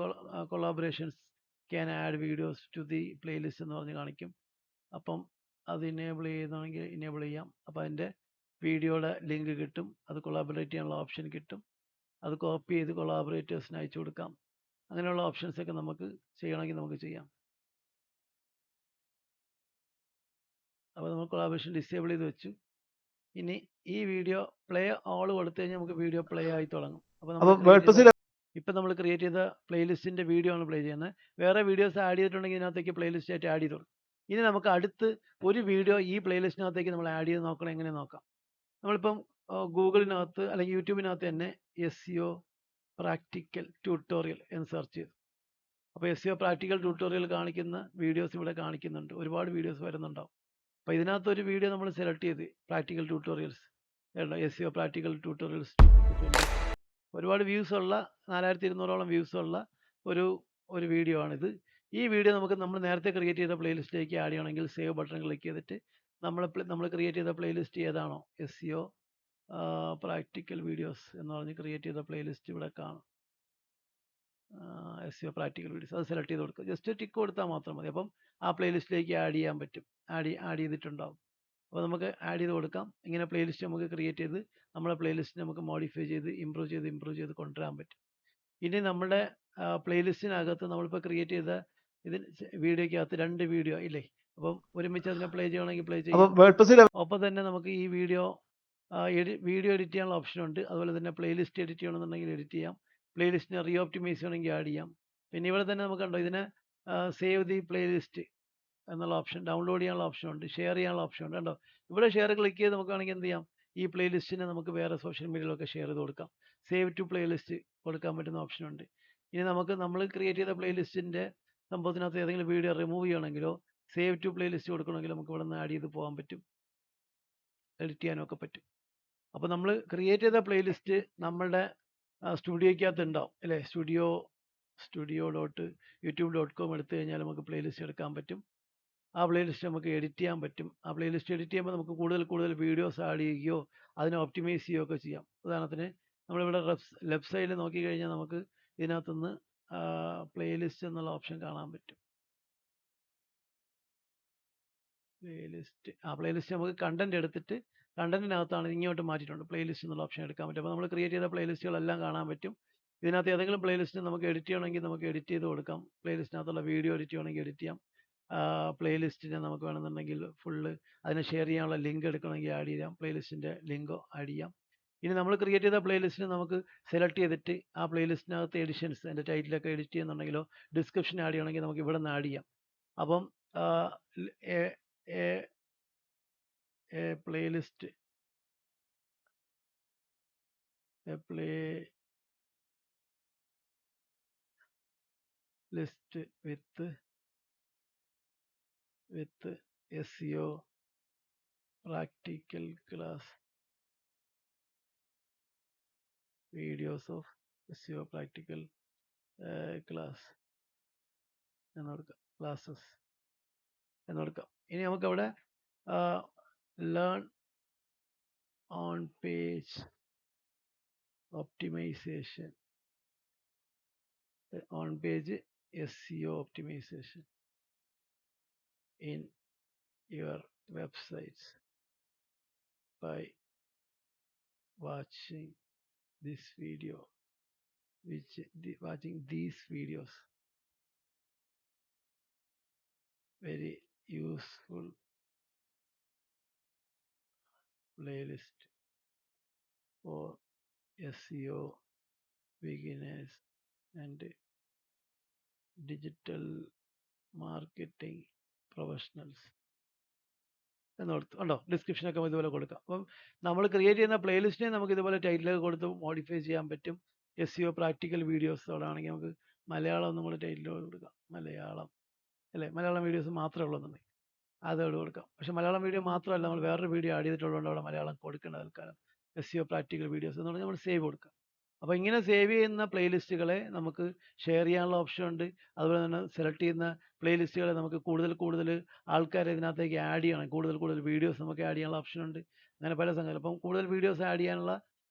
collaborations can add videos to the playlist എന്ന് പറഞ്ഞ് കാണിക്കും. അപ്പം അത് ഇനേബിൾ ചെയ്യുന്നതാണെങ്കിൽ ഇനേബിൾ ചെയ്യാം. അപ്പോൾ അതിൻ്റെ വീഡിയോയുടെ ലിങ്ക് കിട്ടും, അത് കൊളാബറേറ്റ് ചെയ്യാനുള്ള ഓപ്ഷൻ കിട്ടും, അത് കോപ്പി ചെയ്ത് കൊളാബറേറ്റേഴ്സിന് അയച്ചു കൊടുക്കാം. അങ്ങനെയുള്ള ഓപ്ഷൻസൊക്കെ നമുക്ക് ചെയ്യണമെങ്കിൽ നമുക്ക് ചെയ്യാം. അപ്പോൾ നമ്മൾ കൊളാബറേഷൻ ഡിസേബിൾ ചെയ്ത് വെച്ചു. ഇനി ഈ വീഡിയോ പ്ലേ ഓൾ കൊടുത്തു കഴിഞ്ഞാൽ നമുക്ക് വീഡിയോ പ്ലേ ആയി തുടങ്ങും. അപ്പോൾ ഇപ്പം നമ്മൾ ക്രിയേറ്റ് ചെയ്ത പ്ലേലിസ്റ്റിൻ്റെ വീഡിയോ ആണ് പ്ലേ ചെയ്യുന്നത്. വേറെ വീഡിയോസ് ആഡ് ചെയ്തിട്ടുണ്ടെങ്കിൽ ഇതിനകത്തേക്ക് പ്ലേലിസ്റ്റ് ആയിട്ട് ആഡ് ചെയ്ത് കൊടുക്കും. ഇനി നമുക്ക് അടുത്ത് ഒരു വീഡിയോ ഈ പ്ലേലിസ്റ്റിനകത്തേക്ക് നമ്മൾ ആഡ് ചെയ്ത് നോക്കണം. എങ്ങനെ നോക്കാം? നമ്മളിപ്പം ഗൂഗിളിനകത്ത് അല്ലെങ്കിൽ യൂട്യൂബിനകത്ത് തന്നെ SEO പ്രാക്ടിക്കൽ ട്യൂട്ടോറിയൽ എന്ന് സെർച്ച് ചെയ്തു. അപ്പോൾ SEO പ്രാക്ടിക്കൽ ട്യൂട്ടോറിയൽ കാണിക്കുന്ന വീഡിയോസ് ഇവിടെ കാണിക്കുന്നുണ്ട്. ഒരുപാട് വീഡിയോസ് വരുന്നുണ്ടാവും. അപ്പോൾ ഇതിനകത്തൊരു വീഡിയോ നമ്മൾ സെലക്ട് ചെയ്ത് practical tutorials, SEO practical tutorials, ഒരുപാട് വ്യൂസ് ഉള്ള 4200ഓളം വ്യൂസ് ഉള്ള ഒരു വീഡിയോ ആണിത്. ഈ വീഡിയോ നമ്മൾ നേരത്തെ ക്രിയേറ്റ് ചെയ്ത പ്ലേലിസ്റ്റിലേക്ക് ആഡ് ചെയ്യണമെങ്കിൽ സേവ് ബട്ടൺ ക്ലിക്ക് ചെയ്തിട്ട് നമ്മൾ ക്രിയേറ്റ് ചെയ്ത പ്ലേലിസ്റ്റ് ഏതാണോ SEO പ്രാക്ടിക്കൽ വീഡിയോസ് എന്ന് പറഞ്ഞ് ക്രിയേറ്റ് ചെയ്ത പ്ലേലിസ്റ്റ് ഇവിടെ കാണും. SEO പ്രാക്ടിക്കൽ വീഡിയോസ് അത് സെലക്ട് ചെയ്ത് കൊടുക്കുക. ജസ്റ്റ് ടിക്ക് കൊടുത്താൽ മാത്രം മതി. അപ്പം ആ പ്ലേലിസ്റ്റിലേക്ക് ആഡ് ചെയ്യാൻ പറ്റും. ആഡ് ചെയ്തിട്ടുണ്ടാവും. അപ്പോൾ നമുക്ക് ആഡ് ചെയ്ത് കൊടുക്കാം. ഇങ്ങനെ പ്ലേലിസ്റ്റ് നമുക്ക് ക്രിയേറ്റ് ചെയ്ത് നമ്മുടെ പ്ലേലിസ്റ്റ് നമുക്ക് മോഡിഫൈ ചെയ്ത് ഇമ്പ്രൂവ് ചെയ്ത് കൊണ്ടുവരാൻ പറ്റും. ഇനി നമ്മുടെ പ്ലേലിസ്റ്റിനകത്ത് നമ്മളിപ്പോൾ ക്രിയേറ്റ് ചെയ്ത വീഡിയോയ്ക്കകത്ത് 2 വീഡിയോ ഇല്ലേ? അപ്പം ഒരുമിച്ച് അതിനെ പ്ലേ ചെയ്യണമെങ്കിൽ പ്ലേ ചെയ്യാം. ഒപ്പം തന്നെ നമുക്ക് ഈ വീഡിയോ എഡിറ്റ് ചെയ്യാനുള്ള ഓപ്ഷൻ ഉണ്ട്. അതുപോലെ തന്നെ പ്ലേലിസ്റ്റ് എഡിറ്റ് ചെയ്യണമെന്നുണ്ടെങ്കിൽ എഡിറ്റ് ചെയ്യാം. പ്ലേലിസ്റ്റിനെ റീഓപ്റ്റിമൈസ് ചെയ്യണമെങ്കിൽ ആഡ് ചെയ്യാം. പിന്നെ ഇവിടെ തന്നെ നമുക്ക് കണ്ടോ ഇതിനെ സേവ് ദി പ്ലേലിസ്റ്റ് എന്നുള്ള ഓപ്ഷൻ, ഡൗൺലോഡ് ചെയ്യാനുള്ള ഓപ്ഷൻ ഉണ്ട്, ഷെയർ ചെയ്യാനുള്ള ഓപ്ഷൻ ഉണ്ട്. കണ്ടോ ഇവിടെ ഷെയർ ക്ലിക്ക് ചെയ്ത് നമുക്ക് വേണമെങ്കിൽ എന്ത് ചെയ്യാം? ഈ പ്ലേലിസ്റ്റിനെ നമുക്ക് വേറെ സോഷ്യൽ മീഡിയയിലൊക്കെ ഷെയർ ചെയ്ത് കൊടുക്കാം. സേവ് ടു പ്ലേലിസ്റ്റ് കൊടുക്കാൻ പറ്റുന്ന ഓപ്ഷൻ ഉണ്ട്. ഇനി നമ്മൾ ക്രിയേറ്റ് ചെയ്ത പ്ലേലിസ്റ്റിൻ്റെ സംഭവത്തിനകത്ത് ഏതെങ്കിലും വീഡിയോ റിമൂവ് ചെയ്യണമെങ്കിലോ സേവ് ടു പ്ലേലിസ്റ്റ് കൊടുക്കണമെങ്കിലോ നമുക്ക് ഇവിടെ നിന്ന് ആഡ് ചെയ്ത് പോകാൻ പറ്റും, എഡിറ്റ് ചെയ്യാനൊക്കെ പറ്റും. അപ്പോൾ നമ്മൾ ക്രിയേറ്റ് ചെയ്ത പ്ലേലിസ്റ്റ് നമ്മളുടെ സ്റ്റുഡിയോയ്ക്കകത്ത് ഉണ്ടാവും അല്ലേ? studio.youtube.com എടുത്തു കഴിഞ്ഞാൽ നമുക്ക് പ്ലേലിസ്റ്റ് എടുക്കാൻ പറ്റും. ആ പ്ലേലിസ്റ്റ് നമുക്ക് എഡിറ്റ് ചെയ്യാൻ പറ്റും. ആ പ്ലേലിസ്റ്റ് എഡിറ്റ് ചെയ്യുമ്പോൾ നമുക്ക് കൂടുതൽ വീഡിയോസ് ആഡ് ചെയ്യുകയോ അതിനെ ഒപ്റ്റിമൈസ് ചെയ്യുകയോ ഒക്കെ ചെയ്യാം. ഉദാഹരണത്തിന് നമ്മളിവിടെ ലെഫ്റ്റ് സൈഡിൽ നോക്കിക്കഴിഞ്ഞാൽ നമുക്ക് ഇതിനകത്തുനിന്ന് പ്ലേലിസ്റ്റ് എന്നുള്ള ഓപ്ഷൻ കാണാൻ പറ്റും. പ്ലേലിസ്റ്റ് നമുക്ക് കണ്ടന്റ് എടുത്തിട്ട് കണ്ടന്റിനകത്താണ് ഇങ്ങോട്ട് മാറ്റിയിട്ടുണ്ട്. പ്ലേലിസ്റ്റ് എന്നുള്ള ഓപ്ഷൻ എടുക്കാൻ പറ്റും. അപ്പോൾ നമ്മൾ ക്രിയേറ്റ് ചെയ്ത പ്ലേലിസ്റ്റുകളെല്ലാം കാണാൻ പറ്റും. ഇതിനകത്ത് ഏതെങ്കിലും പ്ലേലിസ്റ്റ് നമുക്ക് എഡിറ്റ് ചെയ്യണമെങ്കിൽ നമുക്ക് എഡിറ്റ് ചെയ്ത് കൊടുക്കാം. പ്ലേലിസ്റ്റിനകത്തുള്ള വീഡിയോ എഡിറ്റ് ചെയ്യണമെങ്കിൽ എഡിറ്റ് ചെയ്യാം. പ്ലേലിസ്റ്റിനെ നമുക്ക് വേണമെന്നുണ്ടെങ്കിൽ ഫുള്ള് അതിനെ ഷെയർ ചെയ്യാനുള്ള ലിങ്ക് എടുക്കണമെങ്കിൽ ആഡ് ചെയ്യാം, പ്ലേലിസ്റ്റിൻ്റെ ലിങ്കോ ആഡ് ചെയ്യാം. ഇനി നമ്മൾ ക്രിയേറ്റ് ചെയ്ത പ്ലേലിസ്റ്റിന് നമുക്ക് സെലക്ട് ചെയ്തിട്ട് ആ പ്ലേലിസ്റ്റിനകത്ത് എഡിഷൻസ് അതിൻ്റെ ടൈറ്റിലൊക്കെ എഡിറ്റ് ചെയ്യുന്നുണ്ടെങ്കിലോ ഡിസ്ക്രിപ്ഷൻ ആഡ് ചെയ്യണമെങ്കിൽ നമുക്ക് ഇവിടെ നിന്ന് ആഡ് ചെയ്യാം. അപ്പം playlist list with SEO practical class videos of SEO practical class എന്നെടുക്കാം, ക്ലാസ്സസ് എന്നെടുക്കാം. ഇനി നമുക്കവിടെ learn on page optimization, on page SEO optimization in your websites by watching this video, watching these videos. Very useful playlist for SEO beginners and digital marketing professionals എന്നോർത്ത് ഉണ്ടോ. ഡിസ്ക്രിപ്ഷനൊക്കെ ഇതുപോലെ കൊടുക്കാം. അപ്പം നമ്മൾ ക്രിയേറ്റ് ചെയ്യുന്ന പ്ലേലിസ്റ്റിനെ നമുക്ക് ഇതുപോലെ ടൈറ്റിലൊക്കെ കൊടുത്ത് മോഡിഫൈ ചെയ്യാൻ പറ്റും. SEO പ്രാക്ടിക്കൽ വീഡിയോസോടാണെങ്കിൽ നമുക്ക് മലയാളം ഒന്നും കൂടെ ടൈറ്റിൽ കൊടുക്കാം, മലയാളം അല്ലേ, മലയാളം വീഡിയോസ് മാത്രമേ ഉള്ളൂന്നുണ്ടെങ്കിൽ അതോട് കൊടുക്കാം. പക്ഷെ മലയാളം വീഡിയോ മാത്രമല്ല, നമ്മൾ വേറൊരു വീഡിയോ ആഡ് ചെയ്തിട്ടുള്ളതുകൊണ്ട് അവിടെ മലയാളം കൊടുക്കേണ്ട തൽക്കാലം SEO പ്രാക്ടിക്കൽ വീഡിയോസ് എന്ന് പറഞ്ഞാൽ നമ്മൾ സേവ് കൊടുക്കാം. അപ്പോൾ ഇങ്ങനെ സേവ് ചെയ്യുന്ന പ്ലേലിസ്റ്റുകളെ നമുക്ക് ഷെയർ ചെയ്യാനുള്ള ഓപ്ഷൻ ഉണ്ട്. അതുപോലെ തന്നെ സെലക്ട് ചെയ്യുന്ന പ്ലേലിസ്റ്റുകളെ നമുക്ക് കൂടുതൽ ആൾക്കാരെ ഇതിനകത്തേക്ക് ആഡ് ചെയ്യണം, കൂടുതൽ വീഡിയോസ് നമുക്ക് ആഡ് ചെയ്യാനുള്ള ഓപ്ഷൻ ഉണ്ട്. അങ്ങനെ പല സംഗതികൾ. അപ്പം കൂടുതൽ വീഡിയോസ് ആഡ്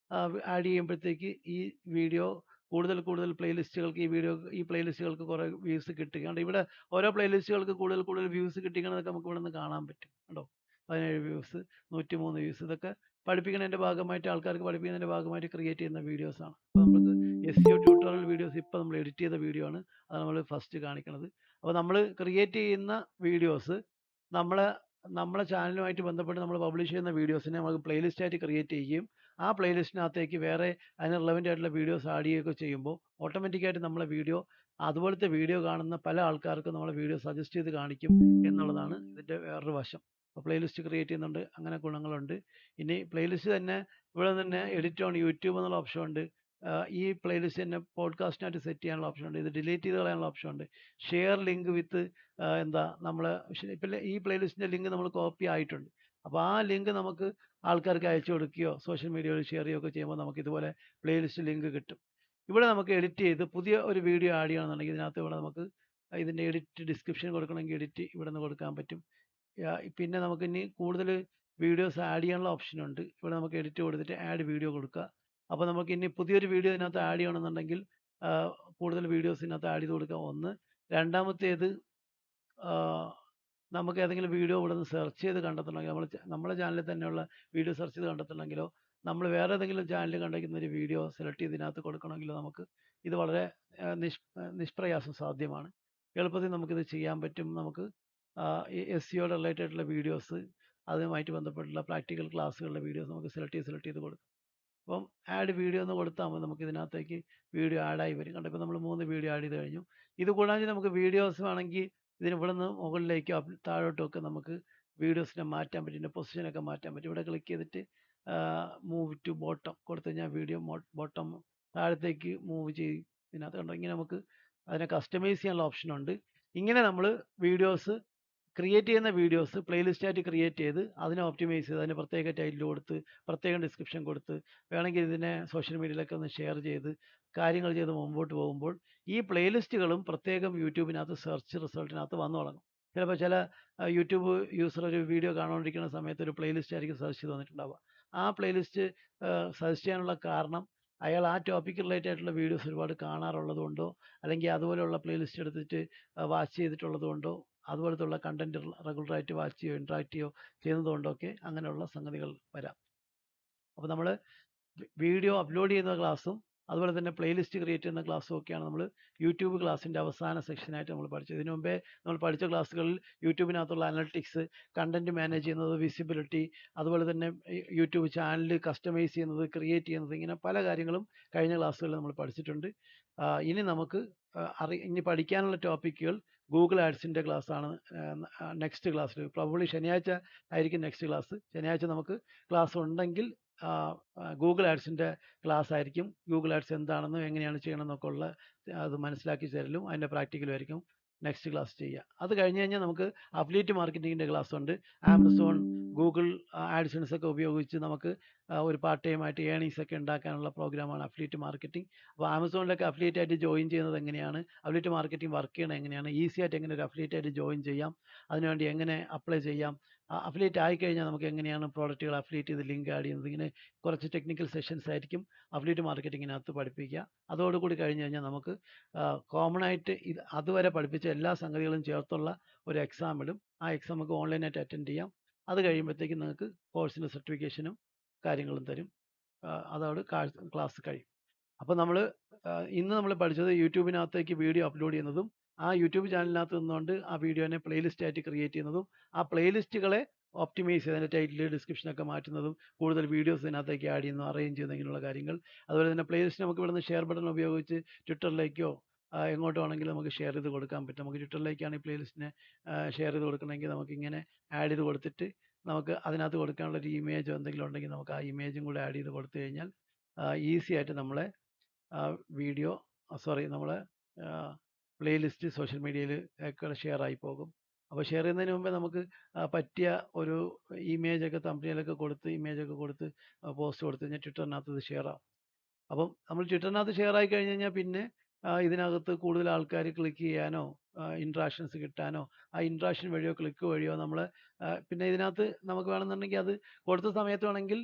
ചെയ്യുമ്പോഴത്തേക്ക് ഈ വീഡിയോ കൂടുതൽ പ്ലേലിസ്റ്റുകൾക്ക് ഈ പ്ലേലിസ്റ്റുകൾക്ക് കുറേ വ്യൂസ് കിട്ടുകയുണ്ട്. ഇവിടെ ഓരോ പ്ലേലിസ്റ്റുകൾക്ക് കൂടുതൽ വ്യൂസ് കിട്ടിക്കണതൊക്കെ നമുക്ക് ഇവിടെ നിന്ന് കാണാൻ പറ്റും. കണ്ടോ, 17 വ്യൂസ്, 103 വ്യൂസ്. ഇതൊക്കെ പഠിപ്പിക്കുന്നതിൻ്റെ ഭാഗമായിട്ട്, ആൾക്കാർക്ക് പഠിപ്പിക്കുന്നതിൻ്റെ ഭാഗമായിട്ട് ക്രിയേറ്റ് ചെയ്യുന്ന വീഡിയോസാണ്. അപ്പോൾ നമുക്ക് SEO ട്യൂട്ടോറിയൽ വീഡിയോസ് ഇപ്പോൾ നമ്മൾ എഡിറ്റ് ചെയ്ത വീഡിയോ ആണ്, അത് നമ്മൾ ഫസ്റ്റ് കാണിക്കുന്നത്. അപ്പോൾ നമ്മൾ ക്രിയേറ്റ് ചെയ്യുന്ന വീഡിയോസ് നമ്മളെ ചാനലുമായിട്ട് ബന്ധപ്പെട്ട് നമ്മൾ പബ്ലിഷ് ചെയ്യുന്ന വീഡിയോസിനെ നമുക്ക് പ്ലേലിസ്റ്റ് ആയിട്ട് ക്രിയേറ്റ് ചെയ്യുകയും ആ പ്ലേലിസ്റ്റിനകത്തേക്ക് വേറെ അതിന് റിലവൻ്റ് ആയിട്ടുള്ള വീഡിയോസ് ആഡ് ചെയ്യുകയൊക്കെ ചെയ്യുമ്പോൾ ഓട്ടോമാറ്റിക്കായിട്ട് നമ്മളെ വീഡിയോ, അതുപോലത്തെ വീഡിയോ കാണുന്ന പല ആൾക്കാർക്കും നമ്മളെ വീഡിയോ സജസ്റ്റ് ചെയ്ത് കാണിക്കും എന്നുള്ളതാണ് ഇതിൻ്റെ വേറൊരു വശം. അപ്പോൾ പ്ലേലിസ്റ്റ് ക്രിയേറ്റ് ചെയ്യുന്നുണ്ട്, അങ്ങനെ ഗുണങ്ങളുണ്ട്. ഇനി പ്ലേലിസ്റ്റ് തന്നെ ഇവിടെ തന്നെ എഡിറ്റ് ഓൺ യൂട്യൂബ് എന്നുള്ള ഓപ്ഷൻ ഉണ്ട്. ഈ പ്ലേലിസ്റ്റ് തന്നെ പോഡ്കാസ്റ്റിനായിട്ട് സെറ്റ് ചെയ്യാനുള്ള ഓപ്ഷൻ ഉണ്ട്. ഇത് ഡിലീറ്റ് ചെയ്ത് കളയാനുള്ള ഓപ്ഷൻ ഉണ്ട്. ഷെയർ ലിങ്ക് വിത്ത് നമ്മൾ ഇപ്പം ഈ പ്ലേലിസ്റ്റിൻ്റെ ലിങ്ക് നമ്മൾ കോപ്പി ആയിട്ടുണ്ട്. അപ്പോൾ ആ ലിങ്ക് നമുക്ക് ആൾക്കാർക്ക് അയച്ചു കൊടുക്കുകയോ സോഷ്യൽ മീഡിയയിൽ ഷെയർ ചെയ്യുകയൊക്കെ ചെയ്യുമ്പോൾ നമുക്ക് ഇതുപോലെ പ്ലേലിസ്റ്റ് ലിങ്ക് കിട്ടും. ഇവിടെ നമുക്ക് എഡിറ്റ് ചെയ്ത് പുതിയ ഒരു വീഡിയോ ആഡ് ചെയ്യണമെന്നുണ്ടെങ്കിൽ ഇതിനകത്ത് ഇവിടെ നമുക്ക് ഇതിൻ്റെ എഡിറ്റ് ഡിസ്ക്രിപ്ഷൻ കൊടുക്കണമെങ്കിൽ എഡിറ്റ് ഇവിടെ നിന്ന് കൊടുക്കാൻ പറ്റും. പിന്നെ നമുക്ക് ഇനി കൂടുതൽ വീഡിയോസ് ആഡ് ചെയ്യാനുള്ള ഓപ്ഷൻ ഉണ്ട്. ഇവിടെ നമുക്ക് എഡിറ്റ് കൊടുത്തിട്ട് ആഡ് വീഡിയോ കൊടുക്കുക. അപ്പോൾ നമുക്ക് ഇനി പുതിയൊരു വീഡിയോ ഇതിനകത്ത് ആഡ് ചെയ്യണമെന്നുണ്ടെങ്കിൽ കൂടുതൽ വീഡിയോസ് ഇതിനകത്ത് ആഡ് ചെയ്ത് കൊടുക്കുക, ഒന്ന്. രണ്ടാമത്തേത്, നമുക്ക് ഏതെങ്കിലും വീഡിയോ ഇവിടെ നിന്ന് സെർച്ച് ചെയ്ത് കണ്ടെത്തണമെങ്കിൽ നമ്മുടെ ചാനലിൽ തന്നെയുള്ള വീഡിയോ സെർച്ച് ചെയ്ത് കണ്ടെത്തണമെങ്കിലോ നമ്മൾ വേറെ ഏതെങ്കിലും ചാനലിൽ കണ്ടെത്തുന്ന ഒരു വീഡിയോ സെലക്ട് ചെയ്ത് ഇതിനകത്ത് കൊടുക്കണമെങ്കിലോ നമുക്ക് ഇത് വളരെ നിഷ്പ്രയാസം സാധ്യമാണ്. എളുപ്പത്തിൽ നമുക്കിത് ചെയ്യാൻ പറ്റും. നമുക്ക് SEO റിലേറ്റഡ് ആയിട്ടുള്ള വീഡിയോസ്, അതുമായിട്ട് ബന്ധപ്പെട്ടുള്ള പ്രാക്ടിക്കൽ ക്ലാസ്സുകളുടെ വീഡിയോസ് നമുക്ക് സെലക്ട് ചെയ്ത് കൊടുക്കാം. അപ്പം ആഡ് വീഡിയോ എന്ന് കൊടുത്താൽ മതി, നമുക്ക് ഇതിനകത്തേക്ക് വീഡിയോ ആഡായി വരും. കണ്ടോ, ഇപ്പോൾ നമ്മൾ 3 വീഡിയോ ആഡ് ചെയ്ത് കഴിഞ്ഞു. ഇത് കൂടാതെ നമുക്ക് വീഡിയോസ് വേണമെങ്കിൽ ഇതിന് ഇവിടെ നിന്ന് മുകളിലേക്കോ താഴോട്ടൊക്കെ നമുക്ക് വീഡിയോസിനെ മാറ്റാൻ പറ്റും, ഇതിൻ്റെ പൊസിഷനൊക്കെ മാറ്റാൻ പറ്റും. ഇവിടെ ക്ലിക്ക് ചെയ്തിട്ട് മൂവ് ടു ബോട്ടം കൊടുത്തു കഴിഞ്ഞാൽ വീഡിയോ ബോട്ടം താഴത്തേക്ക് മൂവ് ചെയ്യും. ഇതിനകത്ത് കണ്ടോ, ഇങ്ങനെ നമുക്ക് അതിനെ കസ്റ്റമൈസ് ചെയ്യാനുള്ള ഓപ്ഷൻ ഉണ്ട്. ഇങ്ങനെ നമ്മൾ വീഡിയോസ് ക്രിയേറ്റ് ചെയ്യുന്ന വീഡിയോസ് പ്ലേലിസ്റ്റായിട്ട് ക്രിയേറ്റ് ചെയ്ത് അതിനെ ഒപ്റ്റിമൈസ് ചെയ്ത് അതിന് പ്രത്യേക ടൈറ്റിൽ കൊടുത്ത് പ്രത്യേകം ഡിസ്ക്രിപ്ഷൻ കൊടുത്ത് വേണമെങ്കിൽ ഇതിനെ സോഷ്യൽ മീഡിയയിലൊക്കെ ഒന്ന് ഷെയർ ചെയ്ത് കാര്യങ്ങൾ ചെയ്ത് മുമ്പോട്ട് പോകുമ്പോൾ ഈ പ്ലേലിസ്റ്റുകളും പ്രത്യേകം യൂട്യൂബിനകത്ത് സെർച്ച് റിസൾട്ടിനകത്ത് വന്നു തുടങ്ങും. ചിലപ്പോൾ ചില യൂട്യൂബ് യൂസർ ഒരു വീഡിയോ കാണുകൊണ്ടിരിക്കുന്ന സമയത്ത് ഒരു പ്ലേലിസ്റ്റ് ആയിരിക്കും സെർച്ച് ചെയ്ത് വന്നിട്ടുണ്ടാവുക. ആ പ്ലേലിസ്റ്റ് സജസ്റ്റ് ചെയ്യാനുള്ള കാരണം അയാൾ ആ ടോപ്പിക്ക് റിലേറ്റഡ് ആയിട്ടുള്ള വീഡിയോസ് ഒരുപാട് കാണാറുള്ളത് കൊണ്ടോ അല്ലെങ്കിൽ അതുപോലെയുള്ള പ്ലേലിസ്റ്റ് എടുത്തിട്ട് വാച്ച് ചെയ്തിട്ടുള്ളത് കൊണ്ടോ അതുപോലത്തുള്ള കണ്ടന്റ് റെഗുലറായിട്ട് വാച്ച് ചെയ്യുകയോ ഇൻട്രാക്ട് ചെയ്യുകയോ ചെയ്യുന്നത് കൊണ്ടൊക്കെ അങ്ങനെയുള്ള സംഗതികൾ വരാം. അപ്പോൾ നമ്മൾ വീഡിയോ അപ്ലോഡ് ചെയ്യുന്ന ക്ലാസ്സും അതുപോലെ തന്നെ പ്ലേലിസ്റ്റ് ക്രിയേറ്റ് ചെയ്യുന്ന ക്ലാസ്സും ഒക്കെയാണ് നമ്മൾ യൂട്യൂബ് ക്ലാസ്സിൻ്റെ അവസാന സെക്ഷനായിട്ട് നമ്മൾ പഠിച്ചത്. ഇതിനു മുമ്പേ നമ്മൾ പഠിച്ച ക്ലാസ്സുകളിൽ യൂട്യൂബിനകത്തുള്ള അനലിറ്റിക്സ്, കണ്ടന്റ് മാനേജ് ചെയ്യുന്നത്, വിസിബിലിറ്റി, അതുപോലെ തന്നെ യൂട്യൂബ് ചാനൽ കസ്റ്റമൈസ് ചെയ്യുന്നത്, ക്രിയേറ്റ് ചെയ്യുന്നത്, ഇങ്ങനെ പല കാര്യങ്ങളും കഴിഞ്ഞ ക്ലാസ്സുകളിൽ നമ്മൾ പഠിച്ചിട്ടുണ്ട്. ഇനി നമുക്ക് ഇനി പഠിക്കാനുള്ള ടോപ്പിക്കുകൾ ഗൂഗിൾ ആഡ്സിൻ്റെ ക്ലാസ്സാണ് നെക്സ്റ്റ് ക്ലാസ്സിൽ. പ്രോബബ്ലി ശനിയാഴ്ച ആയിരിക്കും നെക്സ്റ്റ് ക്ലാസ്. ശനിയാഴ്ച നമുക്ക് ക്ലാസ് ഉണ്ടെങ്കിൽ ഗൂഗിൾ ആഡ്സിൻ്റെ ക്ലാസ് ആയിരിക്കും. ഗൂഗിൾ ആഡ്സ് എന്താണെന്നും എങ്ങനെയാണ് ചെയ്യണമെന്നൊക്കെ ഉള്ള അത് മനസ്സിലാക്കി തരലും അതിൻ്റെ പ്രാക്ടിക്കലും ആയിരിക്കും നെക്സ്റ്റ് ക്ലാസ് ചെയ്യുക. അത് കഴിഞ്ഞ് കഴിഞ്ഞാൽ നമുക്ക് അഫിലിയേറ്റ് മാർക്കറ്റിങ്ങിൻ്റെ ക്ലാസ് ഉണ്ട്. ആമസോൺ, ഗൂഗിൾ ആഡ്സൻസ് ഒക്കെ ഉപയോഗിച്ച് നമുക്ക് ഒരു പാർട്ട് ടൈം ആയിട്ട് ഏണിങ്സ് ഒക്കെ ഉണ്ടാക്കാനുള്ള പ്രോഗ്രാമാണ് അഫിലിയേറ്റ് മാർക്കറ്റിംഗ്. അപ്പോൾ ആമസോണിലൊക്കെ അഫിലിയേറ്റ് ആയിട്ട് ജോയിൻ ചെയ്യുന്നത് എങ്ങനെയാണ്, അഫിലിയേറ്റ് മാർക്കറ്റിംഗ് വർക്ക് ചെയ്യണത് എങ്ങനെയാണ്, ഈസി ആയിട്ട് എങ്ങനെ ഒരു അഫിലിയേറ്റ് ആയിട്ട് ജോയിൻ ചെയ്യാം, അതിനുവേണ്ടി എങ്ങനെ അപ്ലൈ ചെയ്യാം, അഫിലിയേറ്റ് ആയിക്കഴിഞ്ഞാൽ നമുക്ക് എങ്ങനെയാണ് പ്രോഡക്റ്റുകൾ അഫിലിയേറ്റ് ചെയ്ത് ലിങ്ക് ആഡ് ചെയ്യുന്നത്, ഇങ്ങനെ കുറച്ച് ടെക്നിക്കൽ സെഷൻസ് ആയിരിക്കും അഫിലിയേറ്റ് മാർക്കറ്റിങ്ങിനകത്ത് പഠിപ്പിക്കുക. അതോടുകൂടി കഴിഞ്ഞ് കഴിഞ്ഞാൽ നമുക്ക് കോമൺ ആയിട്ട് അതുവരെ പഠിപ്പിച്ച എല്ലാ സംഗതികളും ചേർത്തുള്ള ഒരു എക്സാം ഇടും. ആ എക്സാം നമുക്ക് ഓൺലൈനായിട്ട് അറ്റൻഡ് ചെയ്യാം. അത് കഴിയുമ്പോഴത്തേക്കും നിങ്ങൾക്ക് കോഴ്സിൻ്റെ സർട്ടിഫിക്കേഷനും കാര്യങ്ങളും തരും. അതോട് ക്ലാസ് കഴിയും. അപ്പോൾ ഇന്ന് നമ്മൾ പഠിച്ചത് യൂട്യൂബിനകത്തേക്ക് വീഡിയോ അപ്ലോഡ് ചെയ്യുന്നതും ആ യൂട്യൂബ് ചാനലിനകത്ത് നിന്നുകൊണ്ട് ആ വീഡിയോനെ പ്ലേലിസ്റ്റ് ആയിട്ട് ക്രിയേറ്റ് ചെയ്യുന്നതും ആ പ്ലേലിസ്റ്റുകളെ ഒപ്റ്റിമൈസ് ചെയ്ത് അതിൻ്റെ ടൈറ്റിൽ, ഡിസ്ക്രിപ്ഷനൊക്കെ മാറ്റുന്നതും കൂടുതൽ വീഡിയോസ് ഇതിനകത്തേക്ക് ആഡ് ചെയ്യുന്നു, അറേഞ്ച് ചെയ്യുന്ന ഇങ്ങനെയുള്ള കാര്യങ്ങൾ. അതുപോലെ തന്നെ പ്ലേലിസ്റ്റ് നമുക്ക് ഇവിടുന്ന് ഷെയർ ബട്ടൺ ഉപയോഗിച്ച് ട്വിറ്ററിലേക്കോ എങ്ങോട്ട് വേണമെങ്കിലും നമുക്ക് ഷെയർ ചെയ്ത് കൊടുക്കാൻ പറ്റും. നമുക്ക് ട്വിറ്ററിലേക്കാണ് ഈ പ്ലേലിസ്റ്റിനെ ഷെയർ ചെയ്ത് കൊടുക്കണമെങ്കിൽ നമുക്ക് ഇങ്ങനെ ആഡ് ചെയ്ത് കൊടുത്തിട്ട് നമുക്ക് അതിനകത്ത് കൊടുക്കാനുള്ള ഒരു ഇമേജോ എന്തെങ്കിലും ഉണ്ടെങ്കിൽ നമുക്ക് ആ ഇമേജും കൂടെ ആഡ് ചെയ്ത് കൊടുത്തു കഴിഞ്ഞാൽ ഈസി ആയിട്ട് നമ്മളെ നമ്മളെ പ്ലേലിസ്റ്റ് സോഷ്യൽ മീഡിയയിൽ ഒക്കെ ഷെയർ ആയി പോകും. അപ്പോൾ ഷെയർ ചെയ്യുന്നതിന് മുമ്പേ നമുക്ക് പറ്റിയ ഒരു ഇമേജൊക്കെ തമ്പനെയിലൊക്കെ കൊടുത്ത് പോസ്റ്റ് കൊടുത്തു കഴിഞ്ഞാൽ ട്വിറ്ററിനകത്ത് ഇത് ഷെയർ ആവും. അപ്പം നമ്മൾ ട്വിറ്ററിനകത്ത് ഷെയർ ആയി കഴിഞ്ഞ് കഴിഞ്ഞാൽ പിന്നെ ഇതിനകത്ത് കൂടുതൽ ആൾക്കാർ ക്ലിക്ക് ചെയ്യാനോ ഇൻട്രാക്ഷൻസ് കിട്ടാനോ ആ ഇൻട്രാക്ഷൻ വഴിയോ ക്ലിക്ക് വഴിയോ നമ്മൾ പിന്നെ ഇതിനകത്ത് നമുക്ക് വേണമെന്നുണ്ടെങ്കിൽ അത് കൊടുത്ത സമയത്ത് വേണമെങ്കിൽ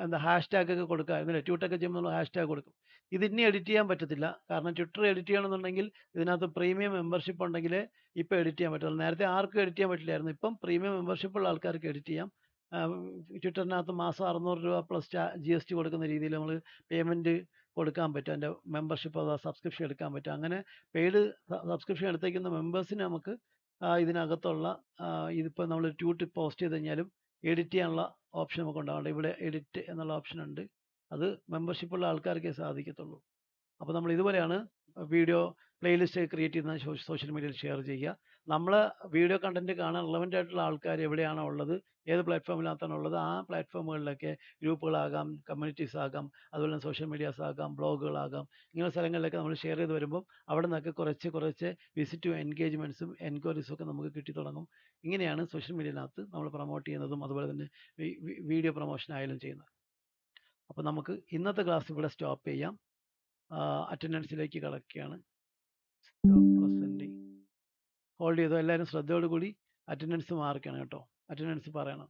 എന്താ ഹാഷ്ടാഗ് ഒക്കെ കൊടുക്കുക. എന്നില്ല ട്വീറ്റൊക്കെ ചെയ്യുമ്പോൾ നമ്മൾ ഹാഷ്ടാഗ് കൊടുക്കും. ഇത് ഇനി എഡിറ്റ് ചെയ്യാൻ പറ്റത്തില്ല. കാരണം ട്വിറ്റർ എഡിറ്റ് ചെയ്യണമെന്നുണ്ടെങ്കിൽ ഇതിനകത്ത് പ്രീമിയം മെമ്പർഷിപ്പ് ഉണ്ടെങ്കിൽ ഇപ്പോൾ എഡിറ്റ് ചെയ്യാൻ പറ്റുള്ളൂ. നേരത്തെ ആർക്കും എഡിറ്റ് ചെയ്യാൻ പറ്റില്ലായിരുന്നു. ഇപ്പം പ്രീമിയം മെമ്പർഷിപ്പ് ഉള്ള ആൾക്കാർക്ക് എഡിറ്റ് ചെയ്യാം. ട്വിറ്ററിനകത്ത് മാസം 600 രൂപ പ്ലസ് GST കൊടുക്കുന്ന രീതിയിൽ നമ്മൾ പേയ്മെൻറ്റ് കൊടുക്കാൻ പറ്റും. അതിൻ്റെ മെമ്പർഷിപ്പ് അഥവാ സബ്സ്ക്രിപ്ഷൻ എടുക്കാൻ പറ്റും. അങ്ങനെ പെയ്ഡ് സബ്സ്ക്രിപ്ഷൻ എടുത്തേക്കുന്ന മെമ്പേഴ്സിന് നമുക്ക് ഇതിനകത്തുള്ള ഇതിപ്പോൾ നമ്മൾ ട്വീറ്റ് പോസ്റ്റ് ചെയ്ത് കഴിഞ്ഞാലും എഡിറ്റ് ചെയ്യാനുള്ള ഓപ്ഷൻ നമുക്ക് ഉണ്ടാവുന്നുണ്ട്. ഇവിടെ എഡിറ്റ് എന്നുള്ള ഓപ്ഷൻ ഉണ്ട്. അത് മെമ്പർഷിപ്പുള്ള ആൾക്കാർക്കേ സാധിക്കത്തുള്ളൂ. അപ്പോൾ നമ്മൾ ഇതുപോലെയാണ് വീഡിയോ പ്ലേലിസ്റ്റ് ക്രിയേറ്റ് ചെയ്യുന്ന സോഷ്യൽ മീഡിയയിൽ ഷെയർ ചെയ്യുക. നമ്മൾ വീഡിയോ കണ്ടന്റ് കാണാൻ റിലവൻ്റ് ആയിട്ടുള്ള ആൾക്കാർ എവിടെയാണോ ഉള്ളത്, ഏത് പ്ലാറ്റ്ഫോമിനകത്താണ് ഉള്ളത്, ആ പ്ലാറ്റ്ഫോമുകളിലൊക്കെ ഗ്രൂപ്പുകളാകാം, കമ്മ്യൂണിറ്റീസ് ആകാം, അതുപോലെ തന്നെ സോഷ്യൽ മീഡിയാസ് ആകാം, ബ്ലോഗുകളാകാം, ഇങ്ങനെ സ്ഥലങ്ങളിലൊക്കെ നമ്മൾ ഷെയർ ചെയ്ത് വരുമ്പം അവിടെ നിന്നൊക്കെ കുറച്ച് വിസിറ്റും എൻഗേജ്മെൻറ്റ്സും എൻക്വയറീസും ഒക്കെ നമുക്ക് കിട്ടി തുടങ്ങും. ഇങ്ങനെയാണ് സോഷ്യൽ മീഡിയയിനകത്ത് നമ്മൾ പ്രൊമോട്ട് ചെയ്യുന്നതും അതുപോലെ തന്നെ വീഡിയോ പ്രൊമോഷൻ ആയാലും ചെയ്യുന്നത്. അപ്പോൾ നമുക്ക് ഇന്നത്തെ ക്ലാസ് ഇവിടെ സ്റ്റോപ്പ് ചെയ്യാം. അറ്റൻഡൻസിലേക്ക് കടക്കുകയാണ്. ഹോൾഡ് ചെയ്തോ. എല്ലാവരും ശ്രദ്ധയോടുകൂടി അറ്റൻഡൻസ് മാർക്ക് ചെയ്യണം കേട്ടോ. അറ്റൻഡൻസ് പറയണം.